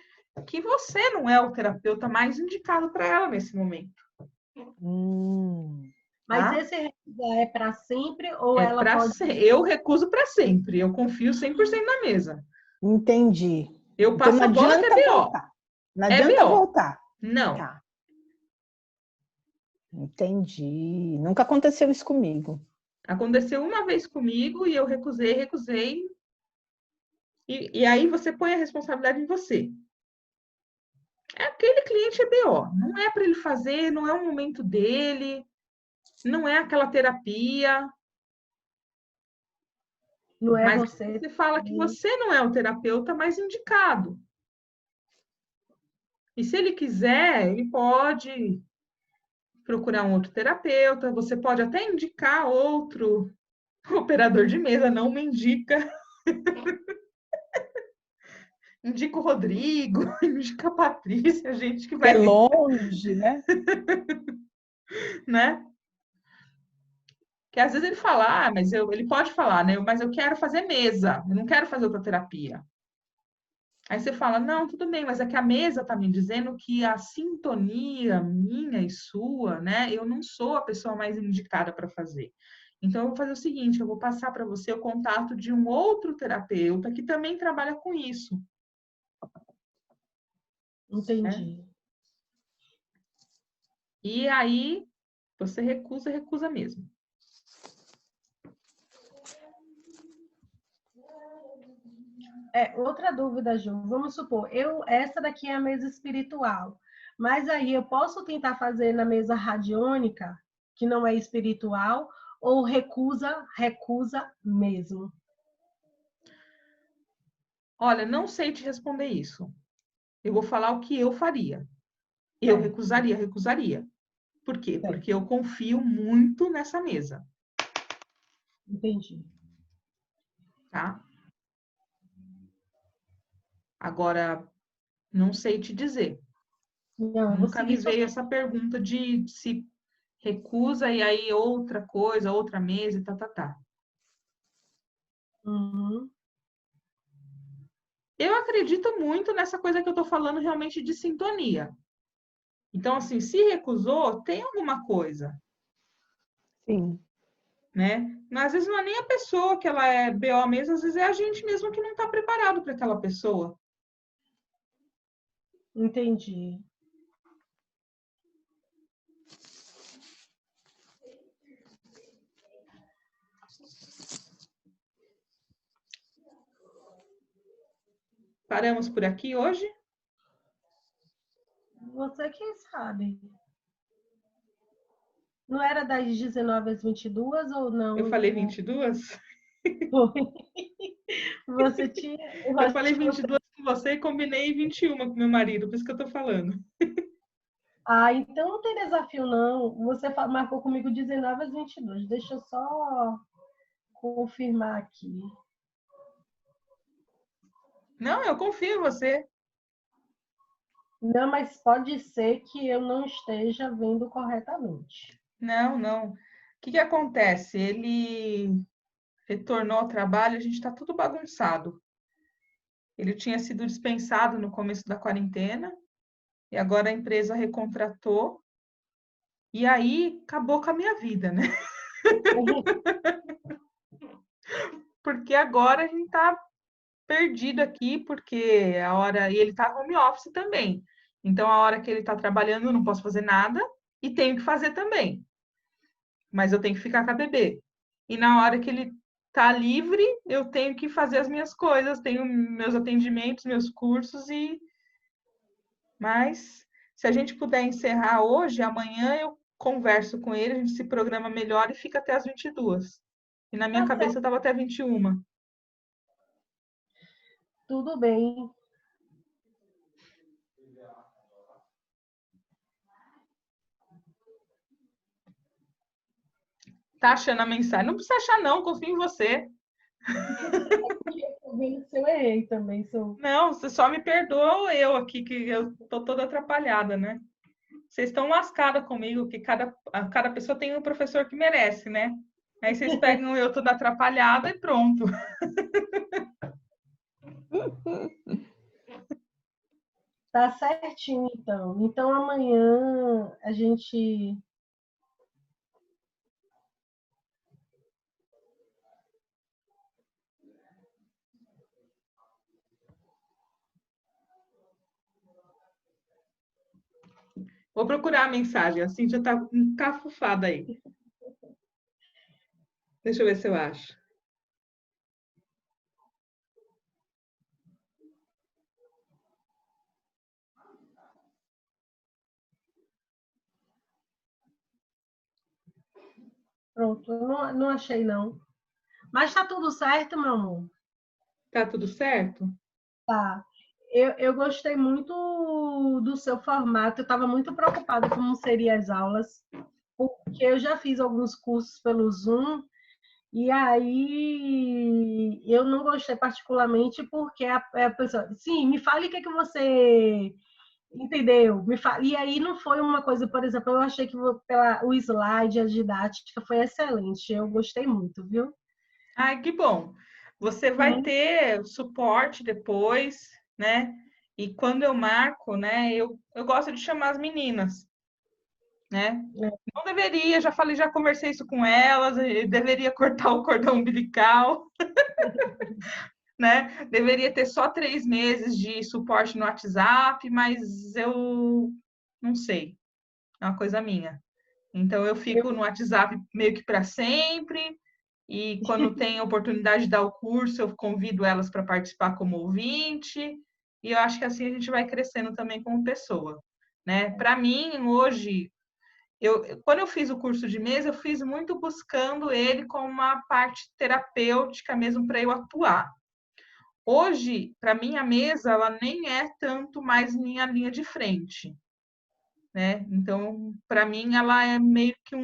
Speaker 1: que você não é o terapeuta mais indicado para ela nesse momento.
Speaker 2: Mas
Speaker 1: Tá?
Speaker 2: esse recusar é para sempre ou ela pode...
Speaker 1: Eu recuso para sempre. Eu confio 100% na mesa.
Speaker 3: Entendi.
Speaker 1: Eu passo
Speaker 3: então,
Speaker 1: a bola que é BO.
Speaker 3: Voltar. Não adianta voltar.
Speaker 1: Não.
Speaker 3: Tá. Entendi. Nunca aconteceu isso comigo.
Speaker 1: Aconteceu uma vez comigo e eu recusei. E aí você põe a responsabilidade em você. Aquele cliente é BO. Não é para ele fazer, não é o momento dele, não é aquela terapia.
Speaker 2: Não é
Speaker 1: Mas
Speaker 2: você.
Speaker 1: Você fala que você não é o terapeuta mais indicado. E se ele quiser, ele pode procurar um outro terapeuta, você pode até indicar outro operador de mesa, não me indica. Indica o Rodrigo, indica a Patrícia, a gente que vai...
Speaker 3: É longe, né?
Speaker 1: Né? Que às vezes ele fala, mas ele pode falar, né? Mas eu quero fazer mesa, eu não quero fazer outra terapia. Aí você fala, não, tudo bem, mas é que a mesa tá me dizendo que a sintonia minha e sua, né? Eu não sou a pessoa mais indicada para fazer. Então, eu vou fazer o seguinte, eu vou passar para você o contato de um outro terapeuta que também trabalha com isso.
Speaker 2: Entendi.
Speaker 1: Né? E aí, você recusa mesmo.
Speaker 2: Outra dúvida, Ju. Vamos supor, essa daqui é a mesa espiritual, mas aí eu posso tentar fazer na mesa radiônica, que não é espiritual, ou recusa mesmo?
Speaker 1: Olha, não sei te responder isso. Eu vou falar o que eu faria. Eu recusaria. Por quê? Porque eu confio muito nessa mesa.
Speaker 2: Entendi.
Speaker 1: Tá? Agora, não sei te dizer.
Speaker 2: Não, eu vou
Speaker 1: Nunca me
Speaker 2: seguir
Speaker 1: veio essa pergunta de se recusa e aí outra coisa, outra mesa e tá.
Speaker 2: Uhum.
Speaker 1: Eu acredito muito nessa coisa que eu tô falando realmente de sintonia. Então, assim, se recusou, tem alguma coisa.
Speaker 3: Sim.
Speaker 1: Né? Mas às vezes não é nem a pessoa que ela é BO mesmo, às vezes é a gente mesmo que não está preparado para aquela pessoa.
Speaker 2: Entendi.
Speaker 1: Paramos por aqui hoje?
Speaker 2: Você quem sabe? Não era das 19 às 22 ou não?
Speaker 1: Eu falei 22?
Speaker 2: Você tinha. Eu
Speaker 1: Eu
Speaker 2: acho
Speaker 1: falei
Speaker 2: que você...
Speaker 1: 22 com você e combinei 21 com meu marido, por isso que eu tô falando.
Speaker 2: Ah, então não tem desafio, não. Você marcou comigo 19 às 22. Deixa eu só confirmar aqui.
Speaker 1: Não, eu confio em você.
Speaker 2: Não, mas pode ser que eu não esteja vendo corretamente.
Speaker 1: Não. O que acontece? Ele retornou ao trabalho, a gente está tudo bagunçado. Ele tinha sido dispensado no começo da quarentena e agora a empresa recontratou. E aí acabou com a minha vida, né? Porque agora a gente tá perdido aqui, porque a hora. E ele tá home office também. Então, a hora que ele tá trabalhando, eu não posso fazer nada e tenho que fazer também. Mas eu tenho que ficar com a bebê. E na hora que ele tá livre, eu tenho que fazer as minhas coisas, tenho meus atendimentos, meus cursos e. Mas se a gente puder encerrar hoje, amanhã eu converso com ele, a gente se programa melhor e fica até as 22. E na minha
Speaker 2: Tá
Speaker 1: cabeça
Speaker 2: certo,
Speaker 1: eu tava até 21.
Speaker 2: tudo bem.
Speaker 1: Tá achando a mensagem? Não precisa achar, não, confio em você.
Speaker 2: Eu vendo se eu errei também.
Speaker 1: Não, você só me perdoa eu aqui, que eu tô toda atrapalhada, né? Vocês estão lascadas comigo, que cada pessoa tem um professor que merece, né? Aí vocês pegam eu toda atrapalhada e pronto.
Speaker 2: Tá certinho, então. Então amanhã a gente.
Speaker 1: Vou procurar a mensagem, assim já tá encafufada aí. Deixa eu ver se eu acho.
Speaker 2: Pronto, eu não achei, não. Mas tá tudo certo, meu amor.
Speaker 1: Tá tudo certo?
Speaker 2: Tá. Eu gostei muito do seu formato. Eu estava muito preocupada com como seriam as aulas, porque eu já fiz alguns cursos pelo Zoom, e aí eu não gostei particularmente porque a pessoa... Sim, me fale o que é que você Entendeu? E aí não foi uma coisa, por exemplo, eu achei que o slide, a didática foi excelente. Eu gostei muito, viu?
Speaker 1: Ai, que bom. Você vai
Speaker 2: Sim.
Speaker 1: ter suporte depois, né? E quando eu marco, né, eu gosto de chamar as meninas, né? Não deveria, já falei, já conversei isso com elas, deveria cortar o cordão umbilical, né? Deveria ter só 3 meses de suporte no WhatsApp, mas eu não sei, é uma coisa minha. Então eu fico no WhatsApp meio que para sempre, e quando tem a oportunidade de dar o curso, eu convido elas para participar como ouvinte, e eu acho que assim a gente vai crescendo também como pessoa, né? Para mim, hoje, quando eu fiz o curso de mesa, eu fiz muito buscando ele como uma parte terapêutica mesmo para eu atuar. Hoje, para mim, a mesa, ela nem é tanto mais minha linha de frente, né? Então, para mim, ela é meio que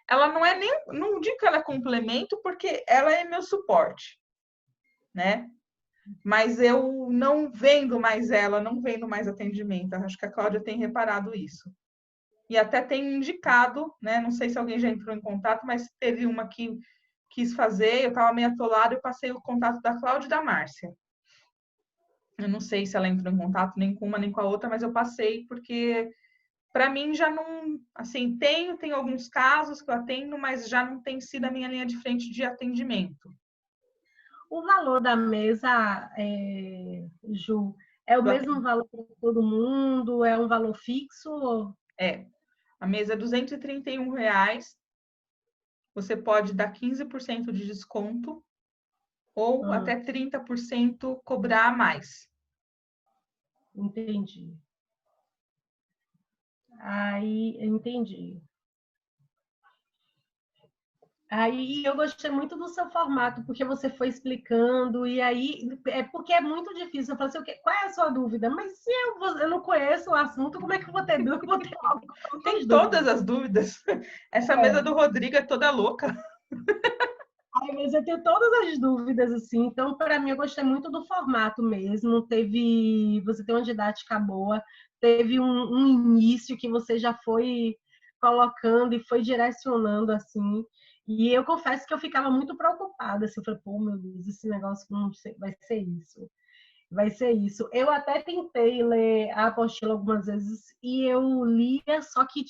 Speaker 1: ela não é nem, não digo que ela é complemento, porque ela é meu suporte, né? Mas eu não vendo mais ela, não vendo mais atendimento. Acho que a Cláudia tem reparado isso. E até tem indicado, né? Não sei se alguém já entrou em contato, mas teve uma que quis fazer, eu estava meio atolada, eu passei o contato da Cláudia e da Márcia. Eu não sei se ela entrou em contato nem com uma nem com a outra, mas eu passei porque para mim já não, assim, tem alguns casos que eu atendo, mas já não tem sido a minha linha de frente de atendimento.
Speaker 2: O valor da mesa, Ju, é o mesmo valor para todo mundo? É um valor fixo?
Speaker 1: A mesa é R$ 231. Você pode dar 15% de desconto ou até 30% cobrar a mais.
Speaker 2: Entendi. Aí, entendi. Aí eu gostei muito do seu formato, porque você foi explicando, e aí é porque é muito difícil. Eu falei assim, qual é a sua dúvida? Mas se eu não conheço o assunto, como é que eu vou ter dúvida? Vou ter
Speaker 1: Tem
Speaker 2: algumas
Speaker 1: todas
Speaker 2: dúvidas.
Speaker 1: as dúvidas. Essa mesa do Rodrigo é toda louca.
Speaker 2: Ai, mas eu tenho todas as dúvidas, assim. Então, para mim, eu gostei muito do formato mesmo. Você tem uma didática boa, teve um início que você já foi colocando e foi direcionando, assim. E eu confesso que eu ficava muito preocupada, assim. Eu falei, pô, meu Deus, esse negócio não sei, vai ser isso. Vai ser isso. Eu até tentei ler a apostila algumas vezes e eu lia, só que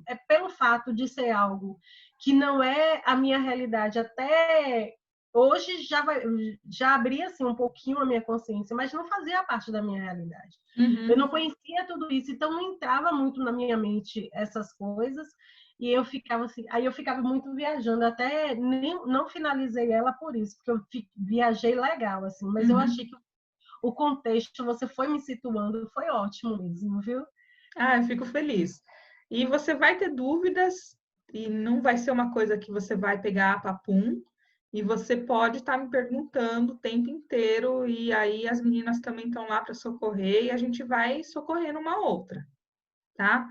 Speaker 2: é pelo fato de ser algo que não é a minha realidade. Até hoje já abria assim, um pouquinho a minha consciência, mas não fazia parte da minha realidade. Eu não conhecia tudo isso, então não entrava muito na minha mente essas coisas. E eu ficava assim, aí eu ficava muito viajando, até nem, não finalizei ela por isso, porque eu viajei legal, assim, mas eu achei que o contexto, você foi me situando, foi ótimo mesmo, viu?
Speaker 1: Ah, eu fico feliz. E você vai ter dúvidas, e não vai ser uma coisa que você vai pegar papum, e você pode estar me perguntando o tempo inteiro, e aí as meninas também estão lá para socorrer, e a gente vai socorrendo uma outra, tá?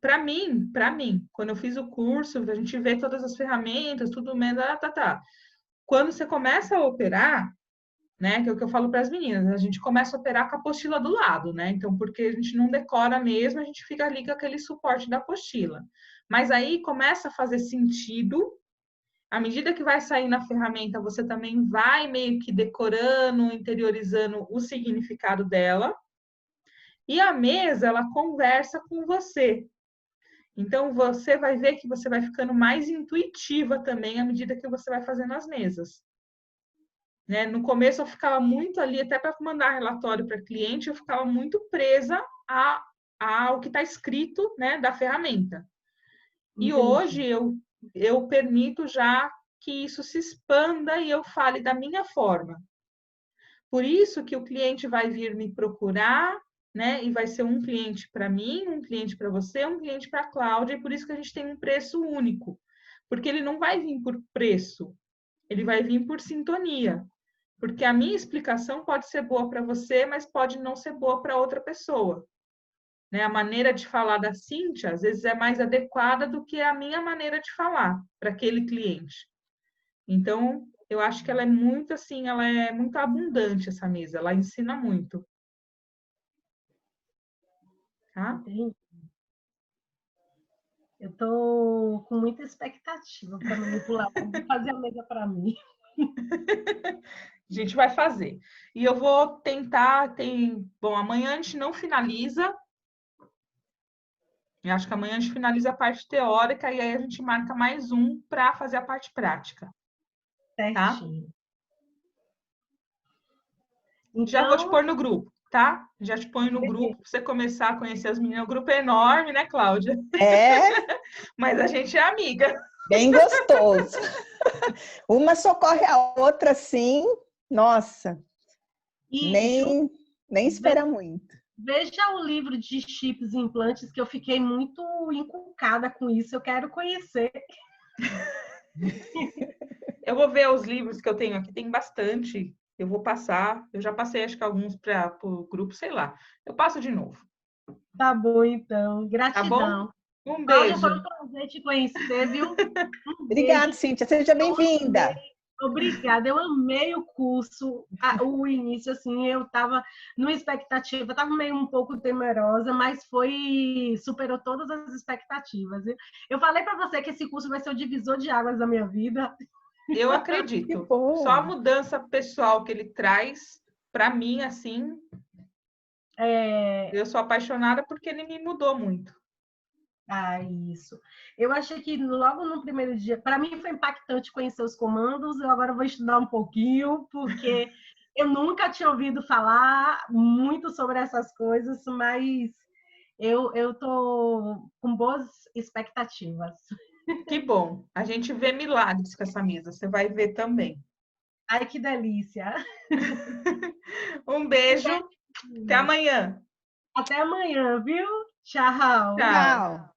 Speaker 1: Para mim, quando eu fiz o curso, a gente vê todas as ferramentas, tudo menos, tá. Quando você começa a operar, né, que é o que eu falo para as meninas, a gente começa a operar com a apostila do lado, né? Então, porque a gente não decora mesmo, a gente fica ali com aquele suporte da apostila. Mas aí começa a fazer sentido, à medida que vai sair na ferramenta, você também vai meio que decorando, interiorizando o significado dela. E a mesa, ela conversa com você. Então, você vai ver que você vai ficando mais intuitiva também à medida que você vai fazendo as mesas. Né? No começo, eu ficava muito ali, até para mandar relatório para cliente, eu ficava muito presa ao que está escrito, né, da ferramenta. E hoje, eu permito já que isso se expanda e eu fale da minha forma. Por isso que o cliente vai vir me procurar, né? E vai ser um cliente para mim, um cliente para você, um cliente para a Cláudia, e por isso que a gente tem um preço único. Porque ele não vai vir por preço, ele vai vir por sintonia. Porque a minha explicação pode ser boa para você, mas pode não ser boa para outra pessoa. Né? A maneira de falar da Cíntia, às vezes, é mais adequada do que a minha maneira de falar para aquele cliente. Então, eu acho que ela é muito assim, ela é muito abundante, essa mesa, ela ensina muito. tá?
Speaker 2: Entendi. Eu tô com muita expectativa para manipular. Vou fazer a mesa para mim.
Speaker 1: A gente vai fazer. E eu vou tentar, bom, amanhã a gente não finaliza. Eu acho que amanhã a gente finaliza a parte teórica e aí a gente marca mais um para fazer a parte prática, tá?
Speaker 2: Certinho.
Speaker 1: Já vou te
Speaker 2: Então,
Speaker 1: pôr no grupo, tá? Já te ponho no grupo para você começar a conhecer as meninas. O grupo é enorme, né, Cláudia?
Speaker 3: É
Speaker 1: Mas a gente é amiga.
Speaker 3: bem gostoso. Uma socorre a outra, assim, nossa, nem espera muito.
Speaker 2: Veja o livro de chips e implantes, que eu fiquei muito encucada com isso. Eu quero conhecer.
Speaker 1: Eu vou ver os livros que eu tenho aqui, tem bastante. Eu vou passar. Eu já passei, acho que alguns para o grupo, sei lá. Eu passo de novo.
Speaker 2: Tá bom, então.
Speaker 1: Tá bom?
Speaker 2: Gratidão.
Speaker 1: Um
Speaker 2: Cláudia, foi
Speaker 1: beijo.
Speaker 2: um prazer te conhecer, viu? Um
Speaker 3: Obrigada,
Speaker 2: beijo.
Speaker 3: Cíntia. Seja bem-vinda.
Speaker 2: Obrigada, eu amei o curso, o início, assim, eu estava numa expectativa, estava meio um pouco temerosa, mas superou todas as expectativas. Eu falei para você que esse curso vai ser o divisor de águas da minha vida.
Speaker 1: Eu
Speaker 3: Que
Speaker 1: acredito.
Speaker 3: bom.
Speaker 1: Só a mudança pessoal que ele traz, para mim, assim, eu sou apaixonada porque ele me mudou muito.
Speaker 2: Isso. Eu achei que logo no primeiro dia, para mim foi impactante conhecer os comandos, eu agora vou estudar um pouquinho, porque eu nunca tinha ouvido falar muito sobre essas coisas, mas eu tô com boas expectativas.
Speaker 1: Que bom. A gente vê milagres com essa mesa. Você vai ver também.
Speaker 2: Ai, que delícia!
Speaker 1: Um beijo. Até amanhã.
Speaker 2: Até amanhã, viu? Tchau!
Speaker 1: Tchau.
Speaker 3: Tchau.